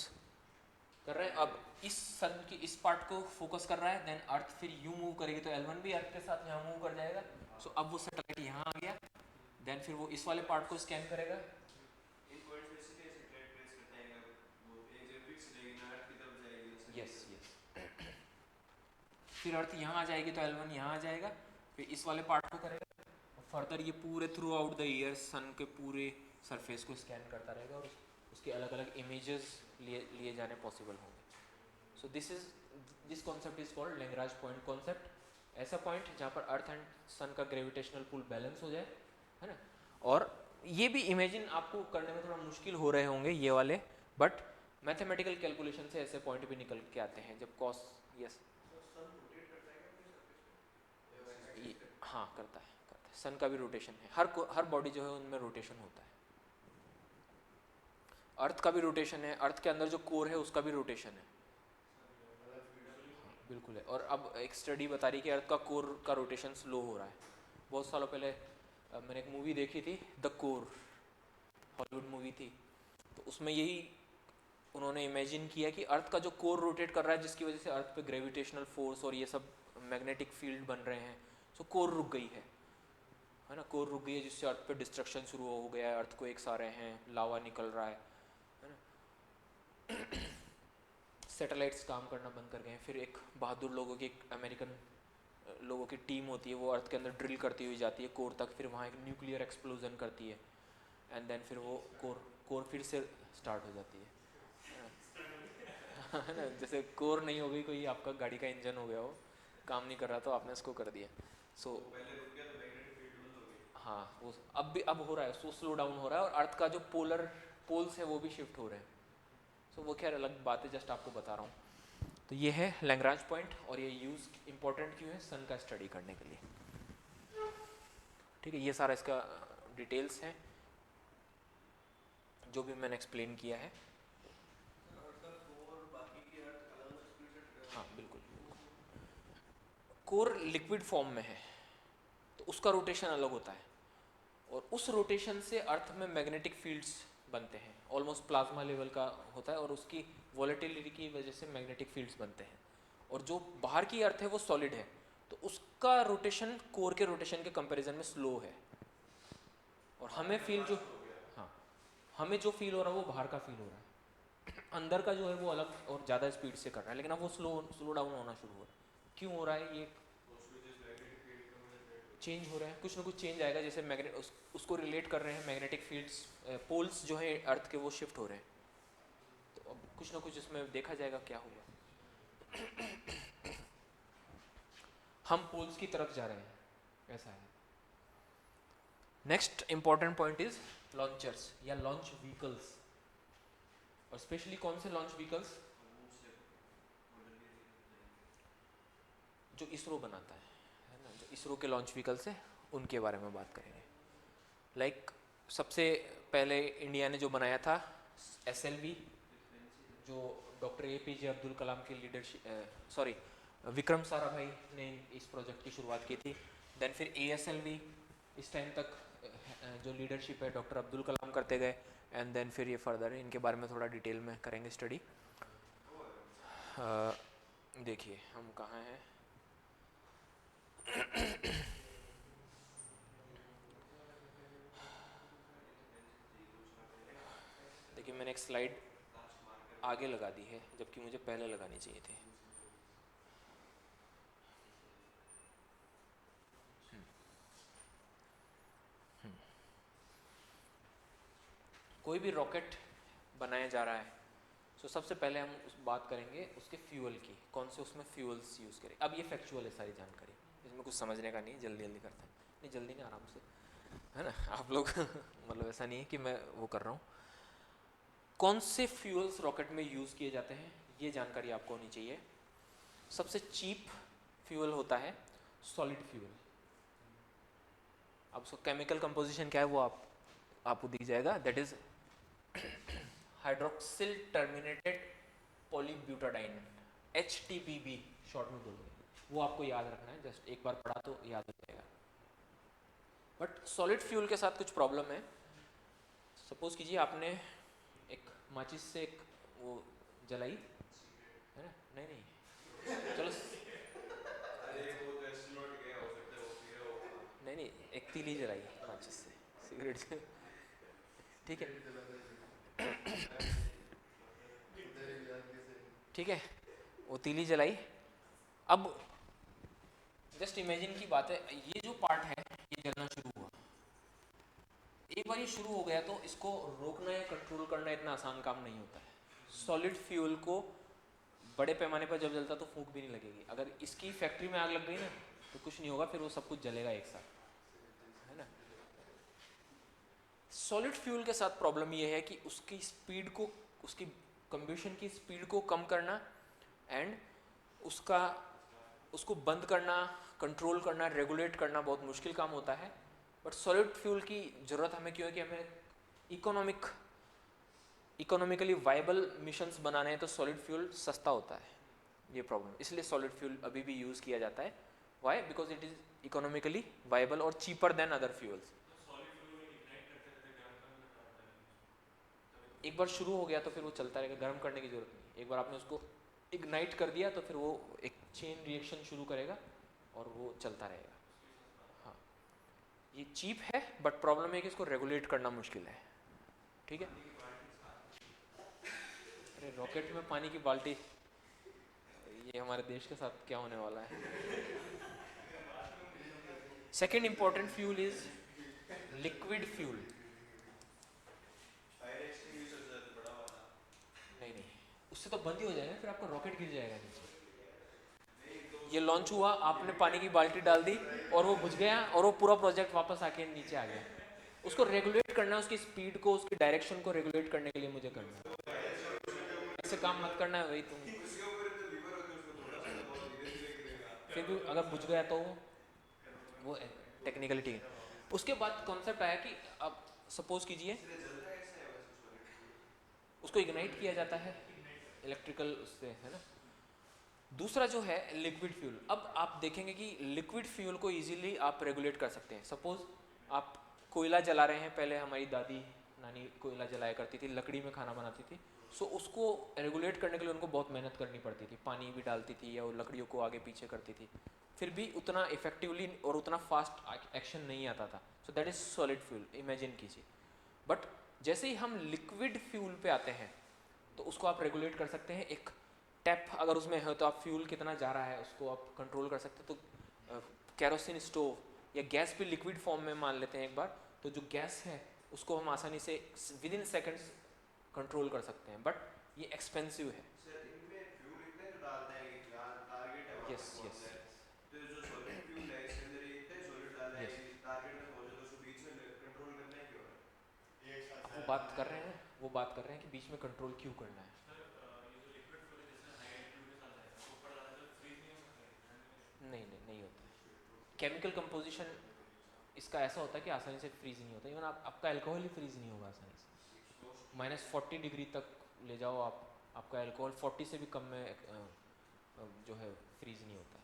कर रहा है, अब इस सन की इस पार्ट को फोकस कर रहा है, देन अर्थ फिर यूं मूव करेगी तो L1 भी अर्थ के साथ यहाँ मूव कर जाएगा। सो अब वो सैटेलाइट यहाँ आ गया, देन फिर वो इस वाले पार्ट को स्कैन करेगा। यस यस, फिर अर्थ यहाँ आ जाएगी तो L1 यहाँ आ जाएगा, फिर इस वाले पार्ट को करेगा, फर्दर ये पूरे थ्रू आउट द ईयर सन के पूरे सरफेस को स्कैन करता रहेगा और उसके अलग अलग इमेजेस लिए जाने पॉसिबल होंगे। So this concept is called Lagrange point concept. ऐसा पॉइंट जहाँ पर अर्थ एंड सन का ग्रेविटेशनल पुल बैलेंस हो जाए, है ना। और ये भी इमेजिन आपको करने में थोड़ा मुश्किल हो रहे होंगे ये वाले, बट मैथमेटिकल कैलकुलेशन से ऐसे पॉइंट भी निकल के आते हैं जब कॉस, यस, हाँ करता है सन का भी रोटेशन है, हर बॉडी जो है उनमें रोटेशन होता है। अर्थ का भी रोटेशन है, अर्थ के अंदर जो कोर है उसका भी रोटेशन है, बिल्कुल है। और अब एक स्टडी बता रही है कि अर्थ का कोर का रोटेशन स्लो हो रहा है। बहुत सालों पहले मैंने एक मूवी देखी थी, द कोर, हॉलीवुड मूवी थी, तो उसमें यही उन्होंने इमेजिन किया कि अर्थ का जो कोर रोटेट कर रहा है, जिसकी वजह से अर्थ पे ग्रेविटेशनल फोर्स और ये सब मैग्नेटिक फील्ड बन रहे हैं, सो कोर रुक गई है ना, कोर रुक गई है, जिससे अर्थ पे डिस्ट्रक्शन शुरू हो गया है, अर्थ को एक आ रहे हैं, लावा निकल रहा है ना। सैटेलाइट्स काम करना बंद कर गए हैं। फिर एक बहादुर लोगों की, अमेरिकन लोगों की टीम होती है, वो अर्थ के अंदर ड्रिल करती हुई जाती है कोर तक, फिर वहाँ एक न्यूक्लियर एक्सप्लोजन करती है, एंड देन फिर वो कोर फिर से स्टार्ट हो जाती है है ना। जैसे कोर नहीं हो गई, कोई आपका गाड़ी का इंजन हो गया हो, काम नहीं कर रहा तो आपने इसको कर दिया, सो हाँ, वो अब हो रहा है, सो स्लो डाउन हो रहा है, और अर्थ का जो पोल्स है वो भी शिफ्ट हो रहे हैं। सो वो खैर अलग बात है, जस्ट आपको बता रहा हूँ। तो ये है लैग्रांज पॉइंट, और ये यूज इंपॉर्टेंट क्यों है, सन का स्टडी करने के लिए, ठीक है। ये सारा इसका डिटेल्स है जो भी मैंने एक्सप्लेन किया है। हाँ बिल्कुल, कोर लिक्विड फॉर्म में है तो उसका रोटेशन अलग होता है, और उस रोटेशन से अर्थ में मैग्नेटिक फील्ड्स बनते हैं, ऑलमोस्ट प्लाज्मा लेवल का होता है, और उसकी वॉलेटिलिटी की वजह से मैग्नेटिक फील्ड्स बनते हैं। और जो बाहर की अर्थ है वो सॉलिड है, तो उसका रोटेशन कोर के रोटेशन के कंपैरिजन में स्लो है, और हमें फील जो, हाँ, हमें जो फील हो रहा है वो बाहर का फील हो रहा है, अंदर का जो है वो अलग और ज़्यादा स्पीड से कर रहा है, लेकिन अब वो स्लो डाउन होना शुरू हो रहा है। क्यों हो रहा है ये, चेंज हो रहा है, कुछ ना कुछ चेंज आएगा, जैसे उसको रिलेट कर रहे हैं मैग्नेटिक फील्ड्स, पोल्स जो है अर्थ के वो शिफ्ट हो रहे हैं, तो अब कुछ ना कुछ इसमें देखा जाएगा क्या होगा। हम पोल्स की तरफ जा रहे हैं, ऐसा है। Next important point is launchers या लॉन्च व्हीकल्स, और स्पेशली कौन से लॉन्च व्हीकल्स, जो इसरो बनाता है ना, जो इसरो के लॉन्च व्हीकल्स है उनके बारे में बात करेंगे। लाइक सबसे पहले इंडिया ने जो बनाया था SLV, जो डॉक्टर APJ अब्दुल कलाम की लीडरशिप, विक्रम साराभाई ने इस प्रोजेक्ट की शुरुआत की थी। देन फिर ASLV इस टाइम तक जो लीडरशिप है डॉक्टर अब्दुल कलाम करते गए, एंड देन फिर ये फर्दर इनके बारे में थोड़ा डिटेल में करेंगे स्टडी। देखिए हम कहाँ हैं, देखिए मैंने एक स्लाइड आगे लगा दी है जबकि मुझे पहले लगानी चाहिए थी। कोई भी रॉकेट बनाया जा रहा है, तो सबसे पहले हम उस बात करेंगे उसके फ्यूल की, कौन से उसमें फ्यूल्स यूज़ करें। अब ये फैक्चुअल है सारी जानकारी, इसमें कुछ समझने का नहीं, जल्दी जल्दी करते हैं, नहीं जल्दी नहीं, आराम से, है ना आप लोग मतलब ऐसा नहीं है कि मैं वो कर रहा हूँ। कौन से फ्यूल्स रॉकेट में यूज़ किए जाते हैं ये जानकारी आपको होनी चाहिए। सबसे चीप फ्यूल होता है सॉलिड फ्यूल। अब उसका केमिकल कंपोजिशन क्या है वो आपको दिख जाएगा, that is hydroxyl terminated polybutadiene, HTPB short में बोलोगे, वो आपको याद रखना है, जस्ट एक बार पढ़ा तो याद हो जाएगा। बट सॉलिड फ्यूल के साथ कुछ प्रॉब्लम है। सपोज कीजिए आपने एक माचिस से एक वो जलाई है ना, नहीं नहीं चलो अरे वो तो एस्ट्रोनॉट गया हो सकता है, वो फिर होगा। नहीं नहीं, एक तीली जलाई माचिस से, सिगरेट से, ठीक है ठीक है, वो तीली जलाई। अब जस्ट इमेजिन की बात है, ये जो पार्ट है ये जलना शुरू हुआ, एक बार ये शुरू हो गया तो इसको रोकना या कंट्रोल करना इतना आसान काम नहीं होता है। सॉलिड फ्यूल को बड़े पैमाने पर जब जलता तो फूंक भी नहीं लगेगी, अगर इसकी फैक्ट्री में आग लग गई ना तो कुछ नहीं होगा, फिर वो सब कुछ जलेगा एक साथ, है ना। सॉलिड फ्यूल के साथ प्रॉब्लम ये है कि उसकी स्पीड को, उसकी कंबशन की स्पीड को कम करना एंड उसको बंद करना, कंट्रोल करना, रेगुलेट करना बहुत मुश्किल काम होता है। बट सॉलिड फ्यूल की ज़रूरत हमें क्यों है कि हमें इकोनॉमिकली वाइबल मिशंस बनाने हैं, तो सॉलिड फ्यूल सस्ता होता है, ये प्रॉब्लम, इसलिए सॉलिड फ्यूल अभी भी यूज़ किया जाता है। Why? Because it is economically viable और चीपर देन अदर फ्यूल्स। एक बार शुरू हो गया तो फिर वो चलता रहेगा, गर्म करने की जरूरत नहीं, एक बार आपने उसको इग्नाइट कर दिया तो फिर वो एक चेन रिएक्शन शुरू करेगा और वो चलता रहेगा। हाँ, ये चीप है बट प्रॉब्लम है कि इसको रेगुलेट करना मुश्किल है, ठीक है। अरे रॉकेट में पानी की बाल्टी, ये हमारे देश के साथ क्या होने वाला है। Second important fuel is liquid fuel. Fire extinguisher sir बड़ा वाला। नहीं नहीं, उससे तो बंद ही हो जाएगा, फिर आपका रॉकेट गिर जाएगा नीचे। नहीं तो ये लॉन्च हुआ, आपने पानी की बाल्टी डाल दी और वो बुझ गया और वो पूरा प्रोजेक्ट वापस आके नीचे आ गया। उसको रेगुलेट करना है, उसकी स्पीड को, उसकी डायरेक्शन को रेगुलेट करने के लिए मुझे करना है, ऐसे काम मत करना है भाई तुम। उसके ऊपर तो लीवर होते हैं, उसको थोड़ा सा दबाओ, धीरे धीरे गिरेगा। फिर भी अगर बुझ गया तो वो टेक्निकली ठीक है। उसके बाद कॉन्सेप्ट आया कि अब सपोज कीजिए इसलिए जलता कैसे है वैसे सॉलिड फ्यूल? उसको इग्नाइट किया जाता है इलेक्ट्रिकल उससे, है ना। दूसरा जो है लिक्विड फ्यूल। अब आप देखेंगे कि लिक्विड फ्यूल को इजीली आप रेगुलेट कर सकते हैं। सपोज आप कोयला जला रहे हैं, पहले हमारी दादी नानी कोयला जलाया करती थी, लकड़ी में खाना बनाती थी, सो उसको रेगुलेट करने के लिए उनको बहुत मेहनत करनी पड़ती थी, पानी भी डालती थी या वो लकड़ियों को आगे पीछे करती थी, फिर भी उतना इफेक्टिवली और उतना फास्ट एक्शन नहीं आता था। सो that is solid fuel, imagine कीजिए। बट जैसे ही हम लिक्विड फ्यूल पे आते हैं तो उसको आप रेगुलेट कर सकते हैं। एक टैप अगर उसमें है तो आप फ्यूल कितना जा रहा है उसको आप कंट्रोल कर सकते हैं। तो कैरोसिन स्टोव या गैस भी लिक्विड फॉर्म में मान लेते हैं एक बार, तो जो गैस है उसको हम आसानी से विद इन सेकेंड्स कंट्रोल कर सकते हैं, बट ये एक्सपेंसिव है। सर इनमें फ्यूल इतने तो डालते हैं कि जहाँ टारगेट है वहाँ यस पे यस पहुँचना है। तो जो सॉलिड फ्यूल है इसके अंदर ये इतने सॉलिड डालना है यस, कि टारगेट तक पहुँचे, तो उसको बीच में कंट्रोल करना है क्यों है? एक साथ वो बात कर रहे हैं, वो बात कर रहे हैं कि बीच में कंट्रोल क्यों करना है। नहीं नहीं नहीं होता है। केमिकल कंपोजिशन इसका ऐसा होता है कि आसानी से फ्रीज नहीं होता। इवन आपका अल्कोहल ही फ्रीज नहीं होगा आसानी से। -40 डिग्री तक ले जाओ आप, आपका अल्कोहल 40 से भी कम में जो है फ्रीज नहीं होता है।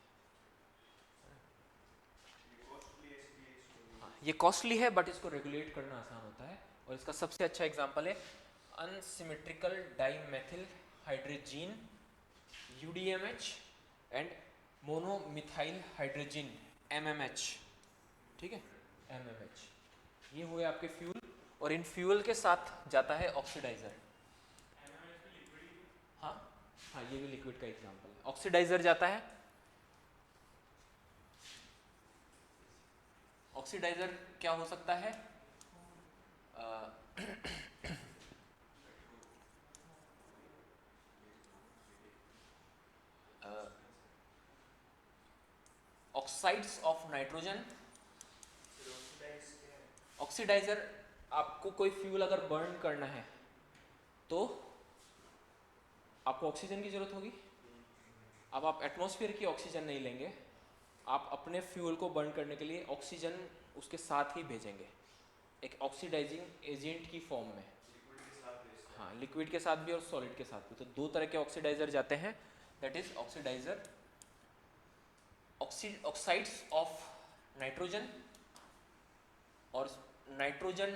ये कॉस्टली है इसलिए इसको हाँ, ये कॉस्टली है बट इसको रेगुलेट करना आसान होता है। और इसका सबसे अच्छा एग्जांपल है unsymmetrical dimethyl hydrogen, UDMH, and monomethyl hydrogen, MMH, ठीक है, MMH। ये हुए आपके फ्यूल, और इन फ्यूल के साथ जाता है ऑक्सीडाइजर। हाँ हाँ, ये भी लिक्विड का एग्जांपल है। ऑक्सीडाइजर जाता है, ऑक्सीडाइजर क्या हो सकता है, ऑक्साइड्स ऑफ नाइट्रोजन। फिर ऑक्सीडाइज क्या है? ऑक्सीडाइजर, आपको कोई फ्यूल अगर बर्न करना है तो आपको ऑक्सीजन की जरूरत होगी। अब आप एटमॉस्फेयर की ऑक्सीजन नहीं लेंगे, आप अपने फ्यूल को बर्न करने के लिए ऑक्सीजन उसके साथ ही भेजेंगे, एक ऑक्सीडाइजिंग एजेंट की फॉर्म में। लिक्विड के साथ भेजते हैं। हाँ, लिक्विड के साथ भी और सॉलिड के साथ भी। तो दो तरह के ऑक्सीडाइजर जाते हैं, that is oxidiser oxides of nitrogen और नाइट्रोजन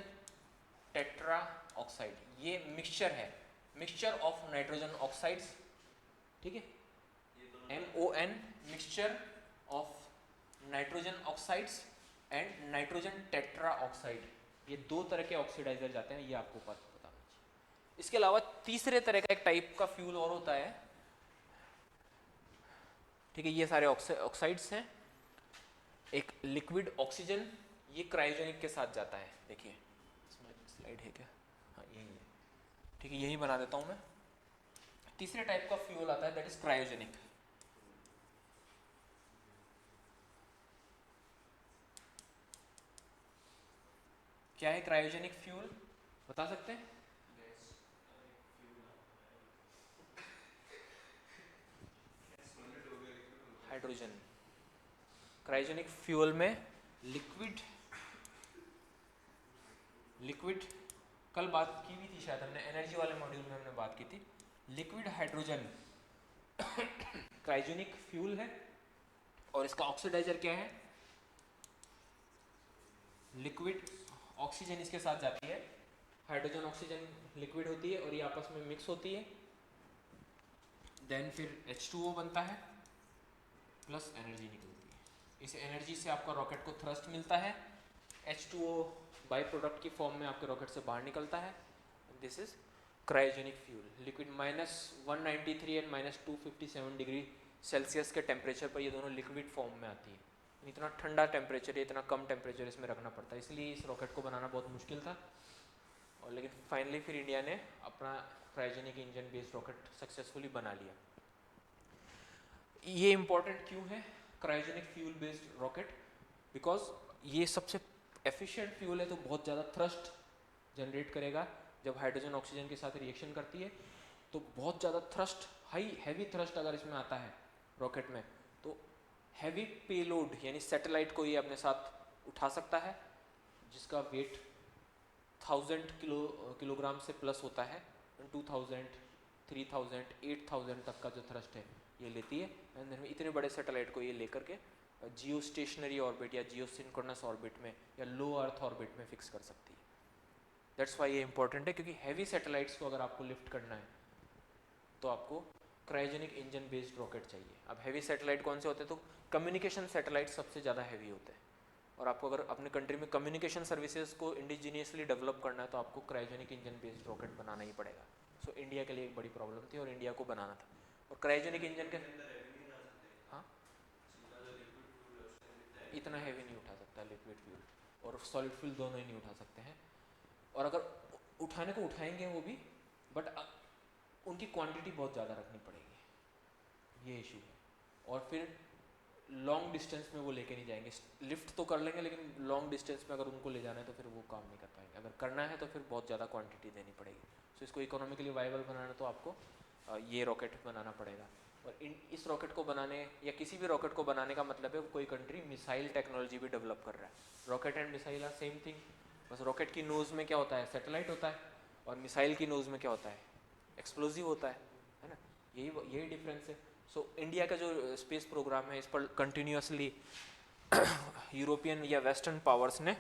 टेट्रा ऑक्साइड। ये मिक्सचर है, मिक्सचर ऑफ नाइट्रोजन ऑक्साइड्स, ठीक है, ये दोनों MON, mixture of nitrogen oxides and nitrogen tetra oxide. ये दो तरह के ऑक्सीडाइजर जाते हैं, ये आपको बताना चाहिए। इसके अलावा तीसरे तरह का एक टाइप का फ्यूल और होता है, ठीक है, ये सारे ऑक्साइड्स हैं। एक लिक्विड ऑक्सीजन, ये क्रायोजेनिक के साथ जाता है। देखिए इसमें स्लाइड है क्या? हाँ यही है, ठीक है, यही बना देता हूँ मैं। तीसरे टाइप का फ्यूल आता है दैट इज क्रायोजेनिक। क्या है क्रायोजेनिक फ्यूल, बता सकते हैं? गैस फ्यूल सॉलिड हो गया, लिक्विड हो गया। हाइड्रोजन। क्रायोजेनिक फ्यूल में लिक्विड कल बात की भी थी शायद हमने, एनर्जी वाले मॉड्यूल में हमने बात की थी। लिक्विड हाइड्रोजन क्रायोजेनिक फ्यूल है और इसका ऑक्सीडाइजर क्या है? लिक्विड ऑक्सीजन इसके साथ जाती है, हाइड्रोजन ऑक्सीजन लिक्विड होती है और ये आपस में मिक्स होती है, देन फिर H2O बनता है प्लस एनर्जी निकलती है। इस एनर्जी से आपका रॉकेट को थ्रस्ट मिलता है, H2O बाई प्रोडक्ट की फॉर्म में आपके रॉकेट से बाहर निकलता है। This is cryogenic fuel. Liquid -193 and -257 degree Celsius के टेम्परेचर पर ये दोनों लिक्विड फॉर्म में आती है। इतना ठंडा टेम्परेचर, इतना कम टेम्परेचर इसमें रखना पड़ता है, इसलिए इस रॉकेट को बनाना बहुत मुश्किल था। और लेकिन फाइनली फिर इंडिया ने अपना cryogenic engine based rocket successfully बना लिया। ये इंपॉर्टेंट क्यों है cryogenic fuel based rocket? Because ये सबसे एफिशिएंट फ्यूल है, तो बहुत ज़्यादा थ्रस्ट जनरेट करेगा। जब हाइड्रोजन ऑक्सीजन के साथ रिएक्शन करती है तो बहुत ज़्यादा थ्रस्ट, हाई हैवी थ्रस्ट अगर इसमें आता है रॉकेट में, तो हैवी पेलोड यानी सैटेलाइट को ये अपने साथ उठा सकता है, जिसका वेट 1000 किलोग्राम से प्लस होता है। 2000, 3000, 8000 तक का जो थ्रस्ट है ये लेती है। एंड देन इतने बड़े सैटेलाइट को ये लेकर के जियो स्टेशनरी ऑर्बिट या जियो सिंक्रोनस ऑर्बिट में या लो अर्थ ऑर्बिट में फिक्स कर सकती है। दैट्स वाई ये इंपॉर्टेंट है, क्योंकि हैवी सैटेलाइट्स को अगर आपको लिफ्ट करना है तो आपको क्रायोजेनिक इंजन बेस्ड रॉकेट चाहिए। अब हैवी सैटेलाइट कौन से होते हैं? तो कम्युनिकेशन सैटेलाइट सबसे ज़्यादा हैवी होते हैं, और आपको अगर अपने कंट्री में कम्युनिकेशन सर्विसेज को इंडिजीनियसली डेवलप करना है तो आपको क्रायोजेनिक इंजन बेस्ड रॉकेट बनाना ही पड़ेगा। सो इंडिया के लिए एक बड़ी प्रॉब्लम थी और इंडिया को बनाना था। और क्रायोजेनिक इंजन के हाँ इतना हैवी नहीं उठा सकता लिक्विड फ्यूल, और सॉलिड फ्यूल दोनों ही नहीं उठा सकते हैं। और अगर उठाने को उठाएंगे वो भी, बट उनकी क्वांटिटी बहुत ज़्यादा रखनी पड़ेगी, ये इशू है। और फिर लॉन्ग डिस्टेंस में वो लेके नहीं जाएंगे। लिफ्ट तो कर लेंगे लेकिन लॉन्ग डिस्टेंस में अगर उनको ले जाना है तो फिर वो काम नहीं कर पाएंगे। अगर करना है तो फिर बहुत ज़्यादा क्वांटिटी देनी पड़ेगी। सो इसको इकोनॉमिकली वाइबल बनाना तो आपको ये रॉकेट बनाना पड़ेगा। और इस रॉकेट को बनाने या किसी भी रॉकेट को बनाने का मतलब है कोई कंट्री मिसाइल टेक्नोलॉजी भी डेवलप कर रहा है। Rocket and missile are same thing, बस रॉकेट की नोज़ में क्या होता है? सैटेलाइट होता है, और मिसाइल की नोज़ में क्या होता है? एक्सप्लोजिव होता है ना? यही डिफरेंस है। सो इंडिया का जो स्पेस प्रोग्राम है इस पर कंटिन्यूसली यूरोपियन या वेस्टर्न पावर्स ने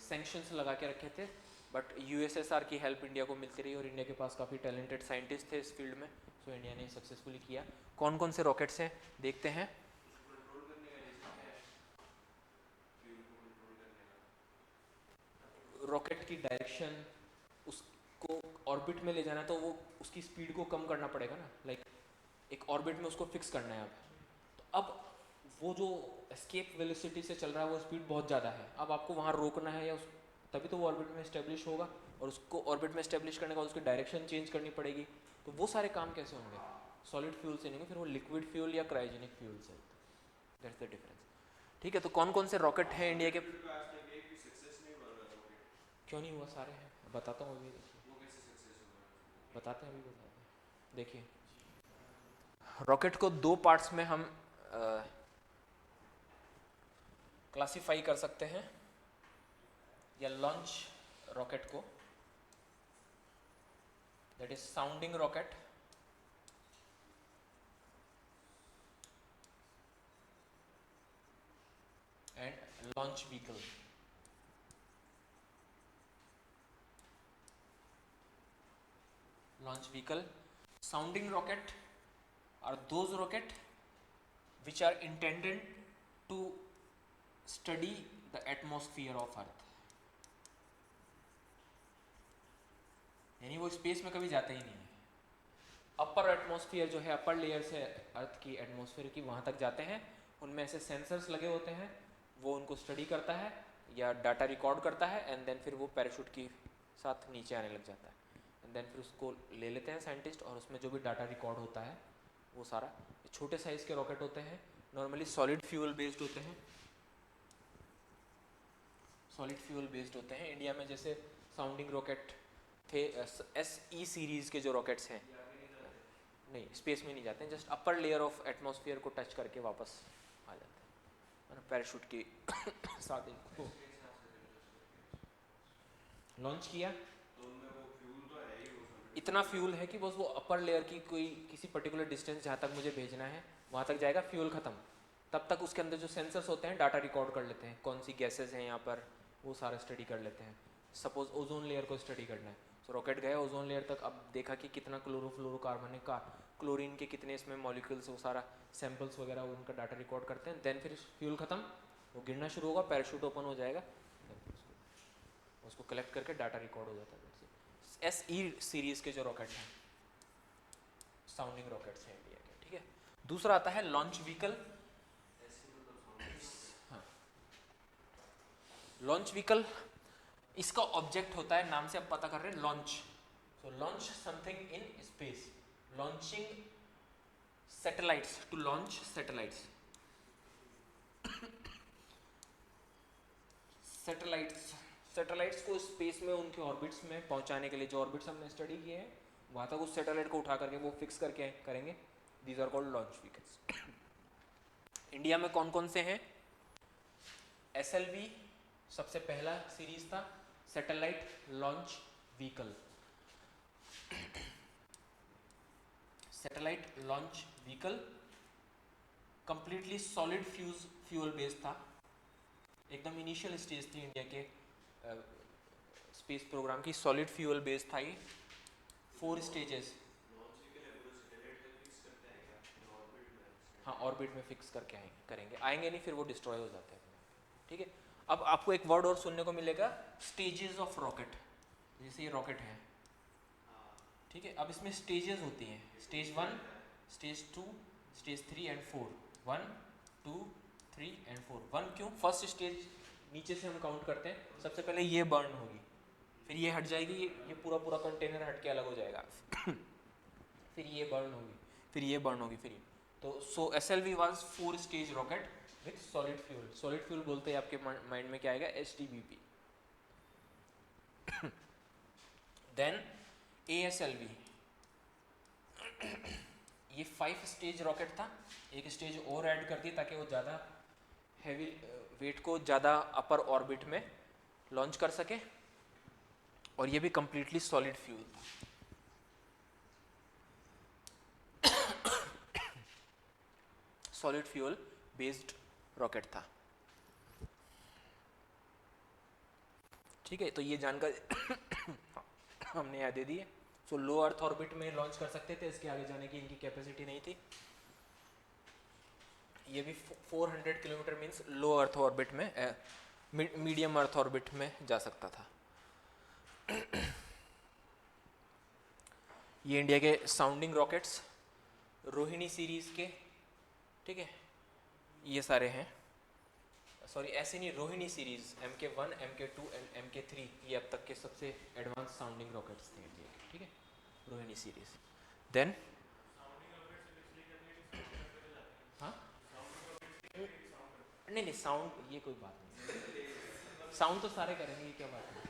सैंक्शंस लगा के रखे थे, बट यूएसएसआर की हेल्प इंडिया को मिलती रही और इंडिया के पास काफ़ी टैलेंटेड साइंटिस्ट थे इस फील्ड में। सो इंडिया ने सक्सेसफुली किया। कौन कौन से रॉकेट्स हैं देखते हैं। रॉकेट की डायरेक्शन, उसको ऑर्बिट में ले जाना है तो वो उसकी स्पीड को कम करना पड़ेगा ना, लाइक एक ऑर्बिट में उसको फिक्स करना है। अब वो जो एस्केप वेलोसिटी से चल रहा है वो स्पीड बहुत ज़्यादा है, अब आपको वहाँ रोकना है या तभी तो वो ऑर्बिट में इस्टेब्लिश होगा, और उसको ऑर्बिट में इस्टेब्लिश करने के बाद उसकी डायरेक्शन चेंज करनी पड़ेगी। तो वो सारे काम कैसे होंगे? सॉलिड फ्यूल से नहीं, फिर वो लिक्विड फ्यूल या क्रायोजेनिक फ्यूल से, दैट्स द डिफरेंस। ठीक है, तो कौन कौन से रॉकेट हैं इंडिया के? लिक्विड का आज तक एक भी सक्सेस नहीं बना रॉकेट। क्यों नहीं हुआ? सारे हैं, बताता हूँ अभी, देखिए वो कैसे सक्सेस हुआ? बताते हैं, अभी बताते हैं। देखिए, रॉकेट को दो पार्ट्स में हम क्लासिफाई कर सकते हैं, या लॉन्च रॉकेट को, that is sounding rocket, and launch vehicle. Launch vehicle, sounding rocket are those rocket which are intended to study the atmosphere of earth, यानी वो स्पेस में कभी जाते ही नहीं है। अपर एटमॉस्फेयर जो है, अपर लेयर से अर्थ की एटमॉस्फेयर की, वहाँ तक जाते हैं, उनमें ऐसे सेंसर्स लगे होते हैं, वो उनको स्टडी करता है या डाटा रिकॉर्ड करता है, एंड देन फिर वो पैराशूट के साथ नीचे आने लग जाता है, एंड देन फिर उसको ले लेते हैं साइंटिस्ट, और उसमें जो भी डाटा रिकॉर्ड होता है वो सारा, छोटे साइज़ के रॉकेट होते हैं, नॉर्मली सॉलिड फ्यूल बेस्ड होते हैं, सॉलिड फ्यूल बेस्ड होते हैं। इंडिया में जैसे साउंडिंग रॉकेट थे, SE सीरीज़ के जो रॉकेट्स हैं, नहीं स्पेस में नहीं जाते हैं, just upper layer of atmosphere को टच करके वापस आ जाते हैं, पैराशूट के साथ इनको लॉन्च किया। तो उनमें वो फ्यूल तो है ही, वो इतना फ्यूल है कि बस वो अपर लेयर की कोई किसी पर्टिकुलर डिस्टेंस जहाँ तक मुझे भेजना है वहाँ तक जाएगा, फ्यूल ख़त्म, तब तक उसके अंदर जो सेंसर्स होते हैं डाटा रिकॉर्ड कर लेते हैं, कौन सी गैसेज हैं यहाँ पर, वो सारा स्टडी कर लेते हैं। सपोज ओजोन लेयर को स्टडी करना है, तो रॉकेट गया ओजोन लेयर तक, अब देखा कि कितना क्लोरोफ्लोरोकार्बन है, का क्लोरीन के कितने इसमें मॉलिक्यूल्स, वो सारा सैम्पल्स वगैरह उनका डाटा रिकॉर्ड करते हैं, देन फिर फ्यूल ख़त्म, वो गिरना शुरू होगा, पैराशूट ओपन हो जाएगा, उसको कलेक्ट करके डाटा रिकॉर्ड हो जाता है। SE सीरीज़ के जो रॉकेट हैं, साउंडिंग रॉकेट्स हैं इंडिया के। ठीक है, दूसरा आता है लॉन्च व्हीकल। हाँ, लॉन्च व्हीकल, इसका ऑब्जेक्ट होता है, नाम से आप पता कर रहे हैं, launch. So launch something in space, launching satellites, to launch satellites. Satellites को स्पेस में उनके ऑर्बिट्स में पहुंचाने के लिए, जो ऑर्बिट्स हमने स्टडी किए हैं वहाँ तक उस सैटेलाइट को उठा करके वो फिक्स करके करेंगे, these are called launch vehicles. India में कौन कौन से हैं? SLV सबसे पहला सीरीज था, satellite launch vehicle, satellite launch vehicle completely solid fuel based था, एकदम इनिशियल स्टेज थी इंडिया के स्पेस प्रोग्राम की, सॉलिड फ्यूल बेस्ड था ये, 4 स्टेजेस। हाँ, ऑर्बिट में फिक्स करके करेंगे, आएंगे नहीं, फिर वो डिस्ट्रॉय हो जाते हैं। ठीक है, अब आपको एक वर्ड और सुनने को मिलेगा, स्टेजेस ऑफ रॉकेट। जैसे ये रॉकेट है, ठीक है, अब इसमें स्टेजेस होती हैं, stage 1, stage 2, stage 3 and 4, 1 2 3 and 4। 1 क्यों? फर्स्ट स्टेज नीचे से हम काउंट करते हैं, सबसे पहले ये बर्न होगी, फिर ये हट जाएगी, ये पूरा पूरा कंटेनर हट के अलग हो जाएगा फिर ये बर्न होगी, फिर ये बर्न होगी, फिर ये, तो सो SLV was 4 stage rocket with solid fuel. Solid fuel बोलते हैं, आपके माइंड में क्या आएगा? HDBP। देन ASLV, ये 5 स्टेज रॉकेट था, एक स्टेज और ऐड कर दी ताकि वो ज़्यादा हैवी वेट को ज़्यादा अपर ऑर्बिट में लॉन्च कर सके, और ये भी कंप्लीटली सॉलिड फ्यूल था। सॉलिड फ्यूल बेस्ड रॉकेट था। ठीक है, तो ये जानकारी हमने यहाँ दे दी है। सो लो अर्थ ऑर्बिट में लॉन्च कर सकते थे, इसके आगे जाने की इनकी कैपेसिटी नहीं थी। ये भी 400 किलोमीटर मीन्स लो अर्थ ऑर्बिट में, मीडियम अर्थ ऑर्बिट में जा सकता था। ये इंडिया के साउंडिंग रॉकेट्स, रोहिणी सीरीज के, ठीक है, ये सारे हैं, सॉरी ऐसे नहीं, Rohini series MK1, MK2 and MK3, ये अब तक के सबसे एडवांस साउंडिंग रॉकेट्स थे इंडिया के। ठीक है, रोहिणी सीरीज। देन नहीं नहीं, साउंड ये कोई बात नहीं, साउंड तो सारे करेंगे, ये क्या बात है,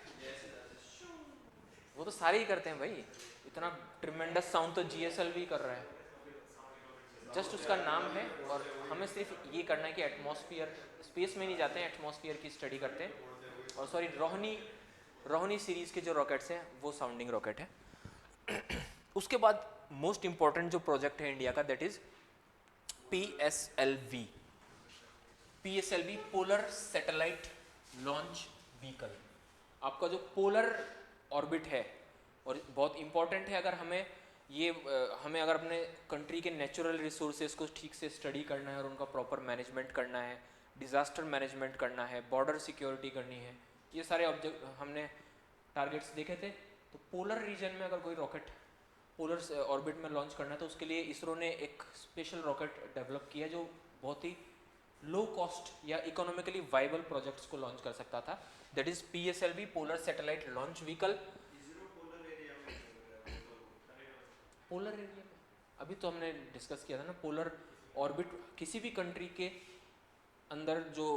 वो तो सारे ही करते हैं भाई, इतना ट्रिमेंडस साउंड तो GSL भी कर रहा है, जस्ट उसका नाम है। और हमें सिर्फ ये करना है कि एटमॉस्फेयर, स्पेस में नहीं जाते हैं, एटमॉस्फेयर की स्टडी करते हैं। और सॉरी, रोहिणी सीरीज के जो रॉकेट्स हैं वो साउंडिंग रॉकेट है। उसके बाद मोस्ट इंपॉर्टेंट जो प्रोजेक्ट है इंडिया का, that is PSLV। PSLV polar satellite launch vehicle. आपका जो पोलर ऑर्बिट है, और बहुत इंपॉर्टेंट है, अगर हमें अगर अपने कंट्री के नेचुरल रिसोर्सेज को ठीक से स्टडी करना है और उनका प्रॉपर मैनेजमेंट करना है, डिज़ास्टर मैनेजमेंट करना है, बॉर्डर सिक्योरिटी करनी है, ये सारे ऑब्जेक्ट हमने टारगेट्स देखे थे। तो पोलर रीजन में अगर कोई रॉकेट पोलर ऑर्बिट में लॉन्च करना है, तो उसके लिए इसरो ने एक स्पेशल रॉकेट डेवलप किया जो बहुत ही लो कॉस्ट या इकोनॉमिकली वाइबल प्रोजेक्ट्स को लॉन्च कर सकता था, that is PSLV polar satellite launch vehicle. Polar area में अभी तो हमने डिस्कस किया था ना, पोलर ऑर्बिट किसी भी कंट्री के अंदर जो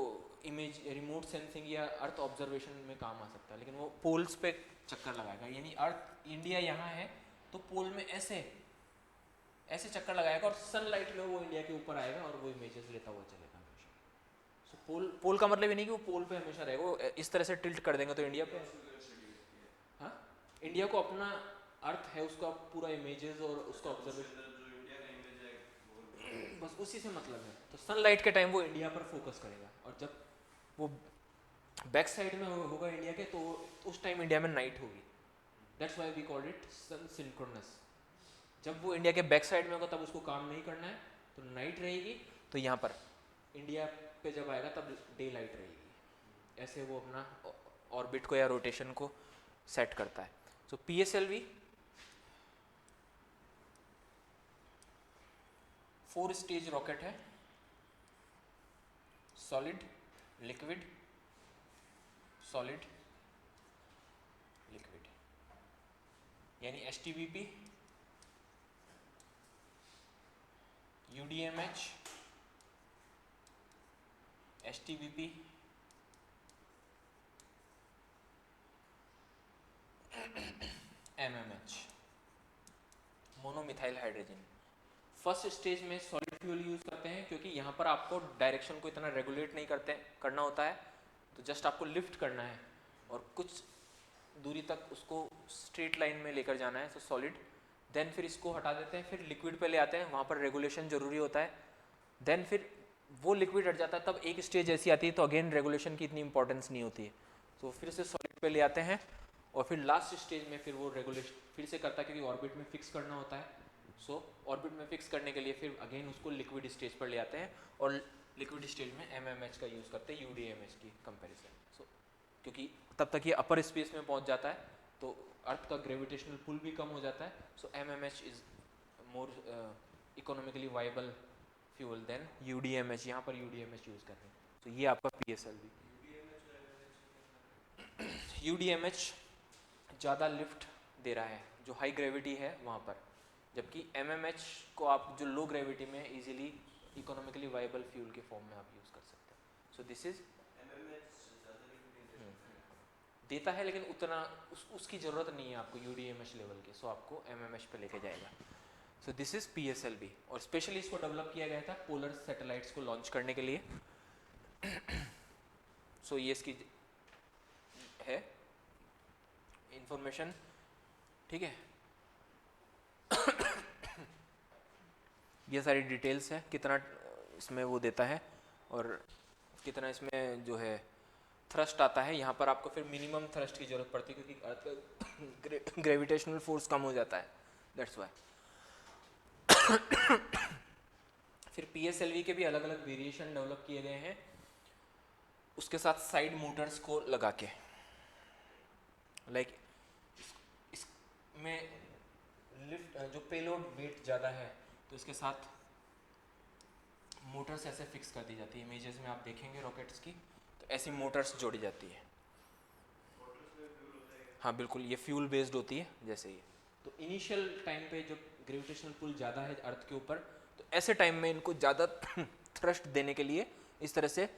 इमेज रिमोट सेंसिंग या अर्थ ऑब्जर्वेशन में काम आ सकता है, लेकिन वो पोल्स पे चक्कर लगाएगा, यानी अर्थ इंडिया यहाँ है तो पोल में ऐसे चक्कर लगाएगा और सनलाइट में वो इंडिया के ऊपर आएगा और वो इमेजेस लेता हुआ चलेगा हमेशा। सो पोल का मतलब ये नहीं कि वो पोल पे हमेशा रहेगा, वो इस तरह से टिल्ट कर देंगे तो इंडिया पे, हाँ, इंडिया को अपना अर्थ है उसका पूरा इमेजेस और उसका ऑब्जर्वेशन, बस उसी से मतलब है। तो सनलाइट के टाइम वो इंडिया पर फोकस करेगा, और जब वो बैक साइड में होगा इंडिया के, तो उस टाइम इंडिया में नाइट होगी, that's why we called it sun synchronous. जब वो इंडिया के बैक साइड में होगा तब उसको काम नहीं करना है, तो नाइट रहेगी, तो यहाँ पर इंडिया पे जब आएगा तब डे लाइट रहेगी। ऐसे वो अपना ऑर्बिट को या रोटेशन को सेट करता है। सो PSLV 4 स्टेज रॉकेट है, सॉलिड, लिक्विड, सॉलिड, लिक्विड, यानी STBP, UDMH, STBP, MMH, monomethyl hydrogen. First stage में सॉलिड फ्यूल यूज करते हैं, क्योंकि यहाँ पर आपको डायरेक्शन को इतना रेगुलेट नहीं करना होता है, तो जस्ट आपको लिफ्ट करना है और कुछ दूरी तक उसको स्ट्रेट लाइन में लेकर जाना है, तो सॉलिड। देन फिर इसको हटा देते हैं, फिर लिक्विड पे ले आते हैं, वहाँ पर रेगुलेशन जरूरी होता है। देन फिर वो लिक्विड हट जाता है, तब एक स्टेज ऐसी आती है, तो अगेन रेगुलेशन की इतनी इंपॉर्टेंस नहीं होती है, तो फिर से सॉलिड पे ले आते हैं, और फिर लास्ट स्टेज में फिर वो रेगुलेशन फिर से करता है, क्योंकि ऑर्बिट में फिक्स करना होता है। सो ऑर्बिट में फिक्स करने के लिए फिर अगेन उसको लिक्विड स्टेज पर ले आते हैं, और लिक्विड स्टेज में MMH का यूज़ करते हैं UDMH की कंपैरिजन। सो क्योंकि तब तक ये अपर स्पेस में पहुंच जाता है, तो अर्थ का ग्रेविटेशनल पुल भी कम हो जाता है, so MMH is more economically viable fuel than UDMH। यहाँ पर UDMH यूज़ कर रहे हैं, तो ये आपका PSLV। UDMH ज़्यादा लिफ्ट दे रहा है, जो हाई ग्रेविटी है वहाँ पर, जबकि MMH को आप जो लो ग्रेविटी में इजीली इकोनॉमिकली वाइबल फ्यूल के फॉर्म में आप यूज़ कर सकते हैं। सो दिस इज देता है, लेकिन उतना उसकी ज़रूरत नहीं है आपको UDMH लेवल के, सो आपको MMH पे लेके जाएगा। सो दिस इज PSLV, और स्पेशली इसको डेवलप किया गया था पोलर सैटेलाइट्स को लॉन्च करने के लिए। सो ये इसकी है इंफॉर्मेशन, ठीक है। ये सारी डिटेल्स है, कितना इसमें वो देता है और कितना इसमें जो है थ्रस्ट आता है। यहाँ पर आपको फिर मिनिमम थ्रस्ट की ज़रूरत पड़ती है, क्योंकि अर्थ का ग्रेविटेशनल फोर्स कम हो जाता है, दैट्स वाई। फिर PSLV के भी अलग अलग वेरिएशन डेवलप किए गए हैं, उसके साथ साइड मोटर्स को लगा के, लाइक इसमें लिफ्ट जो पेलोड वेट ज़्यादा है, तो इसके साथ मोटर्स ऐसे फिक्स कर दी जाती है। इमेजेस में आप देखेंगे रॉकेट्स की, तो ऐसी मोटर्स जोड़ी जाती है। हाँ बिल्कुल, ये फ्यूल बेस्ड होती है जैसे ये। तो इनिशियल टाइम पे जो ग्रेविटेशनल पुल ज़्यादा है अर्थ के ऊपर, तो ऐसे टाइम में इनको ज़्यादा थ्रस्ट देने के लिए इस तरह से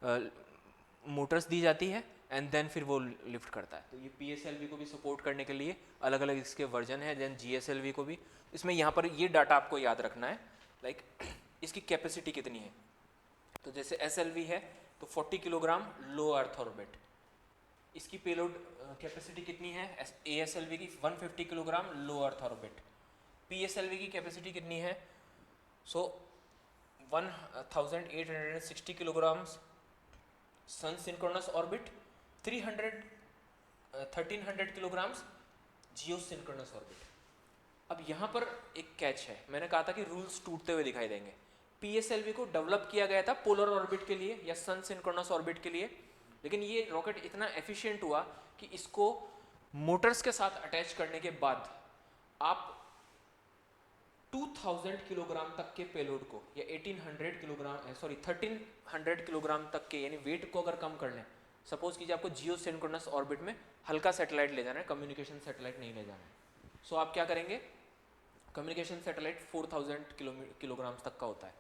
मोटर्स दी जाती है एंड देन फिर वो लिफ्ट करता है। तो ये PSLV को भी सपोर्ट करने के लिए अलग अलग इसके वर्जन है, देन GSLV को भी। इसमें यहाँ पर ये डाटा आपको याद रखना है, लाइक इसकी कैपेसिटी कितनी है। तो जैसे SLV है तो 40 किलोग्राम लो अर्थ ऑर्बिट, इसकी पेलोड कैपेसिटी कितनी है ASLV की 150 किलोग्राम लो अर्थ ऑर्बिट। PSLV की कैपेसिटी कितनी है, सो 1860 किलोग्राम्स सन सिंक्रोनस ऑर्बिट, 1300 किलोग्राम्स जियो सिंक्रोनस ऑर्बिट। अब यहाँ पर एक कैच है, मैंने कहा था कि रूल्स टूटते हुए दिखाई देंगे। PSLV को डेवलप किया गया था पोलर ऑर्बिट के लिए या सन सिंक्रोनस ऑर्बिट के लिए, लेकिन ये रॉकेट इतना एफिशिएंट हुआ कि इसको मोटर्स के साथ अटैच करने के बाद आप 2000 किलोग्राम तक के पेलोड को या 1300 किलोग्राम तक के यानी वेट को अगर कम कर लें, सपोज कीजिए आपको जियो सिंक्रोनस ऑर्बिट में हल्का सैटेलाइट ले जाना है, कम्युनिकेशन सैटेलाइट नहीं ले जाना है, सो आप क्या करेंगे, कम्युनिकेशन सैटेलाइट 4000 किलोग्राम तक का होता है,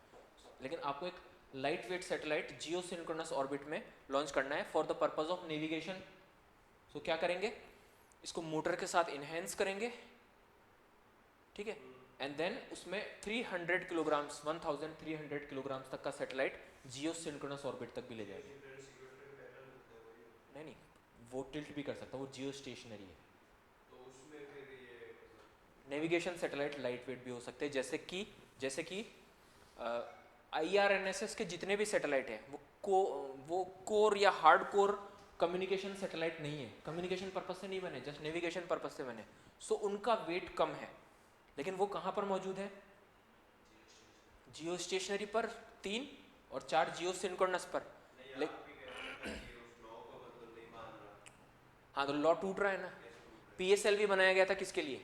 लेकिन आपको एक light weight satellite geosynchronous orbit में लॉन्च करना है for the purpose of navigation. So क्या करेंगे, इसको मोटर के साथ इनहेंस करेंगे, ठीक है, एंड देन उसमें 300 किलोग्राम्स 1300 किलोग्राम्स तक का सैटेलाइट जियो सिंक्रोनस ऑर्बिट तक भी ले जाएंगे। नहीं, वो टिल्ट भी कर सकता है, वो जियो स्टेशनरी है। तो उसमें फिर ये नेविगेशन सैटेलाइट लाइट वेट भी हो सकते हैं, जैसे कि IRNSS के जितने भी सैटेलाइट हैं वो कोर या हार्ड कोर कम्युनिकेशन सैटेलाइट नहीं है, कम्युनिकेशन पर्पज से नहीं बने, जस्ट नेविगेशन पर्पज से बने। सो उनका वेट कम है, लेकिन वो कहाँ पर मौजूद है, जियो स्टेशनरी पर 3 और 4 जियो सिंक्रोनस पर। हाँ, तो लॉ टूट रहा है ना। PSLV बनाया गया था किसके लिए,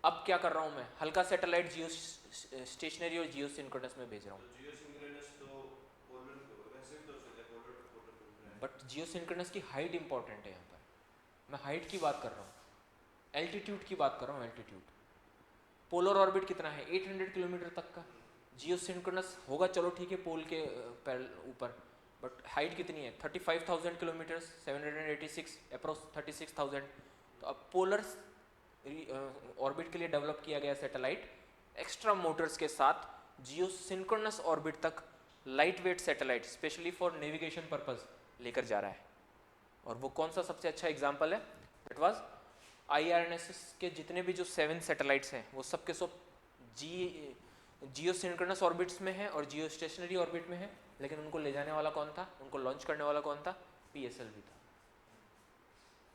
अब क्या कर रहा हूँ मैं, हल्का सैटेलाइट जियो स्टेशनरी और जियो सिंक्रोनस में भेज रहा हूँ। बट जियो सिंक्रोनस की हाइट इंपॉर्टेंट है यहाँ पर, मैं हाइट की बात कर रहा हूँ, एल्टीट्यूड की बात कर रहा हूँ, एल्टीट्यूड। पोलर ऑर्बिट कितना है, 800 किलोमीटर तक का, जियो सिंक्रोनस होगा चलो ठीक है पोल के ऊपर, बट हाइट कितनी है 35,000 किलोमीटर, 786 अप्रोक्स 36,000। तो अब पोलर ऑर्बिट के लिए डेवलप किया गया सैटेलाइट एक्स्ट्रा मोटर्स के साथ जियो सिंक्रोनस ऑर्बिट तक light weight satellite specially for navigation purpose लेकर जा रहा है। और वो कौन सा सबसे अच्छा एग्जाम्पल है, इट वाज IRNSS के जितने भी जो 7 सैटेलाइट्स हैं वो सब के सब जियो सिंक्रोनस ऑर्बिट्स में है और जियो स्टेशनरी ऑर्बिट में है, लेकिन उनको ले जाने वाला कौन था, उनको लॉन्च करने वाला कौन था, PSLV था।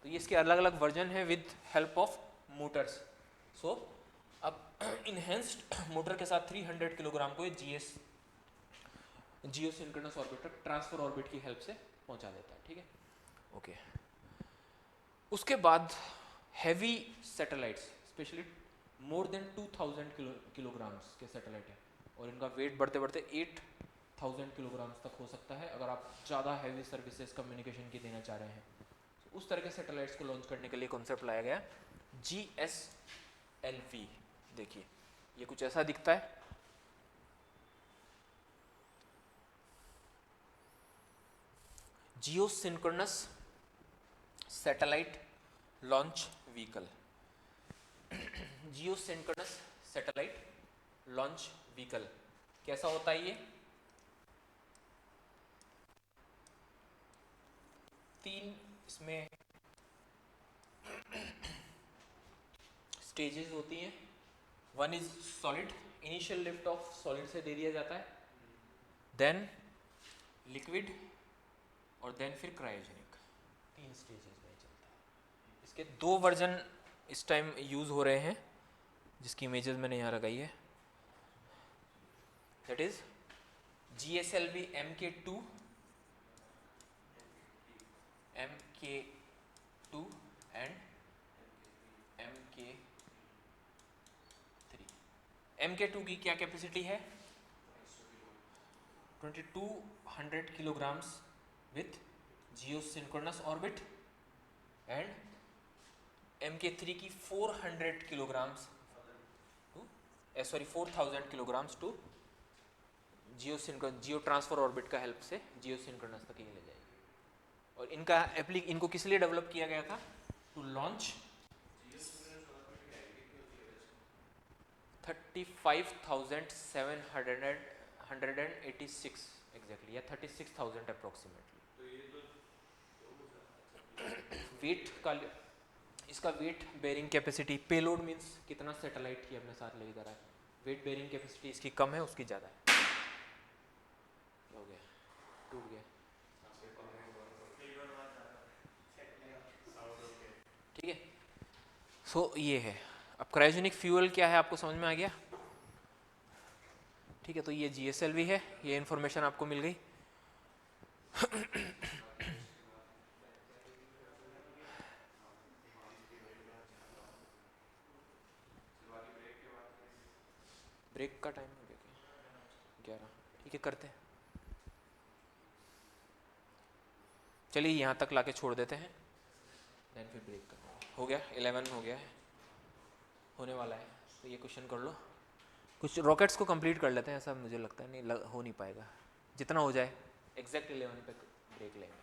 तो ये इसके अलग अलग वर्जन है विद हेल्प ऑफ मोटर्स। सो अब इनहेंस्ड मोटर के साथ 300 किलोग्राम को जियो सिंक्रोनस ऑर्बिट तक ट्रांसफर ऑर्बिट की हेल्प से पहुंचा देता है, ठीक है, ओके। उसके बाद heavy satellites specially more than 2000 kilograms के सैटेलाइट है और इनका वेट बढ़ते बढ़ते 8000 किलोग्राम्स तक हो सकता है अगर आप ज़्यादा हैवी सर्विसेज कम्युनिकेशन की देना चाह रहे हैं। तो उस तरह के सैटेलाइट्स को लॉन्च करने के लिए कॉन्सेप्ट लाया गया GSLV। देखिए ये कुछ ऐसा दिखता है, जियो सिंक्रोनस सैटेलाइट लॉन्च व्हीकल। जियो सिंक्रोनस सैटेलाइट लॉन्च व्हीकल कैसा होता है, ये 3 इसमें स्टेजेस होती हैं। 1 is solid, initial lift off solid से दे दिया जाता है, देन लिक्विड और देन फिर क्रायोजेनिक, 3 स्टेजेस में चलता है। इसके 2 वर्जन इस टाइम यूज हो रहे हैं जिसकी इमेजेस मैंने यहाँ लगाई है, that is GSLV MK2 and MK2 की क्या कैपेसिटी है, 2200 kilograms with geosynchronous orbit and MK3 की 400 kilograms to 4000 kilograms to Jio transfer orbit का हेल्प से जियो सिंक्रोनस तक ये ले जाएगी। और इनको किस लिए डेवलप किया गया था? टू लॉन्च 35,786 एग्जैक्टली, या 36,000 अप्रोक्सीमेटली। तो ये तो वेट का, इसका weight bearing capacity, payload means कितना सैटेलाइट ही अपने साथ ले जा रहा है, वेट बेरिंग कैपेसिटी इसकी कम है, उसकी ज़्यादा है। क्या हो गया? टूट गया। ठीक है, सो ये है। अब क्रायोजेनिक फ्यूल क्या है आपको समझ में आ गया? ठीक है, तो ये GSLV है, ये इन्फॉर्मेशन आपको मिल गई। ब्रेक का टाइम हो गया 11, ठीक है करते हैं। चलिए यहाँ तक लाके छोड़ देते हैं, देन फिर ब्रेक करते हैं। हो गया 11 हो गया है, होने वाला है। तो ये क्वेश्चन कर लो, कुछ रॉकेट्स को कंप्लीट कर लेते हैं, ऐसा मुझे लगता है नहीं हो नहीं पाएगा, जितना हो जाए एग्जैक्ट 11 पे ब्रेक लेंगे।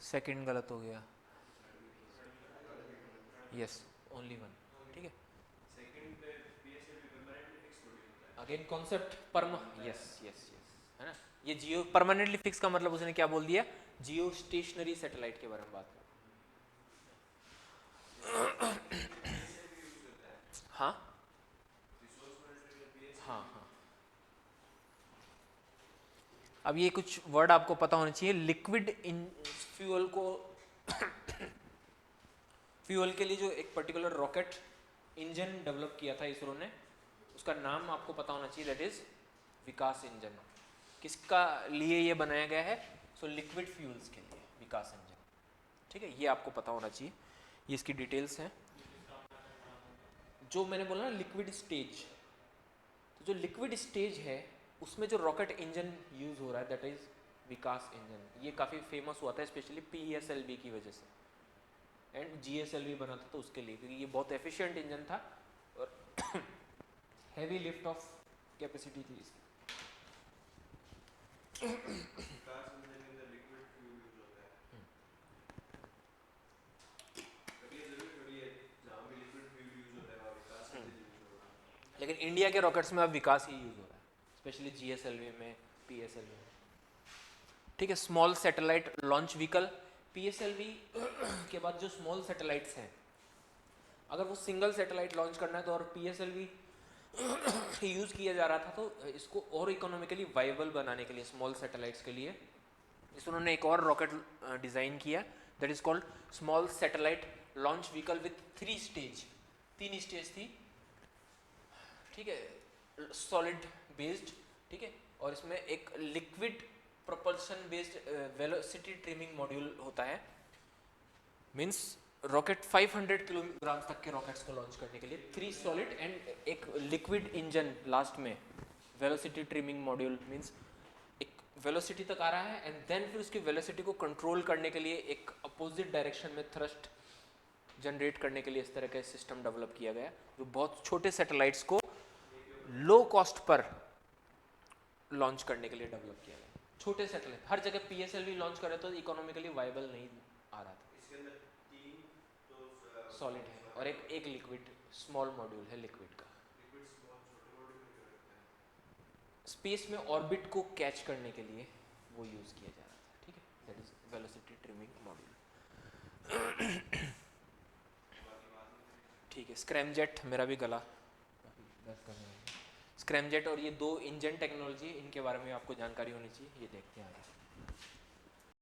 सेकंड गलत हो गया, यस ओनली वन, ठीक है। सेकंड पे PSLV परमानेंटली फिक्स थोड़ी होता है। Again concept yes yes yes, है ना। ये जियो परमानेंटली फिक्स का मतलब उसने क्या बोल दिया? जियो स्टेशनरी सैटेलाइट के बारे में बात कर। हाँ हाँ हाँ, अब ये कुछ वर्ड आपको पता होने चाहिए। लिक्विड इन फ्यूल को फ्यूल के लिए जो एक पर्टिकुलर रॉकेट इंजन डेवलप किया था इसरो ने, उसका नाम आपको पता होना चाहिए, दैट इज विकास इंजन। किसका लिए ये बनाया गया है? सो लिक्विड फ्यूल्स के लिए विकास इंजन, ठीक है, ये आपको पता होना चाहिए। ये इसकी डिटेल्स हैं, जो मैंने बोला ना लिक्विड स्टेज। तो जो लिक्विड स्टेज है उसमें जो रॉकेट इंजन यूज हो रहा है दैट इज विकास इंजन। ये काफ़ी फेमस हुआ था स्पेशली PSLV की वजह से, एंड GSLV बना था तो उसके लिए, क्योंकि ये बहुत एफिशिएंट इंजन था और हैवी लिफ्ट ऑफ कैपेसिटी थी इसकी। विकास इंजन के अंदर लिक्विड फ्यूल यूज होता है। कभी ये जरूरी थोड़ी है जहाँ भी लिक्विड फ्यूल यूज होता है वहाँ विकास इंजन यूज होगा। लेकिन इंडिया के रॉकेट्स में अब विकास ही यूज हो रहा है, स्पेशली GSLV में, PSLV में, ठीक है। Small satellite launch vehicle, PSLV के बाद जो स्मॉल सैटेलाइट्स हैं, अगर वो सिंगल सैटेलाइट लॉन्च करना है तो और PSLV यूज़ किया जा रहा था, तो इसको और इकोनॉमिकली वाइबल बनाने के लिए स्मॉल सैटेलाइट्स के लिए इस उन्होंने एक और रॉकेट डिज़ाइन किया, that is called small satellite launch vehicle with 3 stage. 3 stage थी, ठीक है, सॉलिड बेस्ड, ठीक है, और इसमें एक liquid propulsion based velocity trimming module होता है। मीन्स रॉकेट 500 किलोग्राम तक के रॉकेट्स को लॉन्च करने के लिए 3 सॉलिड एंड एक लिक्विड इंजन लास्ट में। वेलोसिटी ट्रिमिंग मॉड्यूल मीन्स एक वेलोसिटी तक आ रहा है एंड देन फिर उसकी वेलोसिटी को कंट्रोल करने के लिए एक अपोजिट डायरेक्शन में थ्रस्ट जनरेट करने के लिए इस तरह का सिस्टम डेवलप किया गया, जो बहुत छोटे सैटेलाइट्स को लो कॉस्ट पर लॉन्च करने के लिए डेवलप किया गया। छोटे सैटेलाइट हर जगह PSLV लॉन्च करे तो इकोनॉमिकली वाइबल नहीं आ रहा था। इसके अंदर 3 तो सॉलिड है और एक लिक्विड स्मॉल मॉड्यूल है लिक्विड का। लिक्विड स्मॉल छोटे मॉड्यूल में क्यों रखते हैं? स्पेस में ऑर्बिट को कैच करने के लिए वो यूज़ किया जा रहा था, ठीक है, that is velocity trimming module. ठीक है, स्क्रैमजेट, मेरा भी गला स्क्रैमजेट और ये 2 इंजन टेक्नोलॉजी, इनके बारे में आपको जानकारी होनी चाहिए, ये देखते हैं आगे।